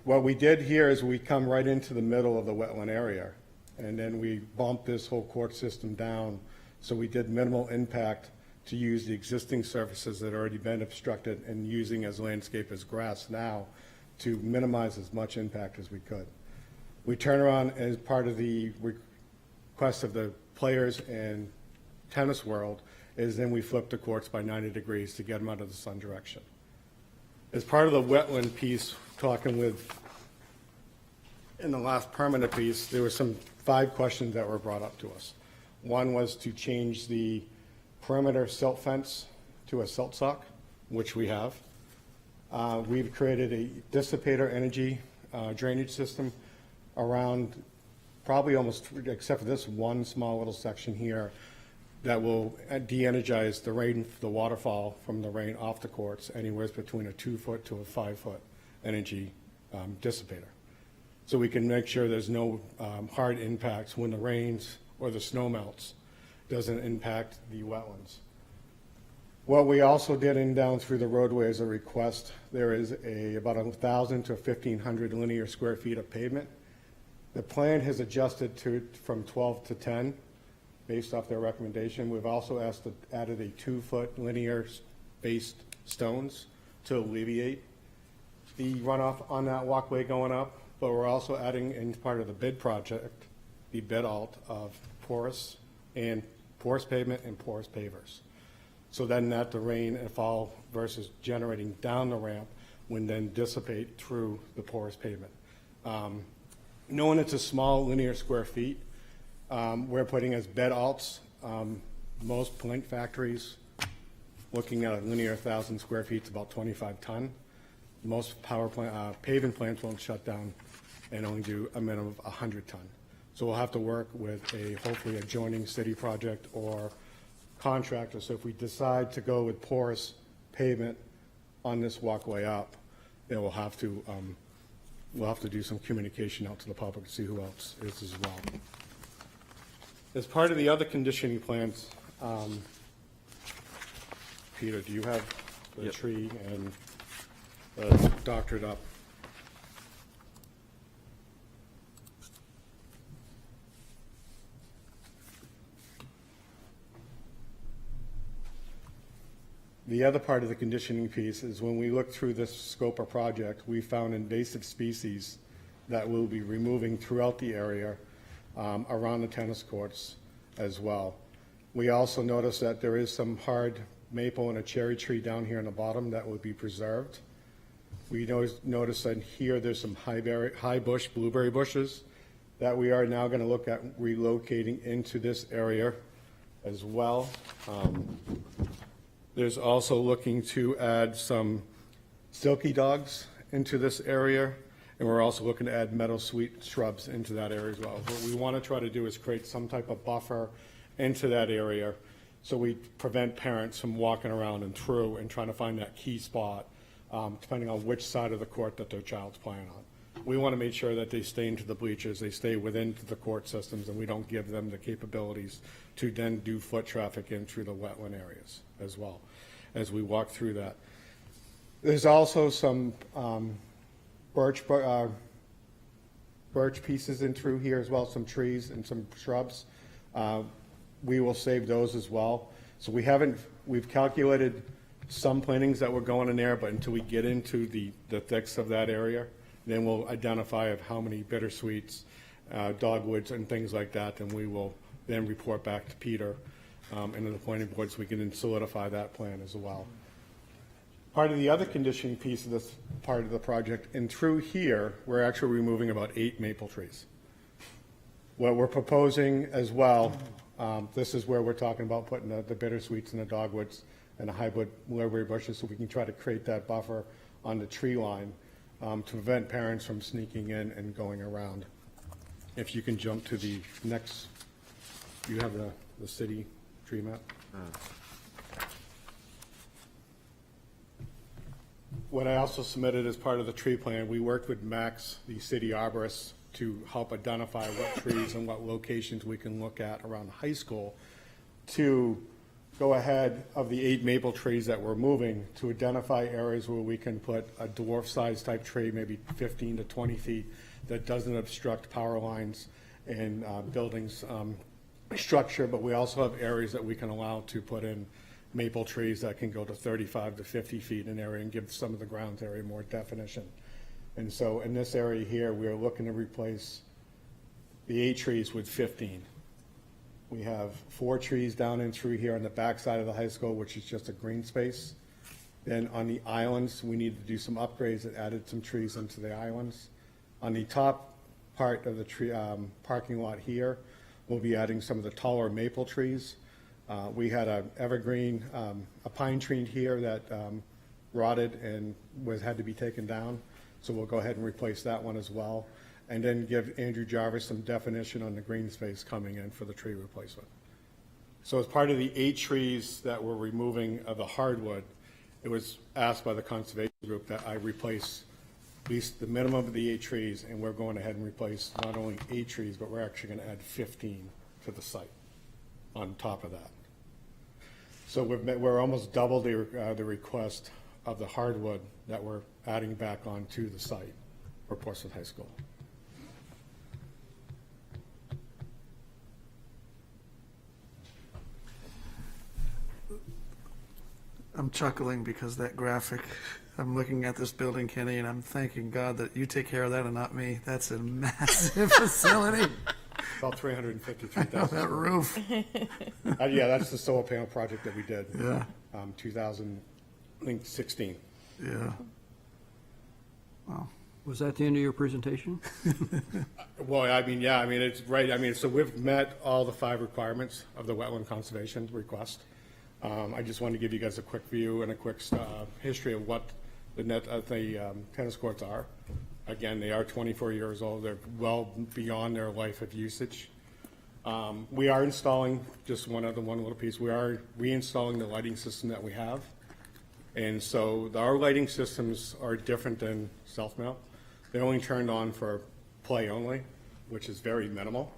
What we did here is we come right into the middle of the wetland area, and then we bumped this whole court system down. So we did minimal impact to use the existing surfaces that had already been obstructed and using as landscape as grass now to minimize as much impact as we could. We turn around as part of the request of the players and tennis world is then we flip the courts by 90 degrees to get them out of the sun direction. As part of the wetland piece, talking with, in the last permanent piece, there were some 5 questions that were brought up to us. One was to change the perimeter silt fence to a silt sock, which we have. We've created a dissipator energy drainage system around probably almost, except for this one small little section here, that will de-energize the waterfall from the rain off the courts, anywhere between a 2-foot to a 5-foot energy dissipator. So we can make sure there's no hard impacts when the rains or the snow melts, doesn't impact the wetlands. What we also did in down through the roadway as a request, there is about 1,000 to 1,500 linear square feet of pavement. The plan has adjusted from 12 to 10 based off their recommendation. We've also added a 2-foot linear spaced stones to alleviate the runoff on that walkway going up, but we're also adding in part of the bid project, the bid alt of porous pavement and porous pavers. So then that the rain and fall versus generating down the ramp would then dissipate through the porous pavement. Knowing it's a small linear square feet, we're putting as bed alts. Most paint factories, looking at a linear 1,000 square feet, it's about 25 ton. Most paving plants won't shut down and only do a minimum of 100 ton. So we'll have to work with hopefully adjoining city project or contractor. So if we decide to go with porous pavement on this walkway up, then we'll have to do some communication out to the public to see who else is as well. As part of the other conditioning plans, Peter, do you have the tree and doctored up? The other part of the conditioning piece is when we look through this scope of project, we found invasive species that we'll be removing throughout the area around the tennis courts as well. We also noticed that there is some hard maple and a cherry tree down here on the bottom that will be preserved. We noticed that here there's some high bush blueberry bushes that we are now going to look at relocating into this area as well. There's also looking to add some silky dogs into this area, and we're also looking to add meadowsweet shrubs into that area as well. What we want to try to do is create some type of buffer into that area so we prevent parents from walking around and through and trying to find that key spot, depending on which side of the court that their child's playing on. We want to make sure that they stay into the bleachers, they stay within the court systems, and we don't give them the capabilities to then do foot traffic in through the wetland areas as well, as we walk through that. There's also some birch pieces in through here as well, some trees and some shrubs. We will save those as well. So we've calculated some plantings that were going in there, but until we get into the thicks of that area, then we'll identify of how many bittersweets, dogwoods and things like that, and we will then report back to Peter and to the planning board so we can then solidify that plan as well. Part of the other conditioning piece of this part of the project, and through here, we're actually removing about 8 maple trees. What we're proposing as well, this is where we're talking about putting the bittersweets and the dogwoods and the hybrid mulberry bushes so we can try to create that buffer on the tree line to prevent parents from sneaking in and going around. If you can jump to the next, you have the city tree map. What I also submitted as part of the tree plan, we worked with Max, the city arborist, to help identify what trees and what locations we can look at around the high school to go ahead of the 8 maple trees that we're moving to identify areas where we can put a dwarf-sized type tree, maybe 15 to 20 feet, that doesn't obstruct power lines and buildings structure, but we also have areas that we can allow to put in maple trees that can go to 35 to 50 feet in area and give some of the grounds area more definition. And so in this area here, we are looking to replace the 8 trees with 15. We have 4 trees down and through here on the back side of the high school, which is just a green space. Then on the islands, we need to do some upgrades that added some trees into the islands. On the top part of the tree parking lot here, we'll be adding some of the taller maple trees. We had an evergreen, a pine tree here that rotted and had to be taken down. So we'll go ahead and replace that one as well. And then give Andrew Jarvis some definition on the green space coming in for the tree replacement. So as part of the 8 trees that we're removing of the hardwood, it was asked by the conservation group that I replace at least the minimum of the 8 trees, and we're going ahead and replace not only 8 trees, but we're actually going to add 15 to the site on top of that. So we're almost double the request of the hardwood that we're adding back onto the site for Portsmouth High School. I'm chuckling because that graphic, I'm looking at this building, Kenny, and I'm thanking God that you take care of that and not me. That's a massive facility. About 353,000. That roof. Yeah, that's the solar panel project that we did. Yeah. 2016. Yeah. Wow. Was that the end of your presentation? Well, I mean, yeah, I mean, it's right. I mean, so we've met all the 5 requirements of the wetland conservation request. I just wanted to give you guys a quick view and a quick history of what the tennis courts are. Again, they are 24 years old. They're well beyond their life of usage. We are installing, just one little piece, we are reinstalling the lighting system that we have. And so our lighting systems are different than self-mount. They're only turned on for play only, which is very minimal,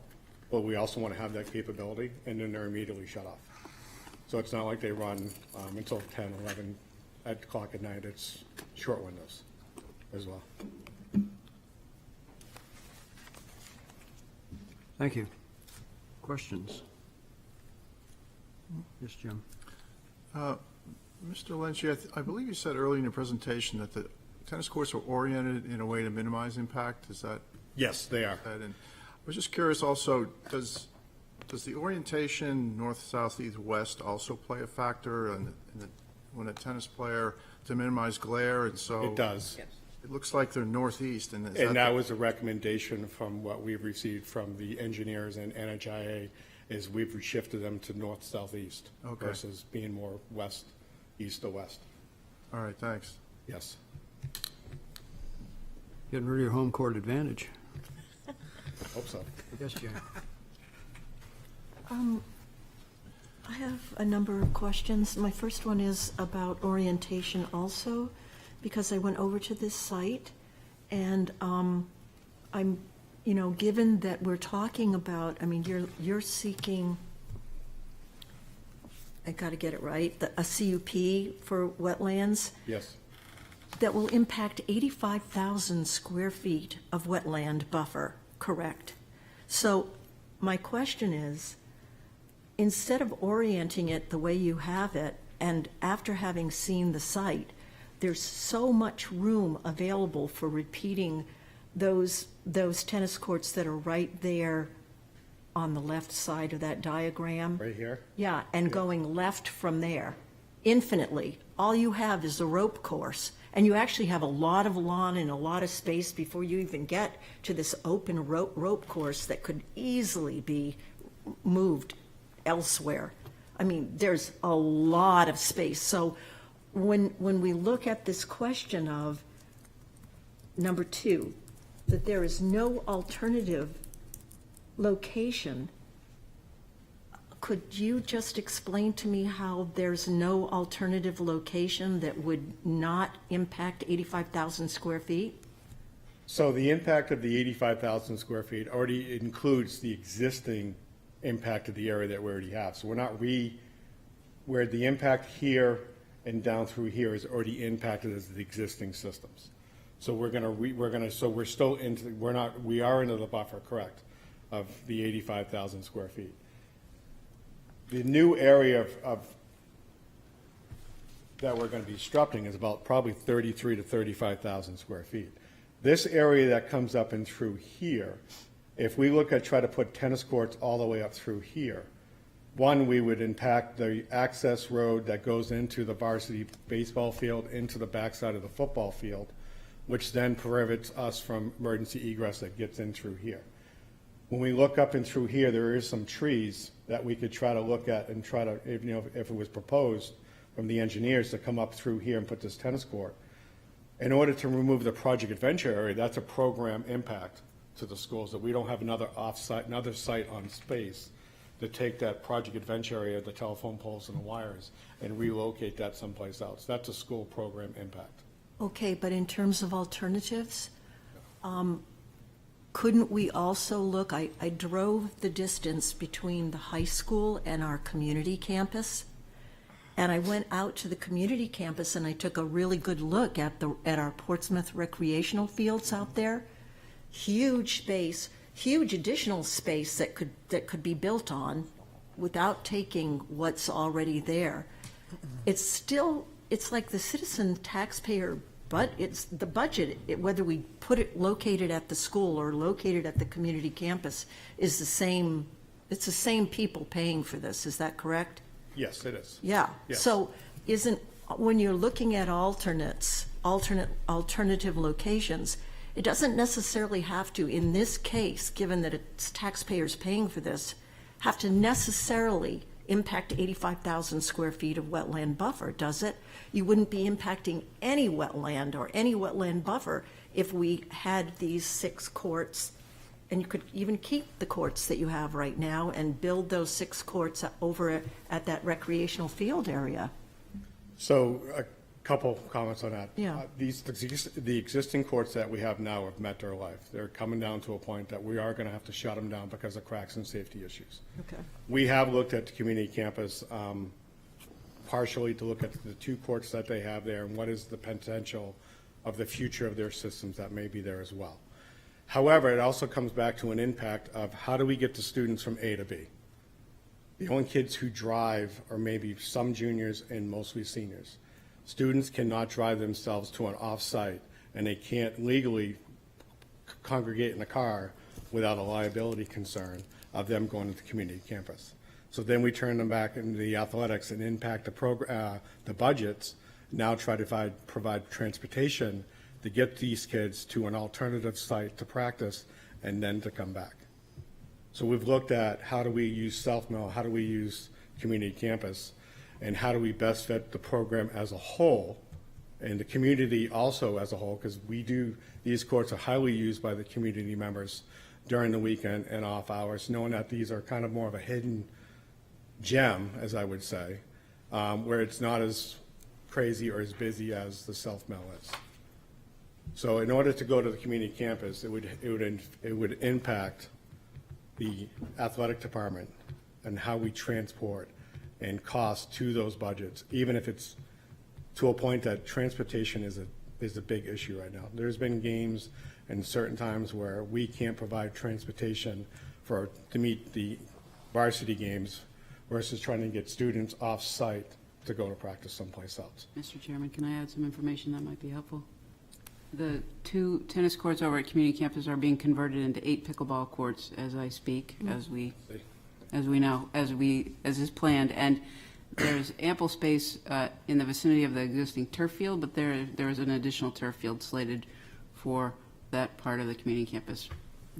but we also want to have that capability, and then they're immediately shut off. So it's not like they run until 10, 11 o'clock at night. It's short windows as well. Thank you. Questions? Yes, Jim. Mr. Lynch, I believe you said earlier in your presentation that the tennis courts are oriented in a way to minimize impact. Is that? Yes, they are. And I was just curious also, does the orientation north, south, east, west also play a factor when a tennis player to minimize glare? And so It does. Yes. It looks like they're northeast. And that was a recommendation from what we've received from the engineers and NHIA is we've shifted them to north, southeast versus being more west east to west. All right, thanks. Yes. Getting rid of your home court advantage. Hope so. Yes, Jan. I have a number of questions. My first one is about orientation also, because I went over to this site, and I'm, given that we're talking about, you're seeking, I got to get it right, a CUP for wetlands Yes. that will impact 85,000 square feet of wetland buffer, correct? So my question is, instead of orienting it the way you have it, and after having seen the site, there's so much room available for repeating those tennis courts that are right there on the left side of that diagram. Right here? Yeah, and going left from there, infinitely. All you have is a rope course, and you actually have a lot of lawn and a lot of space before you even get to this open rope course that could easily be moved elsewhere. There's a lot of space. So when we look at this question of number 2, that there is no alternative location, could you just explain to me how there's no alternative location that would not impact 85,000 square feet? So the impact of the 85,000 square feet already includes the existing impact of the area that we already have. So we're not where the impact here and down through here is already impacted as the existing systems. So we are into the buffer, correct, of the 85,000 square feet. The new area that we're going to be disrupting is about probably 33 to 35,000 square feet. This area that comes up and through here, if we look at try to put tennis courts all the way up through here, one, we would impact the access road that goes into the varsity baseball field, into the backside of the football field, which then prohibits us from emergency egress that gets in through here. When we look up and through here, there is some trees that we could try to look at and try to, if it was proposed from the engineers to come up through here and put this tennis court. In order to remove the Project Adventure area, that's a program impact to the schools, that we don't have another site on space to take that Project Adventure area, the telephone poles and the wires, and relocate that someplace else. That's a school program impact. Okay, but in terms of alternatives, couldn't we also look, I drove the distance between the high school and our community campus, and I went out to the community campus and I took a really good look at our Portsmouth recreational fields out there. Huge space, huge additional space that could be built on without taking what's already there. It's like the citizen taxpayer, but it's the budget, whether we put it located at the school or located at the community campus, is the same. It's the same people paying for this. Is that correct? Yes, it is. Yeah. Yes. So when you're looking at alternative locations, it doesn't necessarily have to, in this case, given that it's taxpayers paying for this, have to necessarily impact 85,000 square feet of wetland buffer, does it? You wouldn't be impacting any wetland or any wetland buffer if we had these 6 courts, and you could even keep the courts that you have right now and build those 6 courts over at that recreational field area. So a couple comments on that. Yeah. The existing courts that we have now have met their life. They're coming down to a point that we are going to have to shut them down because of cracks and safety issues. Okay. We have looked at the community campus partially to look at the 2 courts that they have there and what is the potential of the future of their systems that may be there as well. However, it also comes back to an impact of how do we get the students from A to B? The only kids who drive are maybe some juniors and mostly seniors. Students cannot drive themselves to an off-site, and they can't legally congregate in a car without a liability concern of them going to the community campus. So then we turn them back into the athletics and impact the budgets, now try to provide transportation to get these kids to an alternative site to practice and then to come back. So we've looked at how do we use South Mill, how do we use community campus, and how do we best fit the program as a whole, and the community also as a whole, because these courts are highly used by the community members during the weekend and off hours, knowing that these are kind of more of a hidden gem, as I would say, where it's not as crazy or as busy as the South Mill is. So in order to go to the community campus, it would impact the athletic department and how we transport and cost to those budgets, even if it's to a point that transportation is a big issue right now. There's been games and certain times where we can't provide transportation to meet the varsity games versus trying to get students off-site to go to practice someplace else. Mr. Chairman, can I add some information that might be helpful? The 2 tennis courts over at community campus are being converted into 8 pickleball courts as I speak, as is planned. And there's ample space in the vicinity of the existing turf field, but there is an additional turf field slated for that part of the community campus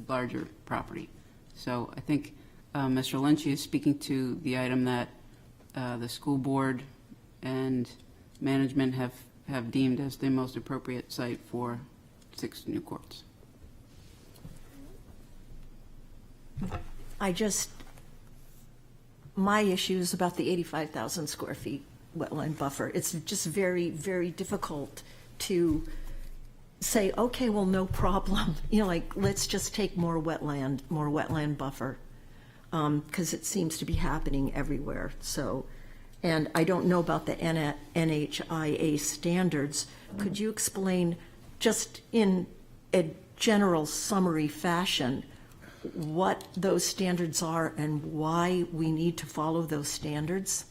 larger property. So I think Mr. Lynch is speaking to the item that the school board and management have deemed as the most appropriate site for 6 new courts. My issue is about the 85,000 square feet wetland buffer. It's just very, very difficult to say, okay, well, no problem. Let's just take more wetland buffer, because it seems to be happening everywhere. So, and I don't know about the NHIA standards. Could you explain, just in a general summary fashion, what those standards are and why we need to follow those standards?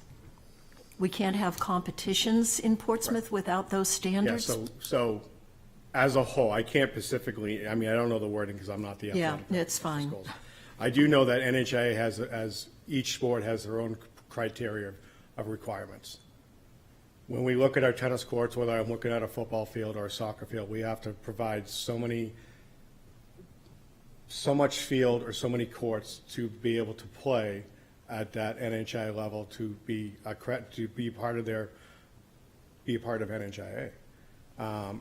We can't have competitions in Portsmouth without those standards? Yeah, so as a whole, I can't specifically, I don't know the wording because I'm not the athletic. Yeah, it's fine. Schools. I do know that NHIA as each sport has their own criteria of requirements. When we look at our tennis courts, whether I'm looking at a football field or a soccer field, we have to provide so much field or so many courts to be able to play at that NHIA level to be part of NHIA.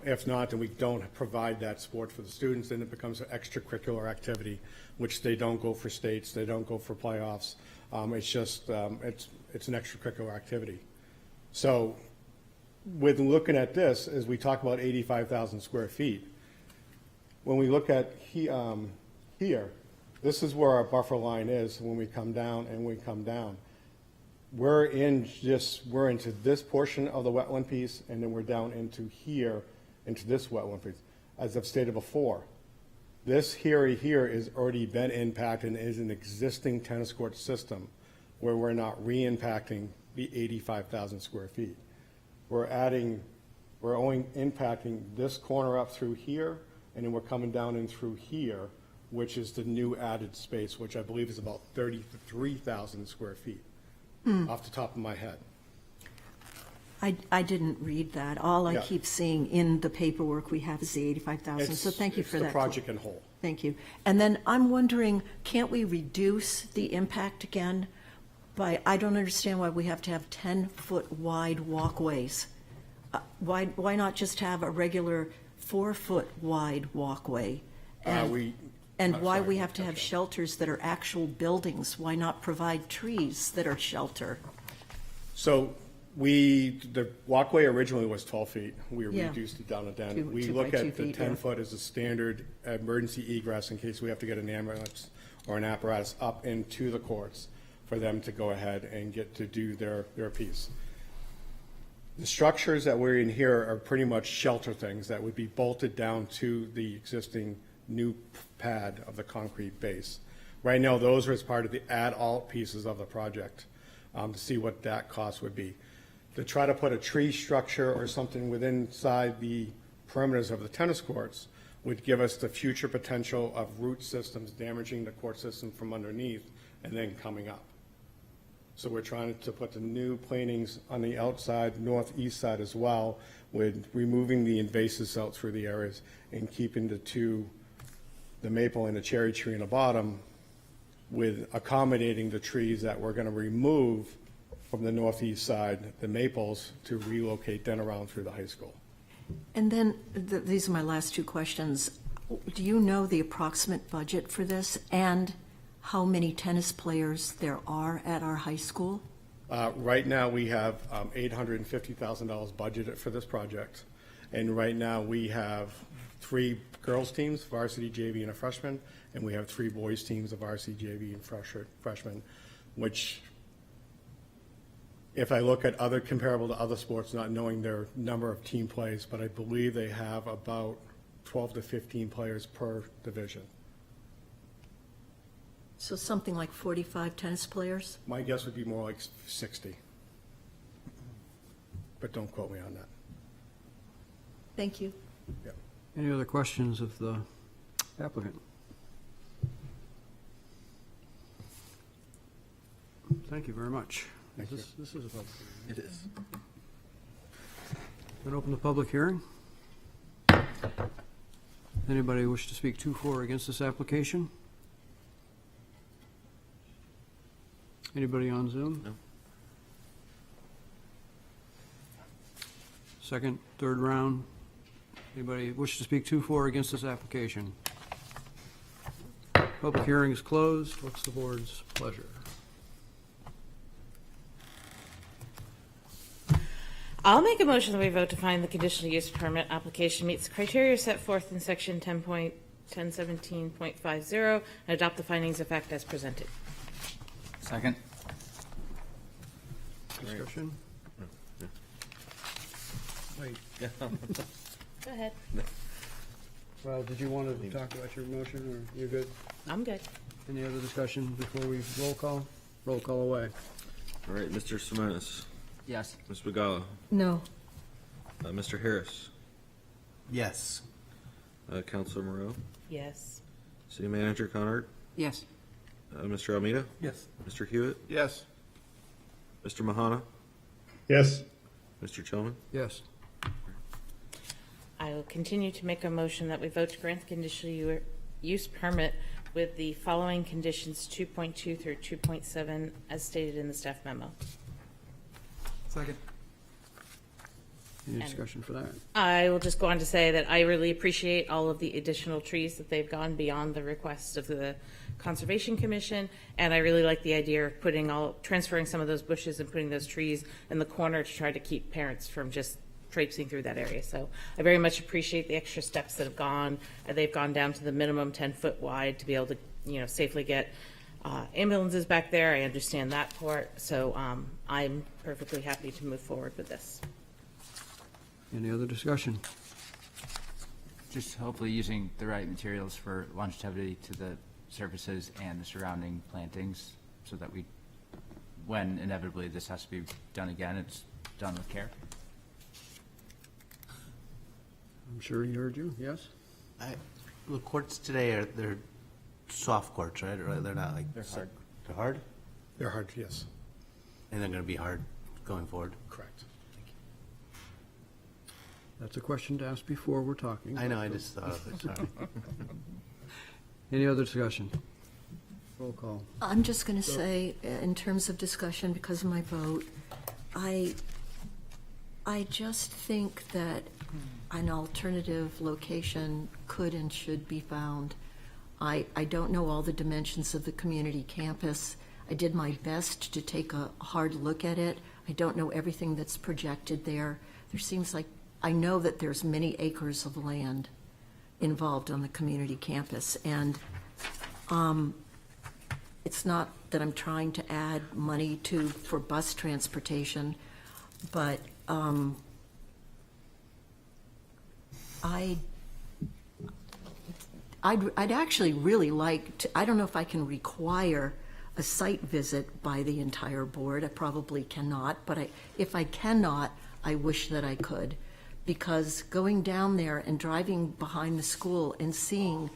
If not, then we don't provide that sport for the students. Then it becomes an extracurricular activity, which they don't go for states, they don't go for playoffs. It's just it's an extracurricular activity. So, with looking at this, as we talk about 85,000 square feet, when we look at here, this is where our buffer line is when we come down and we come down. We're into this portion of the wetland piece, and then we're down into this wetland piece. As I've stated before, this here is already been impacted and is an existing tennis court system where we're not re-impacting the 85,000 square feet. We're only impacting this corner up through here, and then we're coming down in through here, which is the new added space, which I believe is about 33,000 square feet, off the top of my head. I didn't read that. All I Yeah. keep seeing in the paperwork we have is the 85,000, so thank you for that. It's the project in whole. Thank you. And then I'm wondering, can't we reduce the impact again I don't understand why we have to have 10-foot wide walkways. Why not just have a regular 4-foot wide walkway? And why we have to have shelters that are actual buildings? Why not provide trees that are shelter? So the walkway originally was 12 feet. We Yeah. reduced it down to 10. Two- We two look by 2 at the feet, 10-foot as a standard emergency egress in case we have to get an ambulance or an apparatus up into the courts for them to go ahead and get to do their piece. The structures that we're in here are pretty much shelter things that would be bolted down to the existing new pad of the concrete base. Right now, those are as part of the add-alt pieces of the project to see what that cost would be. To try to put a tree structure or something within inside the perimeters of the tennis courts would give us the future potential of root systems damaging the court system from underneath and then coming up. So we're trying to put the new planings on the outside, northeast side as well, with removing the invasives out through the areas and keeping the maple and the cherry tree in the bottom, with accommodating the trees that we're going to remove from the northeast side, the Maples, to relocate then around through the high school. And then, these are my last two questions. Do you know the approximate budget for this and how many tennis players there are at our high school? Right now, we have $850,000 budgeted for this project. And right now, we have 3 girls' teams, varsity, JV, and a freshman, and we have 3 boys' teams of varsity, JV, and freshman, which, if I look at other, comparable to other sports, not knowing their number of team plays, but I believe they have about 12 to 15 players per division. So something like 45 tennis players? My guess would be more like 60. But don't quote me on that. Thank you. Yep. Any other questions of the applicant? Thank you very much. Thank you. This is a public hearing. It is. Then open the public hearing. Anybody wish to speak to, for, or against this application? Anybody on Zoom? No. Second, third round. Anybody wish to speak to, for, or against this application? Public hearing is closed. What's the board's pleasure? I'll make a motion that we vote to find the conditional use permit application meets the criteria set forth in section 10.1017.50 and adopt the findings of fact as presented. Second. Discussion? Wait. Go ahead. Well, did you want to talk about your motion, or you're good? I'm good. Any other discussion before we roll call? Roll call away. All right, Mr. Simonis. Yes. Ms. Bugala. No. Mr. Harris. Yes. Counselor Moreau. Yes. City Manager Conard. Yes. Mr. Almeida. Yes. Mr. Hewitt. Yes. Mr. Mahana. Yes. Mr. Chilman. Yes. I will continue to make a motion that we vote to grant the conditional use permit with the following conditions 2.2 through 2.7 as stated in the staff memo. Second. Any And- discussion for that? I will just go on to say that I really appreciate all of the additional trees that they've gone beyond the request of the Conservation Commission, and I really like the idea of transferring some of those bushes and putting those trees in the corner to try to keep parents from just traipsing through that area. So I very much appreciate the extra steps that have gone. They've gone down to the minimum 10-foot wide to be able to, safely get ambulances back there. I understand that part, so I'm perfectly happy to move forward with this. Any other discussion? Just hopefully using the right materials for longevity to the surfaces and the surrounding plantings so that when inevitably this has to be done again, it's done with care. I'm sure he heard you, yes? The courts today they're soft courts, right? Or they're not like. They're hard. They're hard? They're hard, yes. And they're going to be hard going forward? Correct. That's a question to ask before we're talking. I know, I just thought of it, sorry. Any other discussion? Roll call. I'm just going to say, in terms of discussion, because of my vote, I just think that an alternative location could and should be found. I don't know all the dimensions of the community campus. I did my best to take a hard look at it. I don't know everything that's projected there. There seems like, I know that there's many acres of land involved on the community campus, and it's not that I'm trying to add money for bus transportation, but I'd actually really like to, I don't know if I can require a site visit by the entire board. I probably cannot, but if I cannot, I wish that I could. Because going down there and driving behind the school and seeing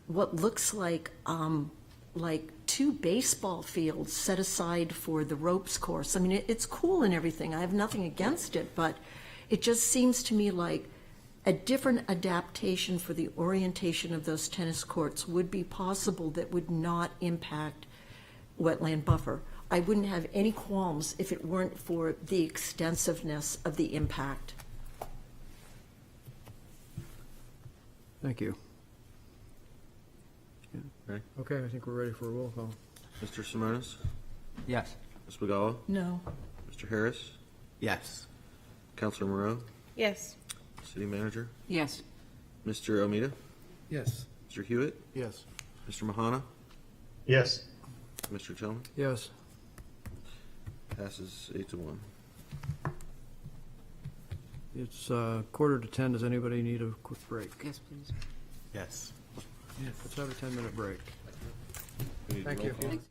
what looks like 2 baseball fields set aside for the ropes course. I mean, it's cool and everything. I have nothing against it, but it just seems to me like a different adaptation for the orientation of those tennis courts would be possible that would not impact wetland buffer. I wouldn't have any qualms if it weren't for the extensiveness of the impact. Thank you. Ready? Okay, I think we're ready for a roll call. Mr. Simonis? Yes. Ms. Pagala? No. Mr. Harris? Yes. Counselor Moreau? Yes. City Manager? Yes. Mr. Almeida? Yes. Mr. Hewitt? Yes. Mr. Mahana? Yes. Mr. Tillman? Yes. Passes 8-1. It's 9:45. Does anybody need a quick break? Yes, please. Yes. Let's have a 10-minute break. We need a Thank roll you. call. Thanks.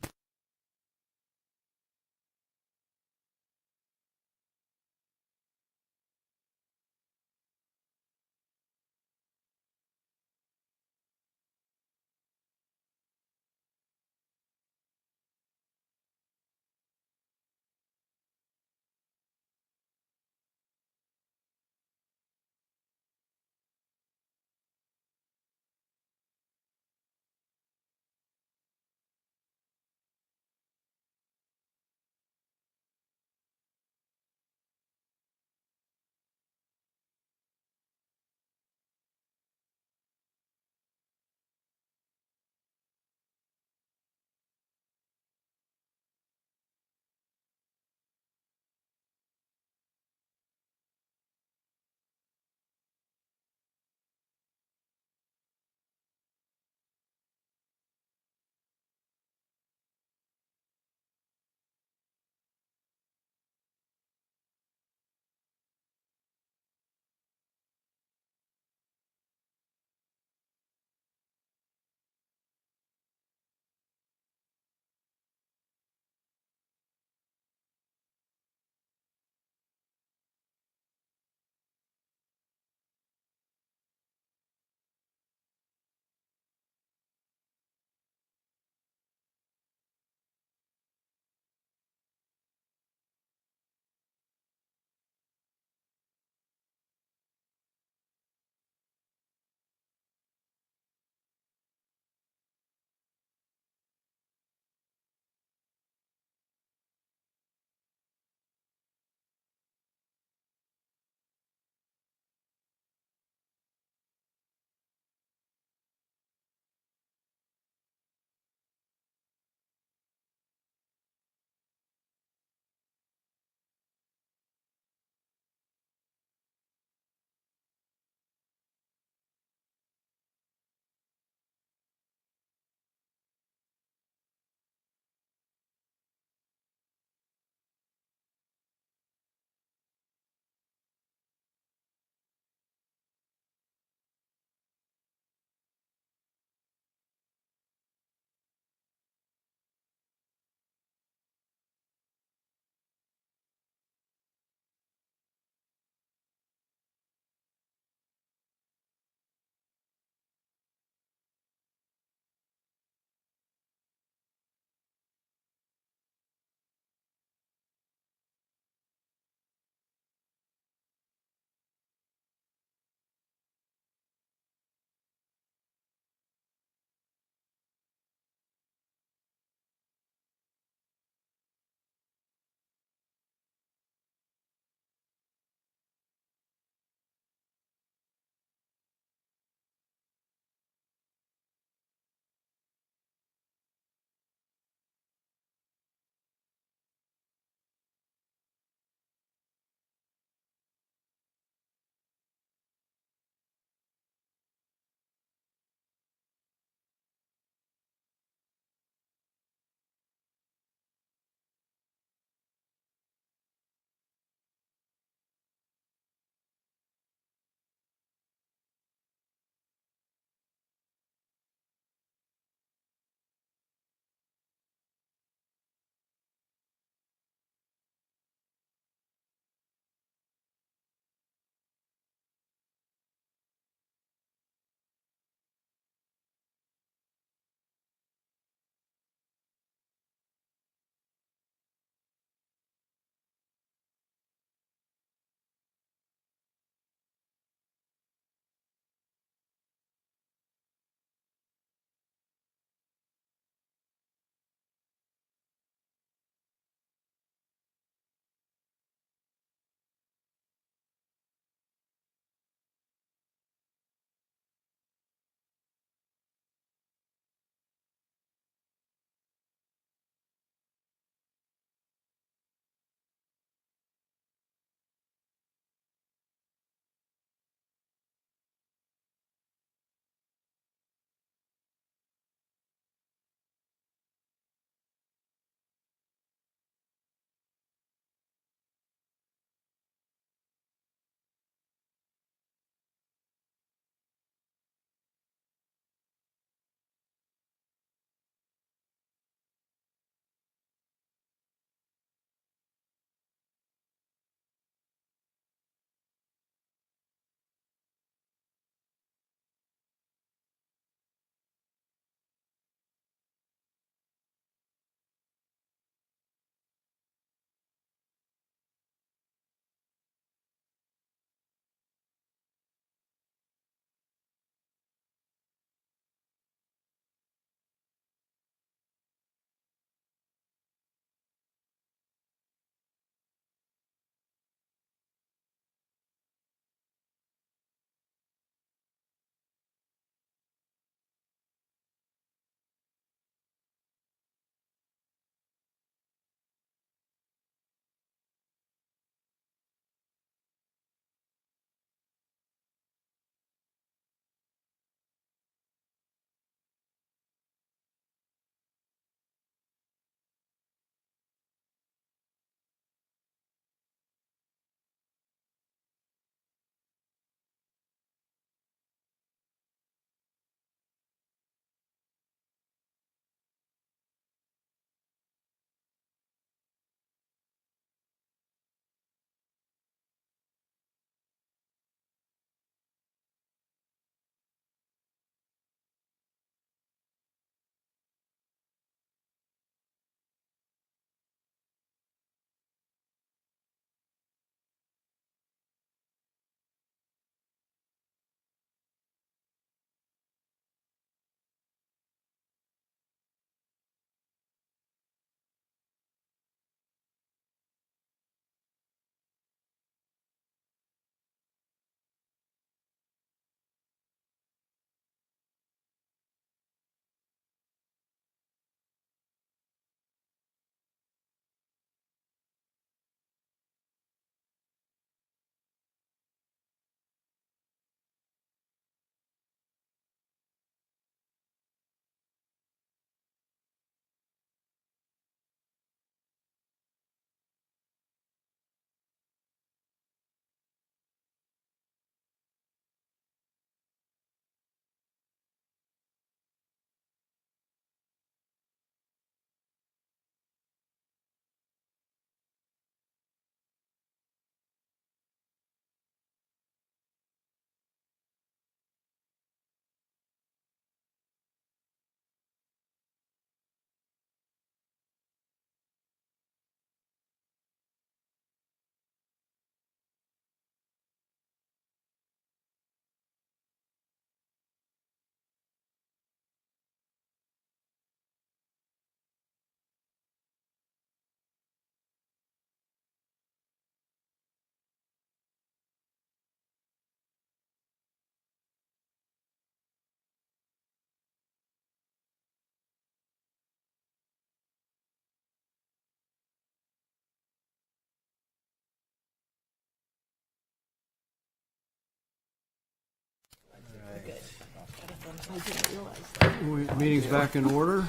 Meeting's back in order.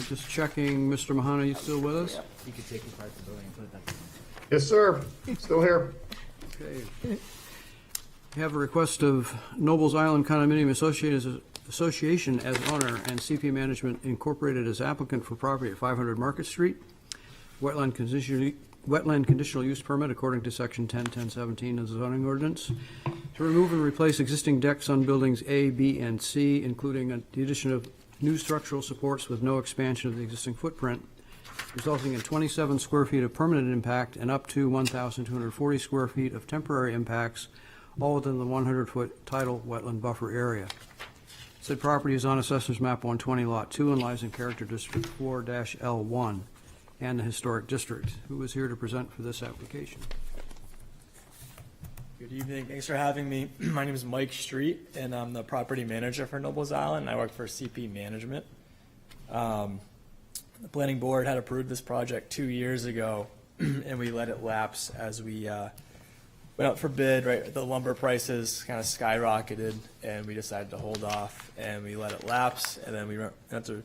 Just checking, Mr. Mahana, you still with us? You could take apart the building and put it back together. Yes, sir. Still here. Okay. We have a request of Nobles Island Condominium Association as owner and CP Management Incorporated as applicant for property at 500 Market Street. Wetland conditional use permit according to section 10-1017 of the zoning ordinance to remove and replace existing decks on buildings A, B, and C, including the addition of new structural supports with no expansion of the existing footprint, resulting in 27 square feet of permanent impact and up to 1,240 square feet of temporary impacts, all within the 100-foot tidal wetland buffer area. Said property is on Assessor's Map 120, Lot 2, and lies in Character District 4-L1 and the Historic District. Who is here to present for this application? Good evening. Thanks for having me. My name is Mike Street, and I'm the property manager for Nobles Island. I work for CP Management. The planning board had approved this project 2 years ago, and we let it lapse as we went out for bid. Right, the lumber prices kind of skyrocketed, and we decided to hold off, and we let it lapse. And then we went out to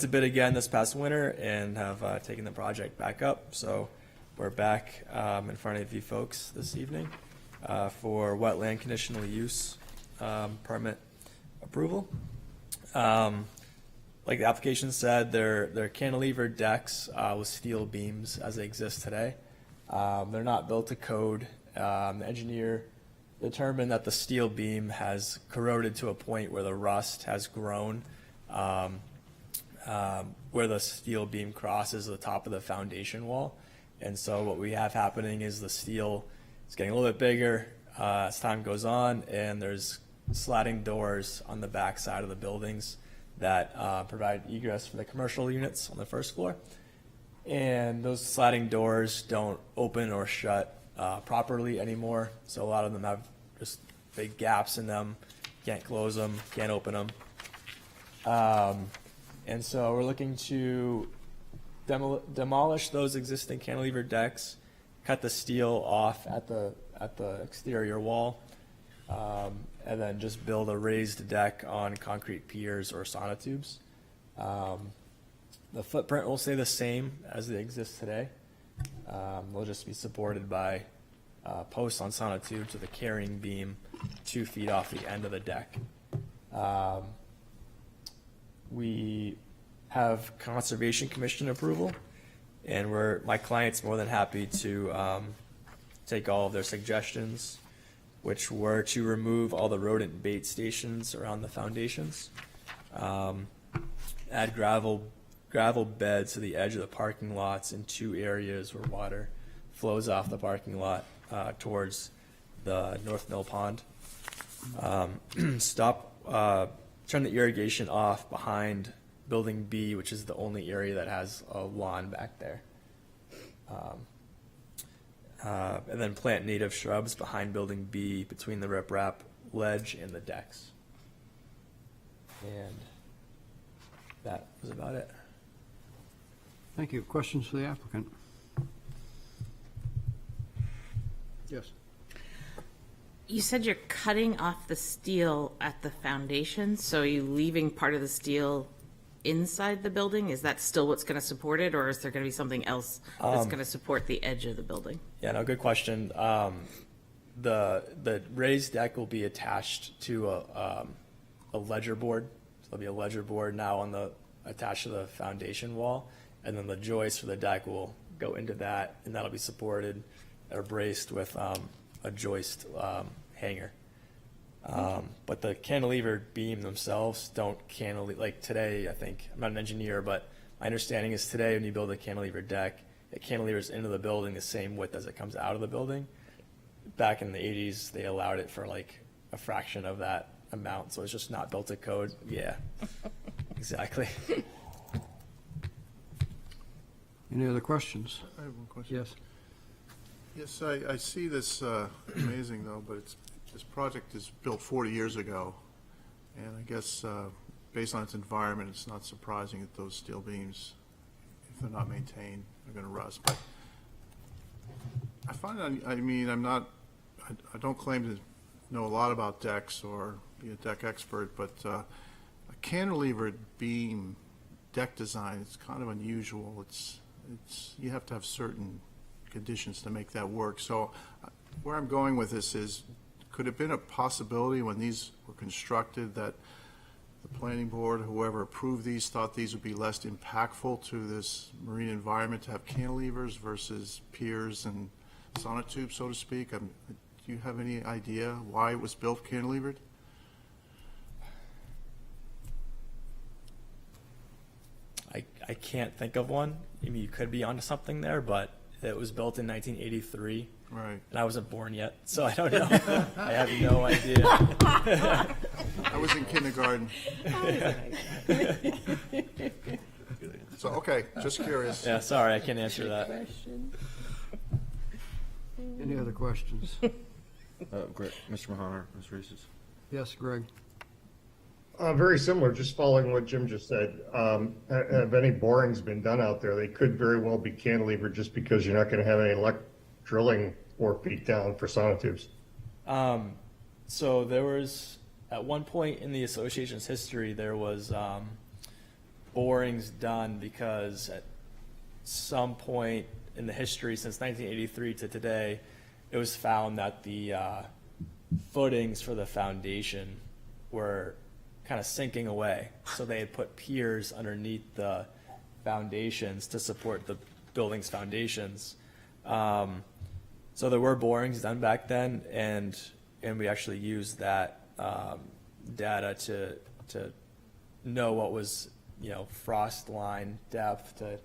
bid again this past winter, and have taken the project back up. So we're back in front of you folks this evening for wetland conditional use permit approval. Like the application said, they're cantilever decks with steel beams as they exist today. They're not built to code. The engineer determined that the steel beam has corroded to a point where the rust has grown, where the steel beam crosses the top of the foundation wall. And so what we have happening is the steel is getting a little bit bigger as time goes on, and there's sliding doors on the back side of the buildings that provide egress for the commercial units on the first floor. And those sliding doors don't open or shut properly anymore. So a lot of them have just big gaps in them. Can't close them, can't open them. And so we're looking to demolish those existing cantilever decks, cut the steel off at the exterior wall, and then just build a raised deck on concrete piers or sonotubes. The footprint will stay the same as they exist today. They'll just be supported by posts on sonotubes with a carrying beam 2 feet off the end of the deck. We have Conservation Commission approval, and my client's more than happy to take all of their suggestions, which were to remove all the rodent bait stations around the foundations, add gravel beds to the edge of the parking lots in 2 areas where water flows off the parking lot towards the North Mill Pond. Turn the irrigation off behind Building B, which is the only area that has a lawn back there. And then plant native shrubs behind Building B between the riprap ledge and the decks. And that was about it. Thank you. Questions for the applicant? Yes. You said you're cutting off the steel at the foundation, so are you leaving part of the steel inside the building? Is that still what's going to support it, or is there going to be something else that's going to support the edge of the building? Yeah, no, good question. The raised deck will be attached to a ledger board. So there'll be a ledger board now attached to the foundation wall, and then the joist for the deck will go into that, and that'll be supported or braced with a joist hanger. But the cantilever beam themselves don't cantilever. Like today, I think, I'm not an engineer, but my understanding is today when you build a cantilever deck, it cantilevers into the building the same width as it comes out of the building. Back in the 80s, they allowed it for like a fraction of that amount, so it's just not built to code. Yeah, exactly. Any other questions? I have one question. Yes. Yes, I see this amazing though, but this project is built 40 years ago, and I guess based on its environment, it's not surprising that those steel beams, if they're not maintained, are going to rust. But I find, I don't claim to know a lot about decks or be a deck expert, but a cantilevered beam deck design is kind of unusual. It's you have to have certain conditions to make that work. So where I'm going with this is, could it have been a possibility when these were constructed that the planning board, whoever approved these, thought these would be less impactful to this marine environment to have cantilevers versus piers and sonotubes, so to speak? Do you have any idea why it was built cantilevered? I can't think of one. I mean, you could be onto something there, but it was built in 1983. Right. And I wasn't born yet, so I don't know. I have no idea. I was in kindergarten. So, okay, just curious. Yeah, sorry, I can't answer that. Any other questions? Greg, Mr. Mahaner, Ms. Reeses. Yes, Greg? Very similar, just following what Jim just said. Have any borings been done out there? They could very well be cantilevered just because you're not going to have any luck drilling 4 feet down for sonotubes. So there was, at one point in the association's history, there was borings done because at some point in the history since 1983 to today, it was found that the footings for the foundation were kind of sinking away. So they had put piers underneath the foundations to support the building's foundations. So there were borings done back then, and we actually used that data to know what was, frost line depth to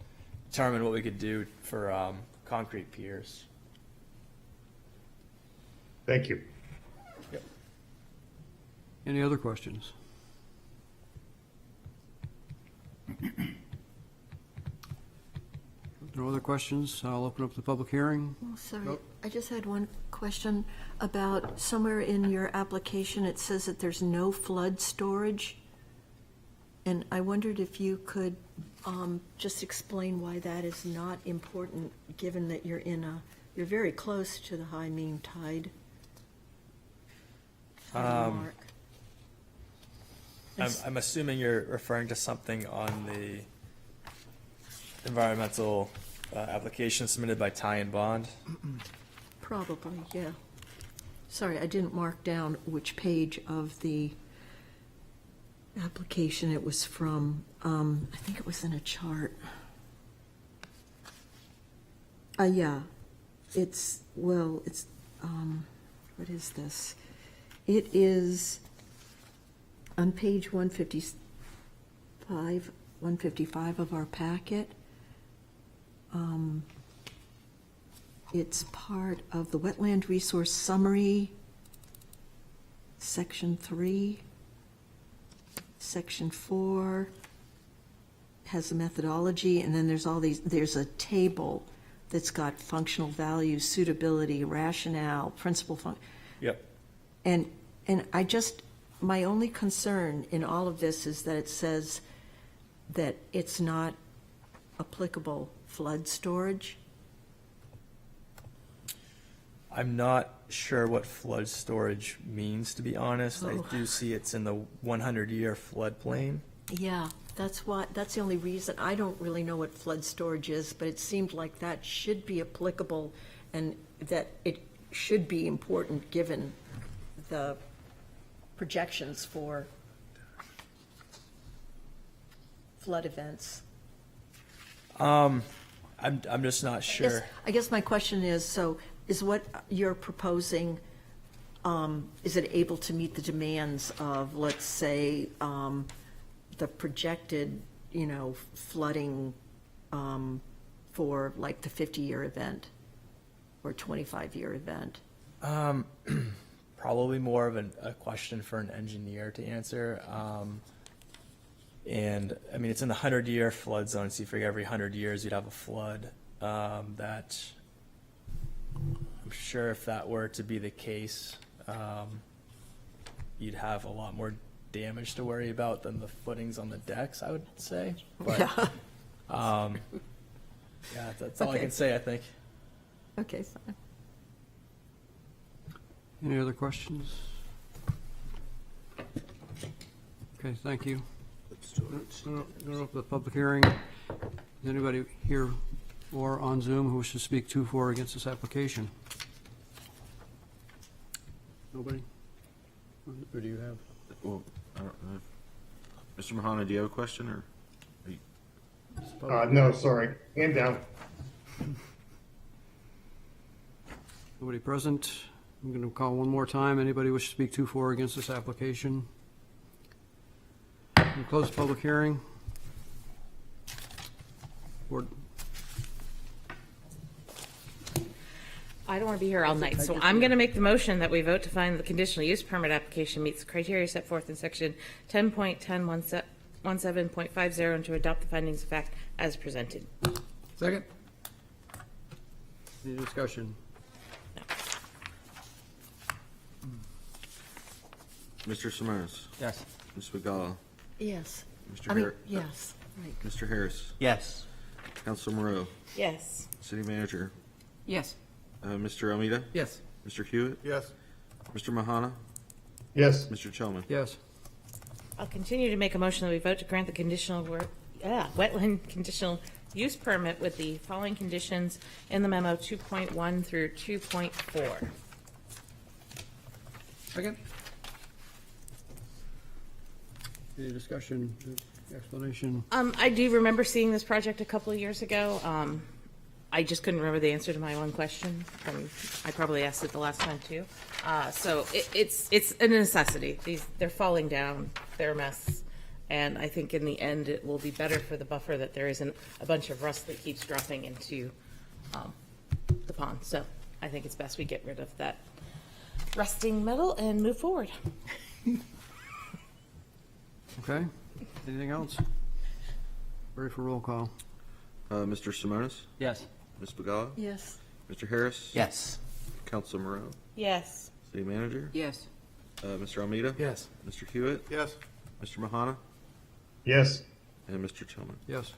determine what we could do for concrete piers. Thank you. Any other questions? No other questions? I'll open up the public hearing. Oh, sorry, Oh. I just had one question about somewhere in your application, it says that there's no flood storage. And I wondered if you could just explain why that is not important, given that you're you're very close to the high mean tide mark. I'm assuming you're referring to something on the environmental application submitted by Ty and Bond. Probably, yeah. Sorry, I didn't mark down which page of the application it was from. I think it was in a chart. Yeah, what is this? It is on page 155 of our packet. It's part of the Wetland Resource Summary, Section 3. Section 4 has a methodology, and then there's a table that's got functional values, suitability, rationale, principal function. Yep. And my only concern in all of this is that it says that it's not applicable flood storage. I'm not sure what flood storage means, to be honest. I do see it's in the 100-year floodplain. Yeah, that's the only reason. I don't really know what flood storage is, but it seemed like that should be applicable and that it should be important given the projections for flood events. I'm just not sure. I guess my question is, is what you're proposing, is it able to meet the demands of, let's say, the projected, flooding for like the 50-year event or 25-year event? Probably more of a question for an engineer to answer. And I mean, it's in the 100-year flood zone, so you figure every 100 years you'd have a flood. That I'm sure if that were to be the case, you'd have a lot more damage to worry about than the footings on the decks, I would say. But, yeah, that's all I can say, I think. Okay, fine. Any other questions? Okay, thank you. Going to open the public hearing. Is anybody here or on Zoom who wishes to speak to for or against this application? Nobody? Or do you have? Well, I don't know. Mr. Mahana, do you have a question, or? No, sorry. Hand down. Nobody present? I'm going to call one more time. Anybody wish to speak to for or against this application? We'll close the public hearing. Board, I don't want to be here all night, so I'm going to make the motion that we vote to find the conditional use permit application meets the criteria set forth in section 10.1017.50 and to adopt the findings of fact as presented. Second? any discussion? Mr. Simonis? Yes. Ms. Vigala? Yes. Mr. I mean, Har- yes, right. Mr. Harris? Yes. Councilor Moreau? Yes. City Manager? Yes. Mr. Almeida? Yes. Mr. Hewitt? Yes. Mr. Mahana? Yes. Mr. Chelman? Yes. I'll continue to make a motion that we vote to grant the wetland conditional use permit with the following conditions in the memo 2.1 through 2.4. Second? Any discussion, explanation? I do remember seeing this project a couple of years ago. I just couldn't remember the answer to my one question. I probably asked it the last time too. So it's a necessity. They're falling down. They're a mess. And I think in the end, it will be better for the buffer that there isn't a bunch of rust that keeps dropping into the pond. So I think it's best we get rid of that rusting metal and move forward. Okay, anything else? Ready for roll call? Mr. Simonis? Yes. Ms. Vigala? Yes. Mr. Harris? Yes. Councilor Moreau? Yes. City Manager? Yes. Mr. Almeida? Yes. Mr. Hewitt? Yes. Mr. Mahana? Yes. And Mr. Chelman? Yes.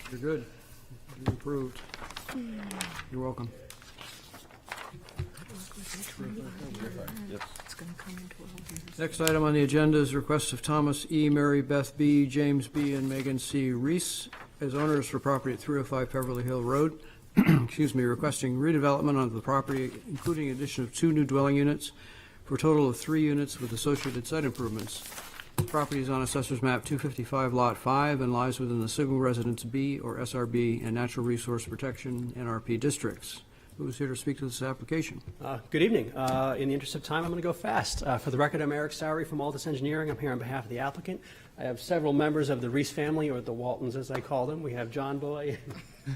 You're good. You're approved. You're welcome. It's going to come into a Next item on the agenda is request of Thomas E., Mary Beth B., James B., and Megan C. Reese as owners for property at 305 Beverly Hill Road, excuse me, requesting redevelopment on the property, including addition of 2 new dwelling units for a total of 3 units with associated site improvements. The property is on Assessor's Map 255, Lot 5, and lies within the Single Residence B, or SRB, and Natural Resource Protection, NRP, districts. Who's here to speak to this application? Good evening. In the interest of time, I'm going to go fast. For the record, I'm Eric Sowery from Altus Engineering. I'm here on behalf of the applicant. I have several members of the Reese family, or the Waltons as I call them. We have John Boy,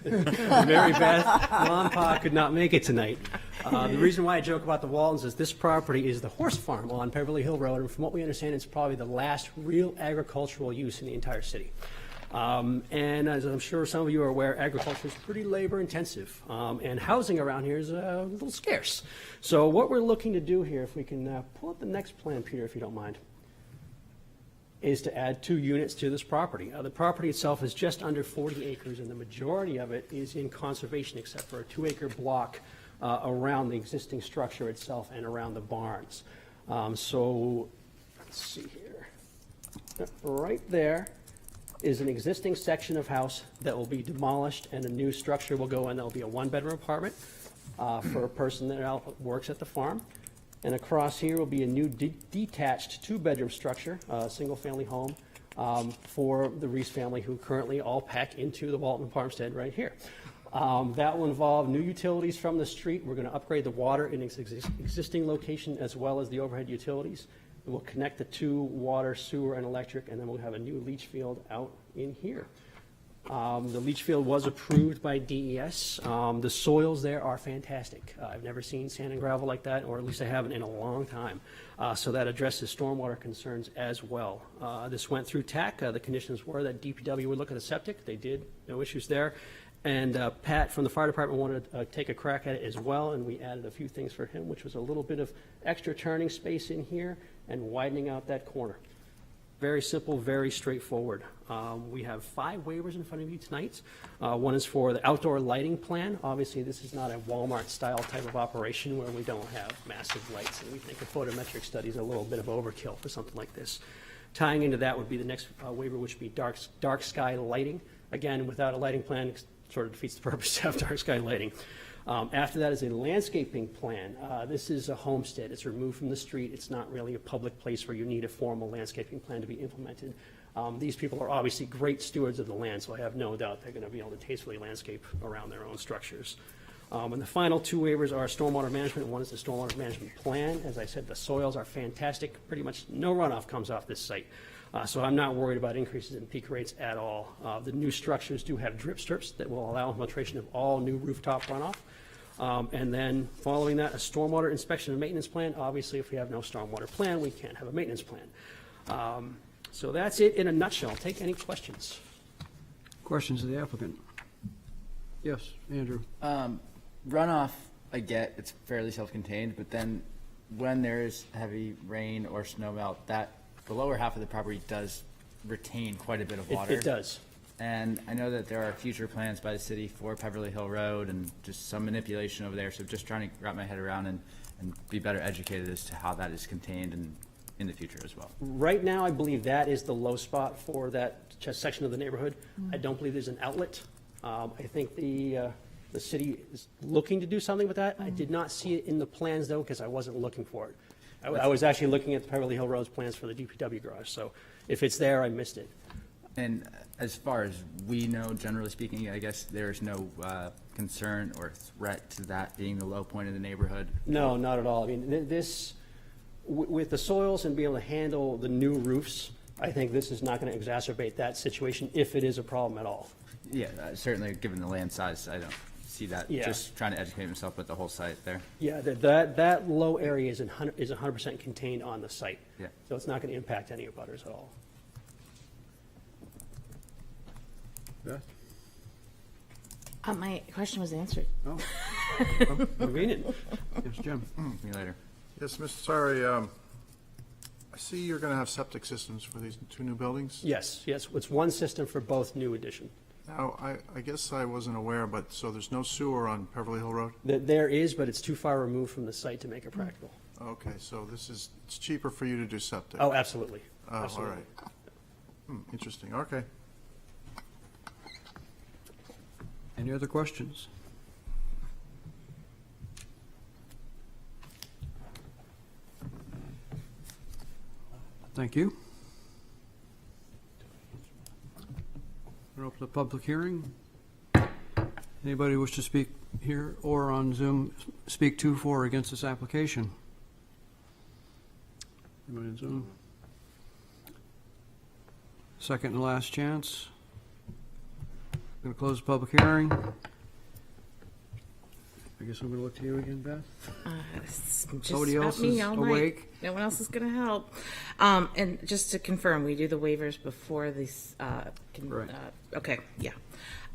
Mary Beth. Mom and Pa could not make it tonight. The reason why I joke about the Waltons is this property is the horse farm on Beverly Hill Road, and from what we understand, it's probably the last real agricultural use in the entire city. And as I'm sure some of you are aware, agriculture is pretty labor intensive, and housing around here is a little scarce. So what we're looking to do here, if we can pull up the next plan, Peter, if you don't mind, is to add 2 units to this property. The property itself is just under 40 acres, and the majority of it is in conservation except for a 2-acre block around the existing structure itself and around the barns. So let's see here. Right there is an existing section of house that will be demolished and a new structure will go in. That'll be a 1-bedroom apartment for a person that works at the farm. And across here will be a new detached 2-bedroom structure, single-family home for the Reese family who currently all pack into the Walton farmstead right here. That will involve new utilities from the street. We're going to upgrade the water in its existing location as well as the overhead utilities. We'll connect the 2 water, sewer, and electric, and then we'll have a new leach field out in here. The leach field was approved by DES. The soils there are fantastic. I've never seen sand and gravel like that, or at least I haven't in a long time. So that addresses stormwater concerns as well. This went through TAC. The conditions were that DPW would look at the septic. They did. No issues there. And Pat from the fire department wanted to take a crack at it as well, and we added a few things for him, which was a little bit of extra turning space in here and widening out that corner. very simple, very straightforward. We have 5 waivers in front of you tonight. One is for the outdoor lighting plan. Obviously, this is not a Walmart-style type of operation where we don't have massive lights, and we think a photometric study is a little bit of overkill for something like this. Tying into that would be the next waiver, which would be dark sky lighting. Again, without a lighting plan, it sort of defeats the purpose to have dark sky lighting. After that is a landscaping plan. This is a homestead. It's removed from the street. It's not really a public place where you need a formal landscaping plan to be implemented. These people are obviously great stewards of the land, so I have no doubt they're going to be able to tastefully landscape around their own structures. And the final 2 waivers are stormwater management. One is the stormwater management plan. As I said, the soils are fantastic. Pretty much no runoff comes off this site. So I'm not worried about increases in peak rates at all. The new structures do have drip strips that will allow infiltration of all new rooftop runoff. And then following that, a stormwater inspection and maintenance plan. Obviously, if we have no stormwater plan, we can't have a maintenance plan. So that's it in a nutshell. Take any questions. Questions of the applicant? Yes, Andrew. Runoff, I get, it's fairly self-contained, but then when there is heavy rain or snow melt, that the lower half of the property does retain quite a bit of water. It does. And I know that there are future plans by the city for Beverly Hill Road and just some manipulation over there, so just trying to wrap my head around and be better educated as to how that is contained and in the future as well. Right now, I believe that is the low spot for that section of the neighborhood. I don't believe there's an outlet. I think the city is looking to do something with that. I did not see it in the plans, though, because I wasn't looking for it. I was actually looking at the Beverly Hill Road's plans for the DPW garage, so if it's there, I missed it. And as far as we know, generally speaking, I guess there's no concern or threat to that being the low point in the neighborhood? No, not at all. I mean, with the soils and being able to handle the new roofs, I think this is not going to exacerbate that situation if it is a problem at all. Yeah, certainly, given the land size, I don't see that. Yeah. Just trying to educate myself with the whole site there. Yeah, that low area is 100% contained on the site. Yeah. So it's not going to impact any abutters at all. Beth? My question was answered. Oh. Convenient. Yes, Jim. See you later. Yes, Mr. Sari, I see you're going to have septic systems for these 2 new buildings? Yes, it's one system for both new addition. Now, I guess I wasn't aware, but so there's no sewer on Beverly Hill Road? There is, but it's too far removed from the site to make it practical. Okay, so it's cheaper for you to do septic? Oh, absolutely. Oh, all Absolutely. right. Interesting, okay. Any other questions? Thank you. We'll open the public hearing. Anybody wish to speak here or on Zoom, speak to, for, or against this application? Anybody on Zoom? Second and last chance. Going to close the public hearing. I guess I'm going to look to you again, Beth. Somebody else is awake. No one else is going to help. And just to confirm, we do the waivers before these. Right. Okay, yeah.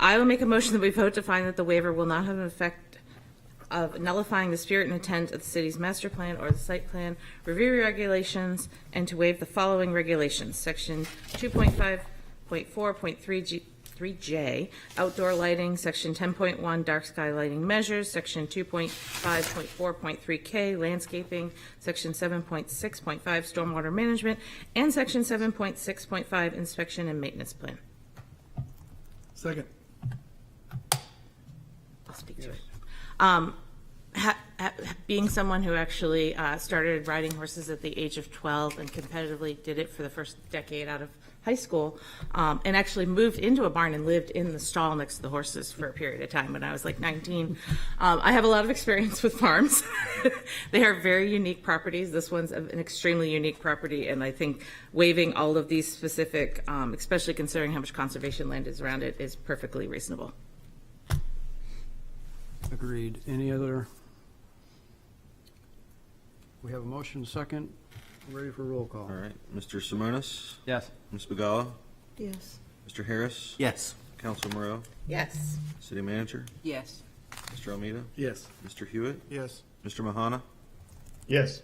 I will make a motion that we vote to find that the waiver will not have an effect of nullifying the spirit and intent of the city's master plan or the site plan review regulations, and to waive the following regulations. Section 2.5.4.3J, outdoor lighting. Section 10.1, dark sky lighting measures. Section 2.5.4.3K, landscaping. Section 7.6.5, stormwater management. And Section 7.6.5, inspection and maintenance plan. Second. I'll speak to it. Being someone who actually started riding horses at the age of 12 and competitively did it for the first decade out of high school, and actually moved into a barn and lived in the stall next to the horses for a period of time when I was like 19. I have a lot of experience with farms. They are very unique properties. This one's an extremely unique property, and I think waiving all of these specific, especially considering how much conservation land is around it, is perfectly reasonable. Agreed. Any other? We have a motion, second. Ready for roll call. All right. Mr. Simonis? Yes. Ms. Begala? Yes. Mr. Harris? Yes. Council Moreau? Yes. City Manager? Yes. Mr. Almeida? Yes. Mr. Hewitt? Yes. Mr. Mahana? Yes.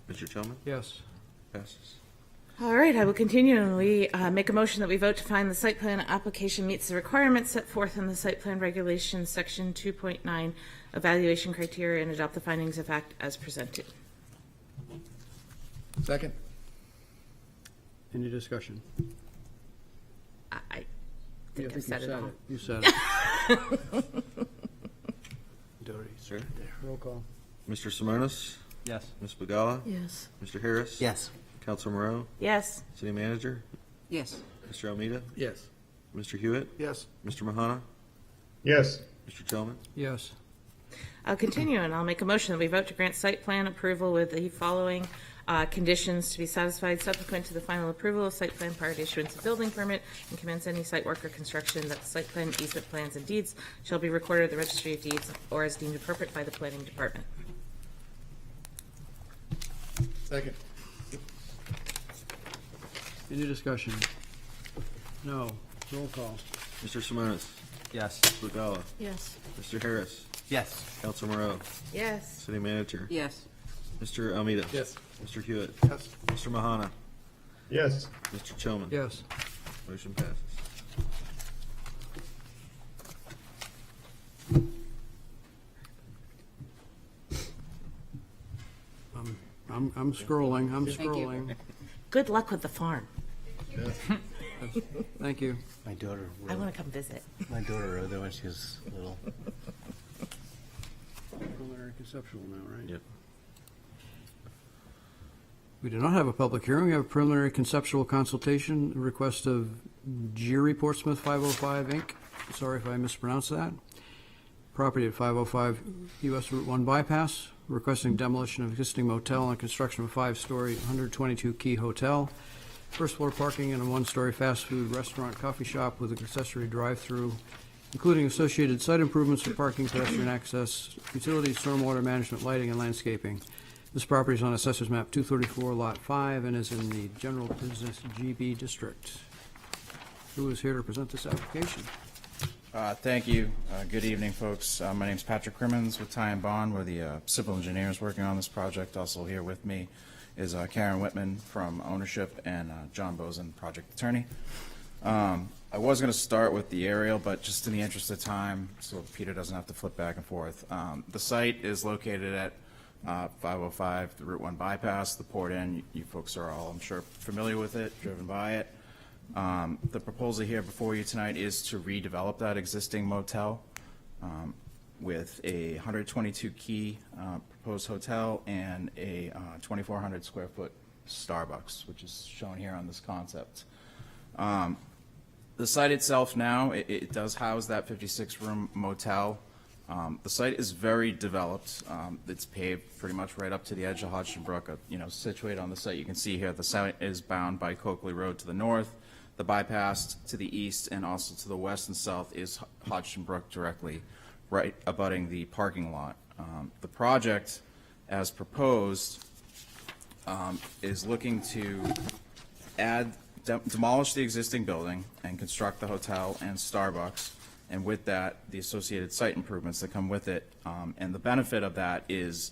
Mr. Tillman? Yes. Passes. All right, I will continue, and we make a motion that we vote to find the site plan application meets the requirements set forth in the site plan regulations, section 2.9, evaluation criteria, and adopt the findings of fact as presented. Second. Any discussion? I think I said it all. You said it. Sir? Roll call. Mr. Simonis? Yes. Ms. Bagala? Yes. Mr. Harris? Yes. Councilor Moreau? Yes. City Manager? Yes. Mr. Almeida? Yes. Mr. Hewitt? Yes. Mr. Mahana? Yes. Mr. Tillman? Yes. I'll continue, and I'll make a motion that we vote to grant site plan approval with the following conditions to be satisfied subsequent to the final approval of site plan prior to issuance of building permit, and commence any site work or construction, that the site plan, easement plans, and deeds shall be recorded at the Registry of Deeds or as deemed appropriate by the Planning Department. Second. Any discussion? No. Roll call. Mr. Simonis? Yes. Ms. Bagala? Yes. Mr. Harris? Yes. Councilor Moreau? Yes. City Manager? Yes. Mr. Almeida? Yes. Mr. Hewitt? Yes. Mr. Mahana? Yes. Mr. Tillman? Yes. Motion passes. I'm scrolling, I'm Thank you. scrolling. Good luck with the farm. Thank you. My daughter. I want to come visit. My daughter rode there when she was little. Preliminary conceptual now, right? Yep. We do not have a public hearing. We have a preliminary conceptual consultation, request of Jiri Portsmouth 505 Inc. Sorry if I mispronounced that. Property at 505 US Route 1 bypass, requesting demolition of existing motel and construction of a 5-story, 122-key hotel. First floor parking and a 1-story fast food restaurant coffee shop with an accessory drive-through, including associated site improvements for parking, pedestrian access, utilities, stormwater management, lighting, and landscaping. This property is on Assessors Map 234, Lot 5, and is in the General Business GB District. Who is here to present this application? Thank you. Good evening, folks. My name's Patrick Crimmins with Ty and Bond. We're the civil engineers working on this project. Also here with me is Karen Whitman from Ownership and John Bozen, project attorney. I was going to start with the aerial, but just in the interest of time, so Peter doesn't have to flip back and forth. The site is located at 505, the Route 1 bypass, the port end. You folks are all, I'm sure, familiar with it, driven by it. The proposal here before you tonight is to redevelop that existing motel with a 122-key proposed hotel and a 2,400 square foot Starbucks, which is shown here on this concept. The site itself now, it does house that 56-room motel. The site is very developed. It's paved pretty much right up to the edge of Hodgson Brook. Situated on the site, you can see here the site is bound by Coakley Road to the north. The bypass to the east and also to the west and south is Hodgson Brook directly, right abutting the parking lot. The project, as proposed, is looking to demolish the existing building and construct the hotel and Starbucks, and with that, the associated site improvements that come with it. And the benefit of that is,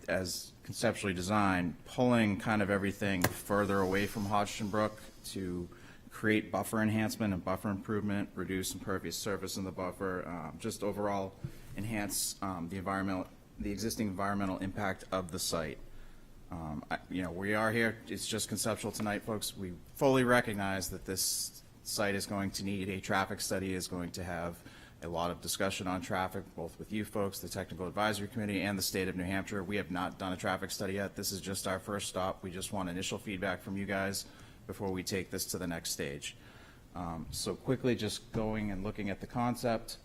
as conceptually designed, pulling kind of everything further away from Hodgson Brook to create buffer enhancement and buffer improvement, reduce impervious surface in the buffer, just overall enhance the existing environmental impact of the site. We are here, it's just conceptual tonight, folks. We fully recognize that this site is going to need a traffic study, is going to have a lot of discussion on traffic, both with you folks, the Technical Advisory Committee, and the state of New Hampshire. We have not done a traffic study yet. This is just our first stop. We just want initial feedback from you guys before we take this to the next stage. So quickly, just going and looking at the concept.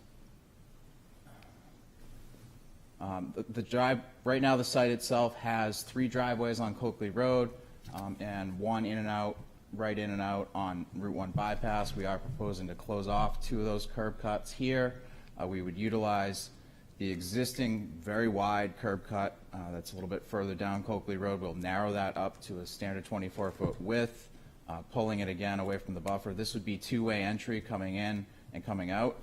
The drive, right now the site itself has 3 driveways on Coakley Road and 1 right in and out on Route 1 bypass. We are proposing to close off 2 of those curb cuts here. We would utilize the existing very wide curb cut that's a little bit further down Coakley Road. We'll narrow that up to a standard 24-foot width, pulling it again away from the buffer. This would be 2-way entry coming in and coming out.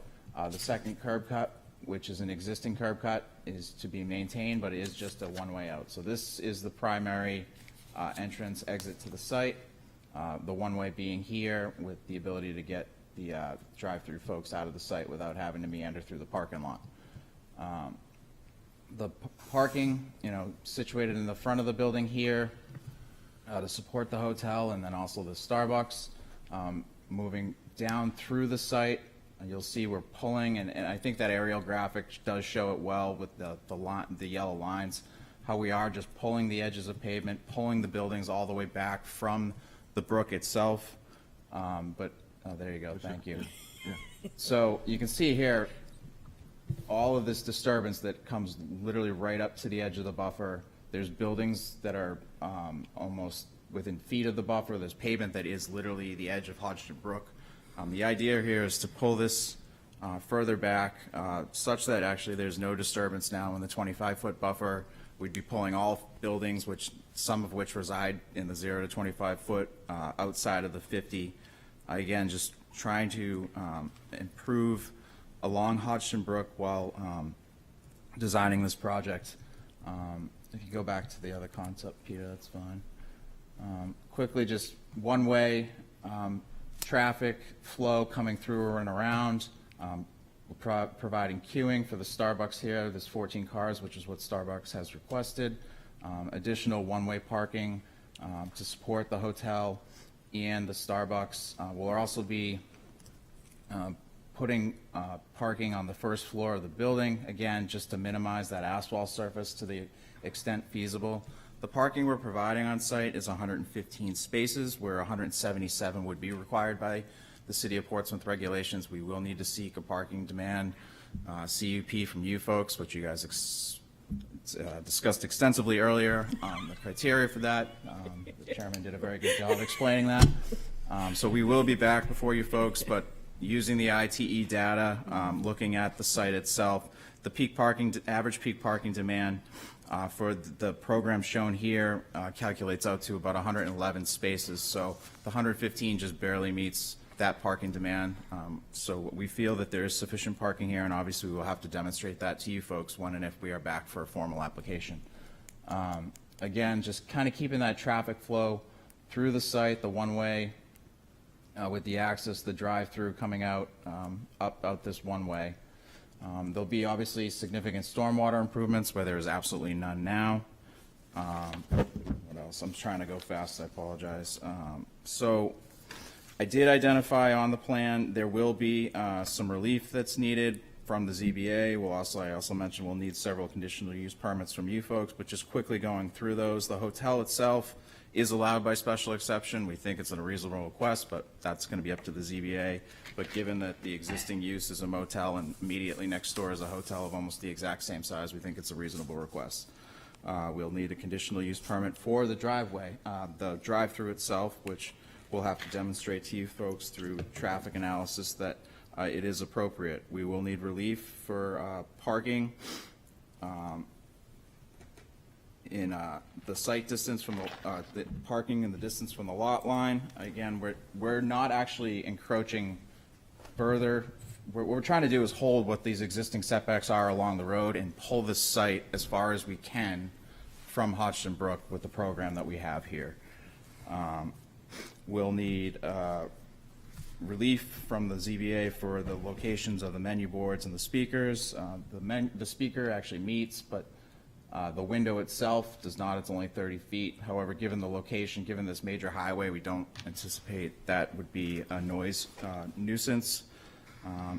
The second curb cut, which is an existing curb cut, is to be maintained, but it is just a 1-way out. So this is the primary entrance, exit to the site. The one-way being here with the ability to get the drive-through folks out of the site without having to meander through the parking lot. The parking, situated in the front of the building here to support the hotel, and then also the Starbucks. Moving down through the site, you'll see we're pulling, and I think that aerial graphic does show it well with the yellow lines, how we are just pulling the edges of pavement, pulling the buildings all the way back from the brook itself. There you go, thank you. So you can see here, all of this disturbance that comes literally right up to the edge of the buffer. There's buildings that are almost within feet of the buffer. There's pavement that is literally the edge of Hodgson Brook. The idea here is to pull this further back such that actually there's no disturbance now in the 25-foot buffer. We'd be pulling all buildings, some of which reside in the 0 to 25 foot outside of the 50. Again, just trying to improve along Hodgson Brook while designing this project. If you go back to the other concept, Peter, that's fine. Quickly, just one-way traffic flow coming through and around. We're providing queuing for the Starbucks here. There's 14 cars, which is what Starbucks has requested. Additional one-way parking to support the hotel and the Starbucks. We'll also be putting parking on the first floor of the building, again, just to minimize that asphalt surface to the extent feasible. The parking we're providing on site is 115 spaces, where 177 would be required by the City of Portsmouth regulations. We will need to seek a parking demand CUP from you folks, which you guys discussed extensively earlier. The criteria for that, the chairman did a very good job explaining that. So we will be back before you folks, but using the ITE data, looking at the site itself, the average peak parking demand for the program shown here calculates out to about 111 spaces. So the 115 just barely meets that parking demand. So we feel that there is sufficient parking here, and obviously we will have to demonstrate that to you folks when and if we are back for a formal application. Again, just kind of keeping that traffic flow through the site, the one-way with the access, the drive-through coming out out this one-way. There'll be obviously significant stormwater improvements where there is absolutely none now. What else? I'm trying to go fast, I apologize. So I did identify on the plan there will be some relief that's needed from the ZBA. I also mentioned we'll need several conditional use permits from you folks, but just quickly going through those. The hotel itself is allowed by special exception. We think it's a reasonable request, but that's going to be up to the ZBA. But given that the existing use is a motel and immediately next door is a hotel of almost the exact same size, we think it's a reasonable request. We'll need a conditional use permit for the driveway, the drive-through itself, which we'll have to demonstrate to you folks through traffic analysis that it is appropriate. We will need relief for parking in the site distance from the parking and the distance from the lot line. Again, we're not actually encroaching further. What we're trying to do is hold what these existing setbacks are along the road and pull this site as far as we can from Hodgson Brook with the program that we have here. We'll need relief from the ZBA for the locations of the menu boards and the speakers. The speaker actually meets, but the window itself does not. It's only 30 feet. However, given the location, given this major highway, we don't anticipate that would be a noise nuisance.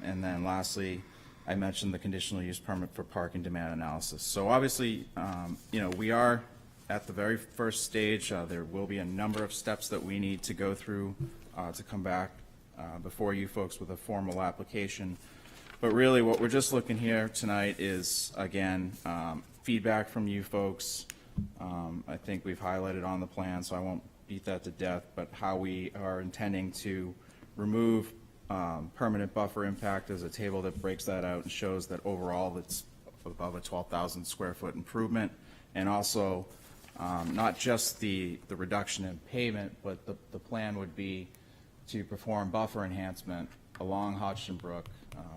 And then lastly, I mentioned the conditional use permit for parking demand analysis. So obviously, we are at the very first stage. There will be a number of steps that we need to go through to come back before you folks with a formal application. But really what we're just looking here tonight is, again, feedback from you folks. I think we've highlighted on the plan, so I won't beat that to death, but how we are intending to remove permanent buffer impact. There's a table that breaks that out and shows that overall it's above a 12,000 square foot improvement. And also not just the reduction in pavement, but the plan would be to perform buffer enhancement along Hodgson Brook,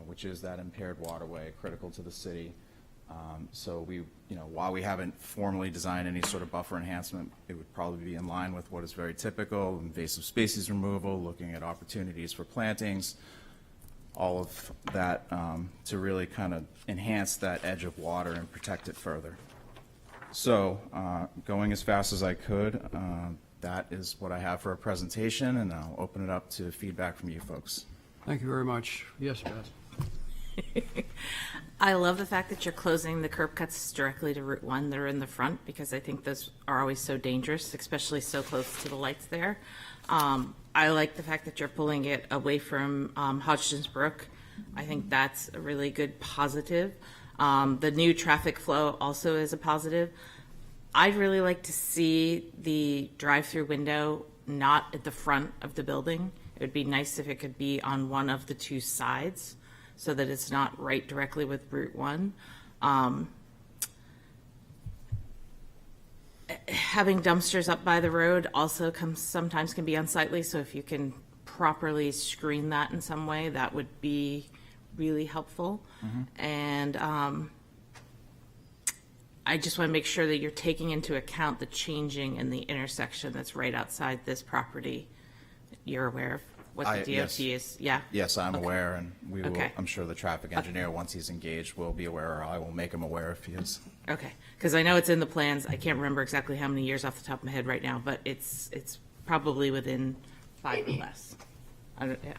which is that impaired waterway critical to the city. So we, while we haven't formally designed any sort of buffer enhancement, it would probably be in line with what is very typical, invasive species removal, looking at opportunities for plantings, all of that to really kind of enhance that edge of water and protect it further. So going as fast as I could, that is what I have for a presentation, and I'll open it up to feedback from you folks. Thank you very much. Yes, Beth? I love the fact that you're closing the curb cuts directly to Route 1 that are in the front, because I think those are always so dangerous, especially so close to the lights there. I like the fact that you're pulling it away from Hodgins Brook. I think that's a really good positive. The new traffic flow also is a positive. I'd really like to see the drive-through window not at the front of the building. It would be nice if it could be on one of the two sides, so that it's not right directly with Route 1. Having dumpsters up by the road also sometimes can be unsightly, so if you can properly screen that in some way, that would be really helpful. And I just want to make sure that you're taking into account the changing in the intersection that's right outside this property. You're aware of what the DOT is? Yeah? Yes, I'm Okay. aware, and we will, Okay. I'm sure the traffic engineer, once he's engaged, will be aware, or I will make him aware if he is. Okay, because I know it's in the plans. I can't remember exactly how many years off the top of my head right now, but it's probably within 5 or less.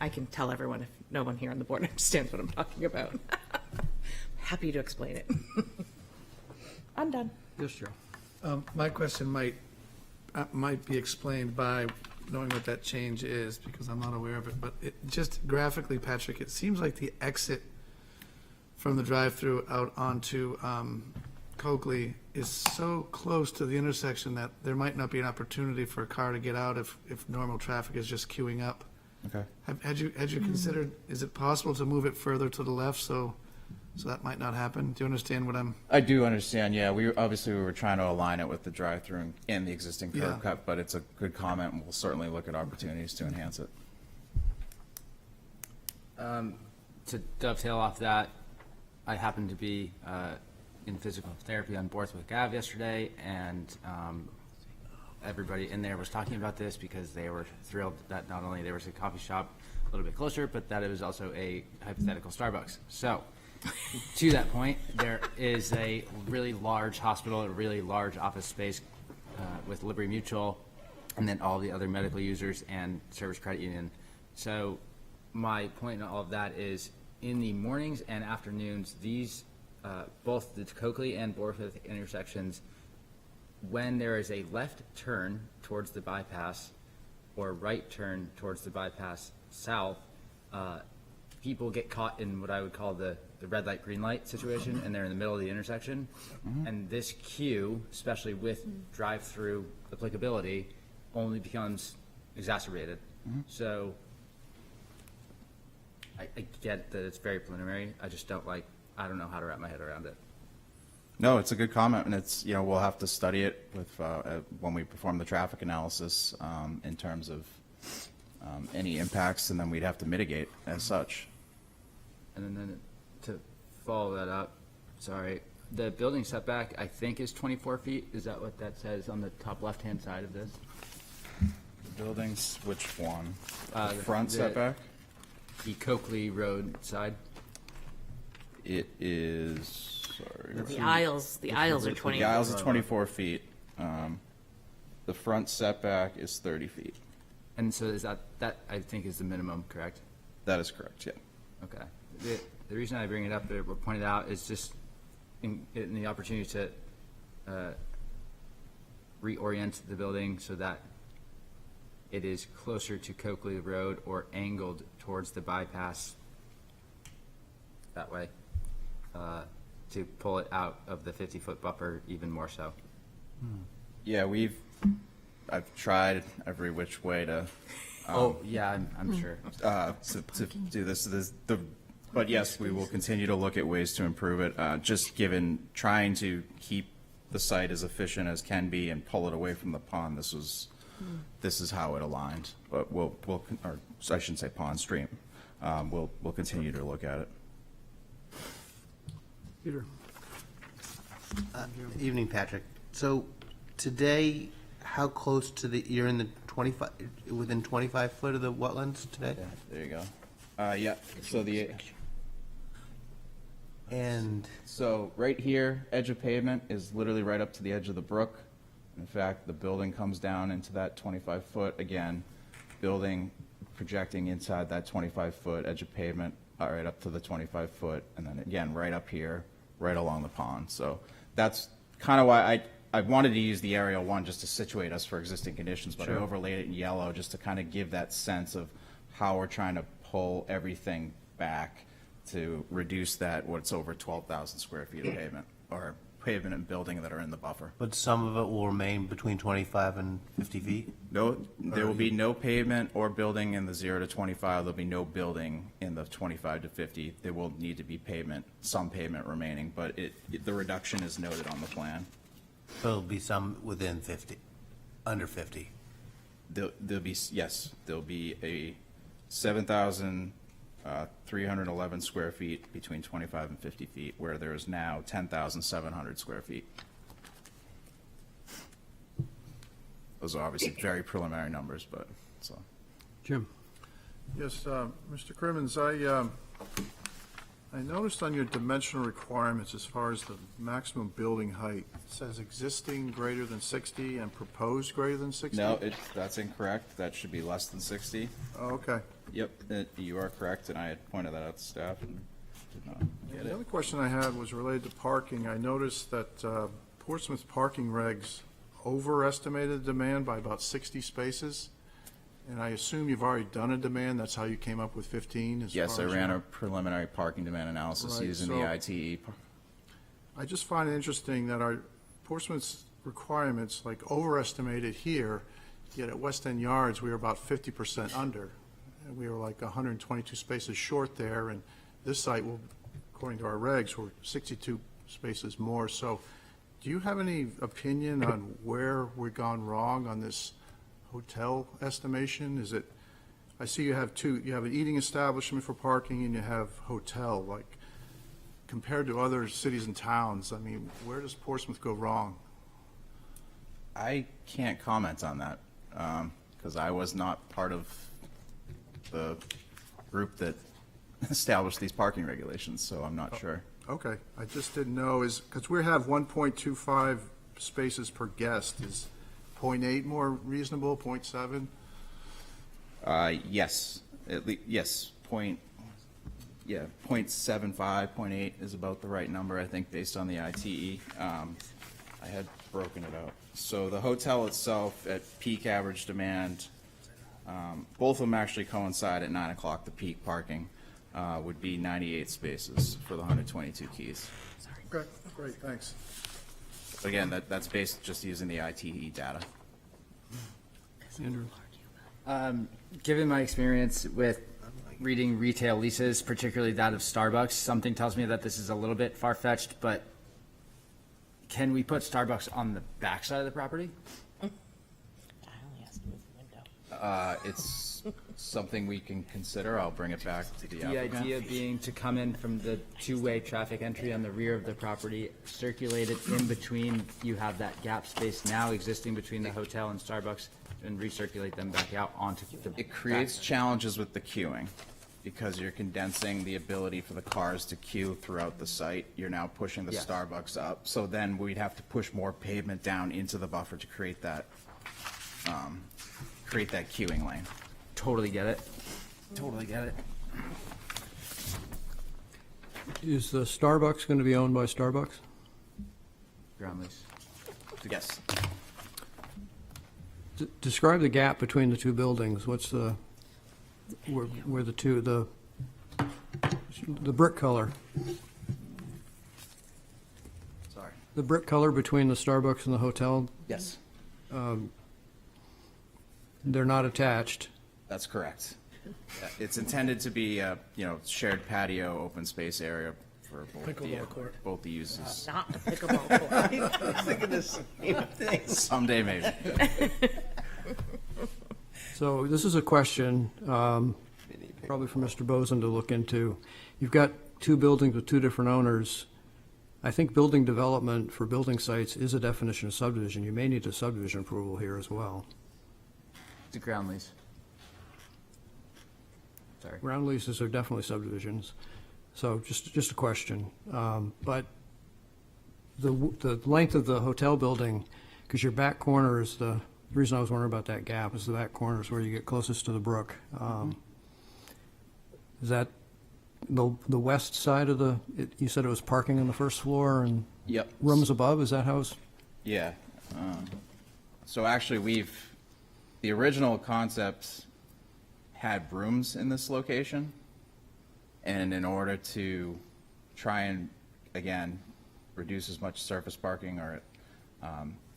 I can tell everyone if no one here on the board understands what I'm talking about. Happy to explain it. I'm done. Yes, Joe? My question might be explained by knowing what that change is, because I'm not aware of it, but it just graphically, Patrick, it seems like the exit from the drive-through out onto Coakley is so close to the intersection that there might not be an opportunity for a car to get out if normal traffic is just queuing up. Okay. Had you considered, is it possible to move it further to the left so that might not happen? Do you understand what I'm? I do understand, yeah. We were trying to align it with the drive-through and the existing Yeah. curb cut, but it's a good comment, and we'll certainly look at opportunities to enhance it. To dovetail off that, I happened to be in physical therapy on Borthwick Ave yesterday, and everybody in there was talking about this because they were thrilled that not only there was a coffee shop a little bit closer, but that it was also a hypothetical Starbucks. So, to that point, there is a really large hospital, a really large office space with Liberty Mutual, and then all the other medical users and Service Credit Union. So my point in all of that is, in the mornings and afternoons, these, both the Coakley and Borthwick intersections, when there is a left turn towards the bypass or right turn towards the bypass south, people get caught in what I would call the red light, green light situation, and they're in the middle of the intersection. And this queue, especially with drive-through applicability, only becomes exacerbated. So I get that it's very preliminary. I just don't know how to wrap my head around it. No, it's a good comment, and it's, we'll have to study it with, when we perform the traffic analysis, in terms of any impacts, and then we'd have to mitigate as such. And then to follow that up, sorry, the building setback, I think, is 24 feet. Is that what that says on the top left-hand side of this? Buildings, which one? The Front setback? The Coakley Road side. It is, sorry. The aisles are 20. The aisles are 24 feet. The front setback is 30 feet. And so is that I think is the minimum, correct? That is correct, yeah. Okay. The reason I bring it up, or point it out, is just in the opportunity to reorient the building so that it is closer to Coakley Road or angled towards the bypass that way, to pull it out of the 50-foot buffer even more so. Yeah, I've tried every which way to. I'm sure. To do this. But yes, we will continue to look at ways to improve it. Just given trying to keep the site as efficient as can be and pull it away from the pond. This is how it aligned. But or I shouldn't say pond, stream. We'll continue to look at it. Peter? Evening, Patrick. So today, how close to you're in the 25, within 25 foot of the wetlands today? Yeah, there you go. Yeah, so And so right here, edge of pavement is literally right up to the edge of the brook. In fact, the building comes down into that 25-foot, again, building projecting inside that 25-foot edge of pavement, right up to the 25-foot, and then again, right up here, right along the pond. So that's kind of why I wanted to use the aerial one just to situate us for existing conditions, but I overlaid it in yellow just to kind of give that sense of how we're trying to pull everything back to reduce that, what's over 12,000 square feet of pavement, or pavement and building that are in the buffer. But some of it will remain between 25 and 50 feet? No, there will be no pavement or building in the 0 to 25. There'll be no building in the 25 to 50. There will need to be pavement, some pavement remaining, but the reduction is noted on the plan. So there'll be some within 50, under 50? There'll be, yes, there'll be a 7,311 square feet between 25 and 50 feet, where there is now 10,700 square feet. Those are obviously very preliminary numbers, but, so. Jim? Yes, Mr. Crimmins, I noticed on your dimensional requirements as far as the maximum building height, it says existing greater than 60 and proposed greater than 60? No, that's incorrect. That should be less than 60. Oh, okay. Yep, you are correct, and I had pointed that out to staff and did not get The it. other question I had was related to parking. I noticed that Portsmouth parking regs overestimated the demand by about 60 spaces, and I assume you've already done a demand. That's how you came up with 15? Yes, I ran a preliminary parking demand analysis Right, using so- the ITE. I just find it interesting that our Portsmouth's requirements like overestimated here, yet at West End Yards, we were about 50% under. And we were like 122 spaces short there, and this site will, according to our regs, we're 62 spaces more. So do you have any opinion on where we've gone wrong on this hotel estimation? Is it, I see you have you have an eating establishment for parking and you have hotel, like, compared to other cities and towns, I mean, where does Portsmouth go wrong? I can't comment on that, because I was not part of the group that established these parking regulations, so I'm not sure. Okay, I just didn't know, because we have 1.25 spaces per guest, is 0.8 more reasonable, 0.7? Yes, yes, 0.75, 0.8 is about the right number, I think, based on the ITE. I had broken it out. So the hotel itself, at peak average demand, both of them actually coincide at 9 o'clock, the peak parking, would be 98 spaces for the 122 keys. Okay, great, thanks. Again, that's based just using the ITE data. Andrew? Given my experience with reading retail leases, particularly that of Starbucks, something tells me that this is a little bit far-fetched, but can we put Starbucks on the backside of the property? I only asked to move the window. It's something we can consider. I'll bring it back to the The applicant. idea being to come in from the two-way traffic entry on the rear of the property, circulate it in between, you have that gap space now existing between the hotel and Starbucks, and recirculate them back out onto the. It creates challenges with the queuing, because you're condensing the ability for the cars to queue throughout the site. You're now pushing the Yes. Starbucks up, so then we'd have to push more pavement down into the buffer to create that queuing lane. Totally get it. Totally get it. Is the Starbucks going to be owned by Starbucks? Ground lease. Yes. Describe the gap between the two buildings. What's the, where the two, the brick color? Sorry. The brick color between the Starbucks and the hotel, Yes, they're not attached. that's correct. Yeah, it's intended to be a, shared patio, open space area for both the uses. Not a pickleball court. Thinking the same thing. Someday, maybe. So this is a question, probably for Mr. Boson to look into. You've got two buildings with two different owners. I think building development for building sites is a definition of subdivision. You may need a subdivision approval here as well. It's a ground lease. Sorry. Ground leases are definitely subdivisions. So just a question. But the length of the hotel building, because your back corner is the reason I was wondering about that gap, is the back corner is where you get closest to the brook. Is that the west side of you said it was parking on the first floor and Yep. rooms above? Is that how it's? Yeah. So actually, the original concept had rooms in this location, and in order to try and, again, reduce as much surface parking or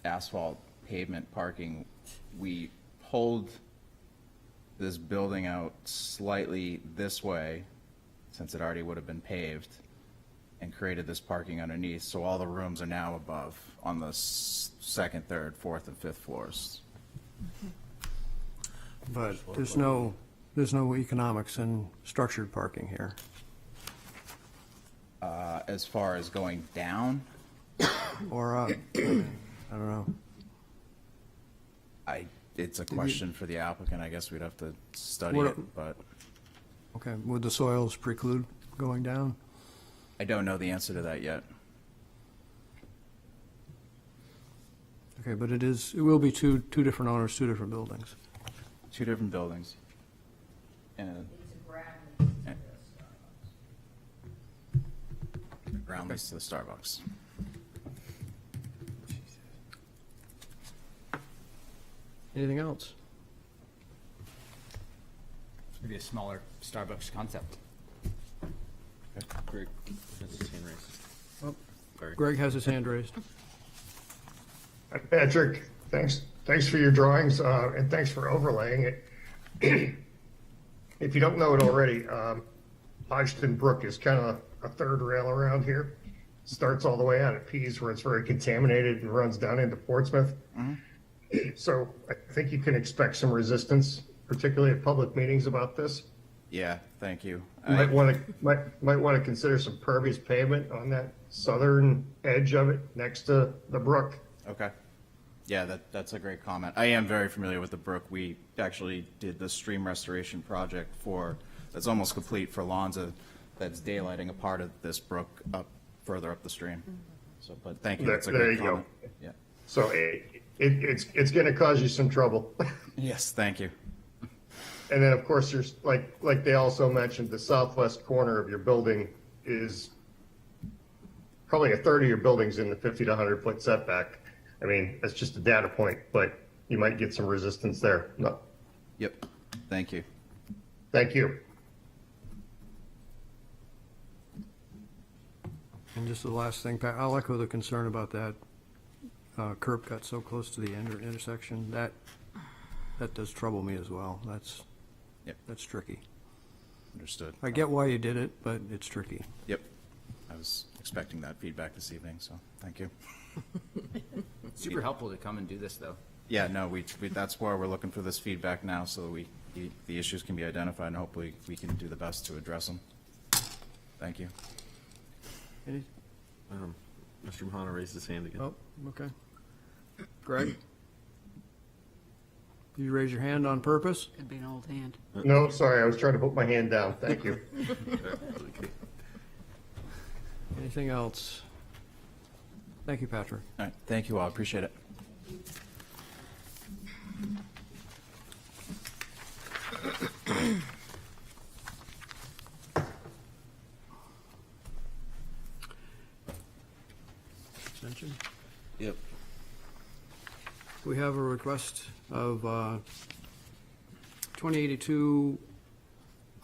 asphalt pavement parking, we pulled this building out slightly this way, since it already would have been paved, and created this parking underneath. So all the rooms are now above on the second, third, fourth, and fifth floors. But there's no economics in structured parking here. As far as going down, Or up. I don't know. it's a question for the applicant. I guess we'd have to study What- it, but Okay, would the soils preclude going down? I don't know the answer to that yet. Okay, but it will be two different owners, two different buildings. Two different buildings. And ground lease to the Starbucks. Anything else? Maybe a smaller Starbucks concept. Greg has his hand raised. Oh, Sorry. Greg has his hand raised. Patrick, thanks for your drawings, and thanks for overlaying it. If you don't know it already, Hodgson Brook is kind of a third rail around here. Starts all the way out at Pease where it's very contaminated and runs down into Portsmouth. So I think you can expect some resistance, particularly at public meetings about this. Yeah, thank you. You might want to consider some pervious pavement on that southern edge of it next to the brook. Okay. Yeah, that's a great comment. I am very familiar with the brook. We actually did the stream restoration project that's almost complete for Lonza, that's daylighting a part of this brook further up the stream. So, but thank you. That's a There great you go. comment. Yeah. So it's going to cause you some trouble. Yes, thank you. And then, of course, there's, like they also mentioned, the southwest corner of your building is probably a third of your building's in the 50 to 100 foot setback. I mean, that's just a data point, but you might get some resistance there. No. Yep. Thank you. Thank you. And just the last thing, Pat, I'll echo the concern about that curb cut so close to the intersection. That does trouble me as well. That's tricky. Understood. I get why you did it, but it's tricky. Yep. I was expecting that feedback this evening, so thank you. Super helpful to come and do this, though. Yeah, no, that's why we're looking for this feedback now, so that the issues can be identified, and hopefully we can do the best to address them. Thank you. Mr. Mahana raised his hand again. Oh, okay. Greg? Did you raise your hand on purpose? Could be an old hand. No, sorry, I was trying to put my hand down. Thank you. Anything else? Thank you, Patrick. All right, thank you all, appreciate it. Extension? Yep. We have a request of 2082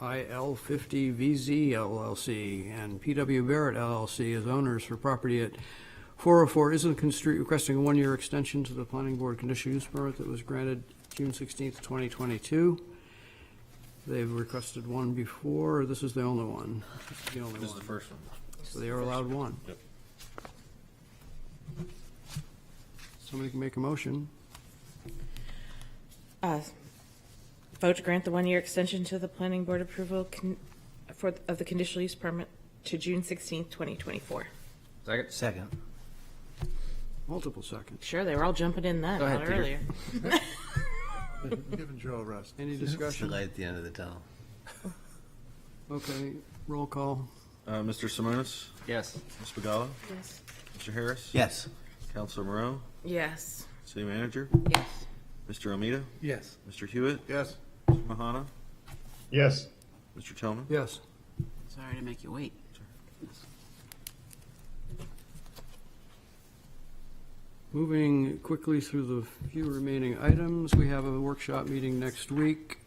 IL50 VZ LLC and PW Barrett LLC as owners for property at 404 Islington Street, requesting a one-year extension to the planning board conditional use permit that was granted June 16th, 2022. They've requested one before. This is the only one. This is This is the first one. So they are allowed one. Yep. Somebody can make a motion. Vote to grant the one-year extension to the planning board approval of the conditional use permit to June 16th, 2024. Second. Second. Multiple seconds. Sure, they were all jumping in then, Go ahead, not Peter. earlier. Giving Joe a rest. Any It's the discussion? light at the end of the tunnel. Okay, roll call. Mr. Simonis? Yes. Ms. Pagala? Yes. Mr. Harris? Yes. Counselor Moreau? Yes. City Manager? Yes. Mr. Almeida? Yes. Mr. Hewitt? Yes. Mr. Mahana? Yes. Mr. Tillman? Yes. Sorry to make you wait. Moving quickly through the few remaining items, we have a workshop meeting next week.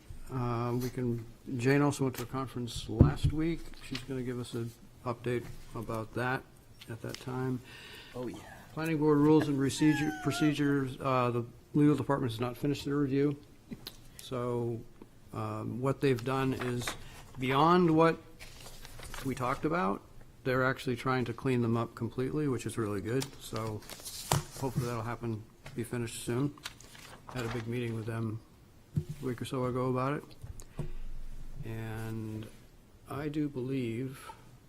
Jane also went to a conference last week. She's going to give us an update about that at that time. Oh, yeah. Planning Board Rules and Procedures, the legal department has not finished their review. So what they've done is beyond what we talked about. They're actually trying to clean them up completely, which is really good. So hopefully that'll happen, be finished soon. Had a big meeting with them a week or so ago about it. And I do believe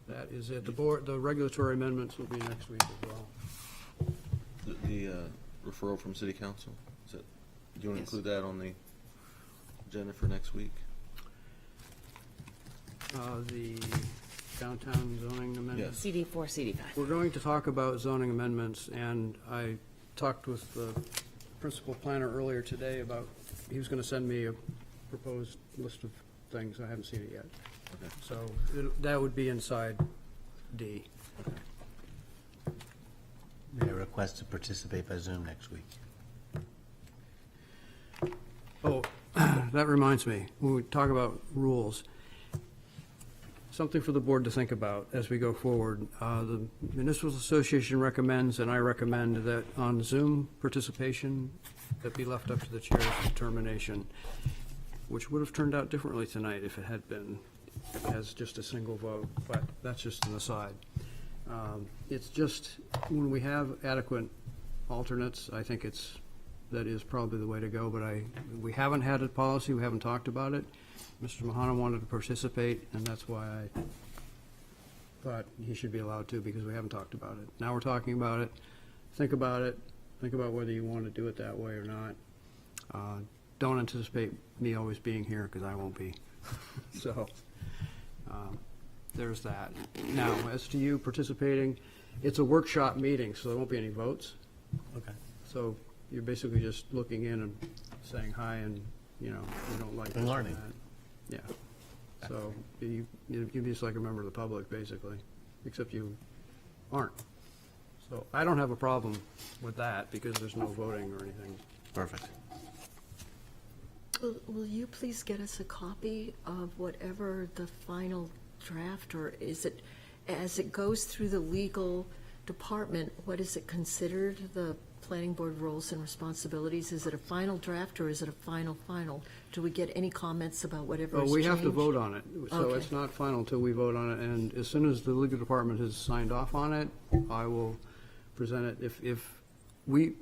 that is it. The regulatory amendments will be next week as well. The referral from City Council, do you want to Yes. include that on the agenda for next week? The downtown zoning amendments. CD4, CD5. We're going to talk about zoning amendments, and I talked with the principal planner earlier today about, he was going to send me a proposed list of things. I haven't seen it yet. Okay. So that would be inside D. May I request to participate by Zoom next week? Oh, that reminds me, when we talk about rules, something for the board to think about as we go forward. The Municipal Association recommends, and I recommend, that on Zoom participation, that be left up to the chair's determination, which would have turned out differently tonight if it had been, as just a single vote, but that's just an aside. It's just, when we have adequate alternates, I think that is probably the way to go, but we haven't had a policy, we haven't talked about it. Mr. Mahana wanted to participate, and that's why I thought he should be allowed to, because we haven't talked about it. Now we're talking about it. Think about it. Think about whether you want to do it that way or not. Don't anticipate me always being here, because I won't be. So, there's that. Now, as to you participating, it's a workshop meeting, so there won't be any votes. Okay. So you're basically just looking in and saying hi, and, you don't like this And or learning. that. Yeah. So you're just like a member of the public, basically, except you aren't. So I don't have a problem with that, because there's no voting or anything. Perfect. Will you please get us a copy of whatever the final draft, or is it, as it goes through the legal department, what is it considered, the planning board roles and responsibilities? Is it a final draft, or is it a final? Do we get any comments about whatever is Well, we have to changed? vote on it, so Okay. it's not final until we vote on it, and as soon as the legal department has signed off on it, I will present it. If we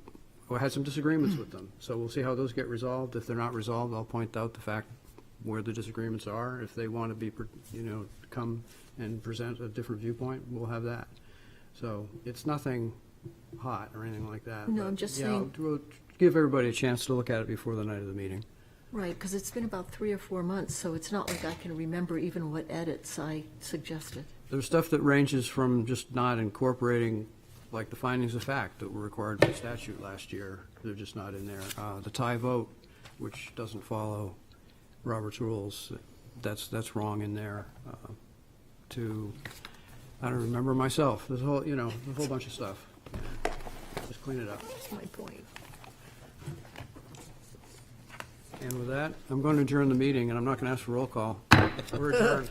had some disagreements with them, so we'll see how those get resolved. If they're not resolved, I'll point out the fact where the disagreements are. If they want to be, come and present a different viewpoint, we'll have that. So it's nothing hot or anything like that. No, but, I'm just yeah, saying- we'll give everybody a chance to look at it before the night of the meeting. Right, because it's been about 3 or 4 months, so it's not like I can remember even what edits I suggested. There's stuff that ranges from just not incorporating, like the findings of fact that were required by statute last year. They're just not in there. The tie vote, which doesn't follow Robert's rules, that's wrong in there. I don't remember myself. There's a whole bunch of stuff. Just clean it up. That's my point. And with that, I'm going to adjourn the meeting, and I'm not going to ask for roll call. We're adjourned.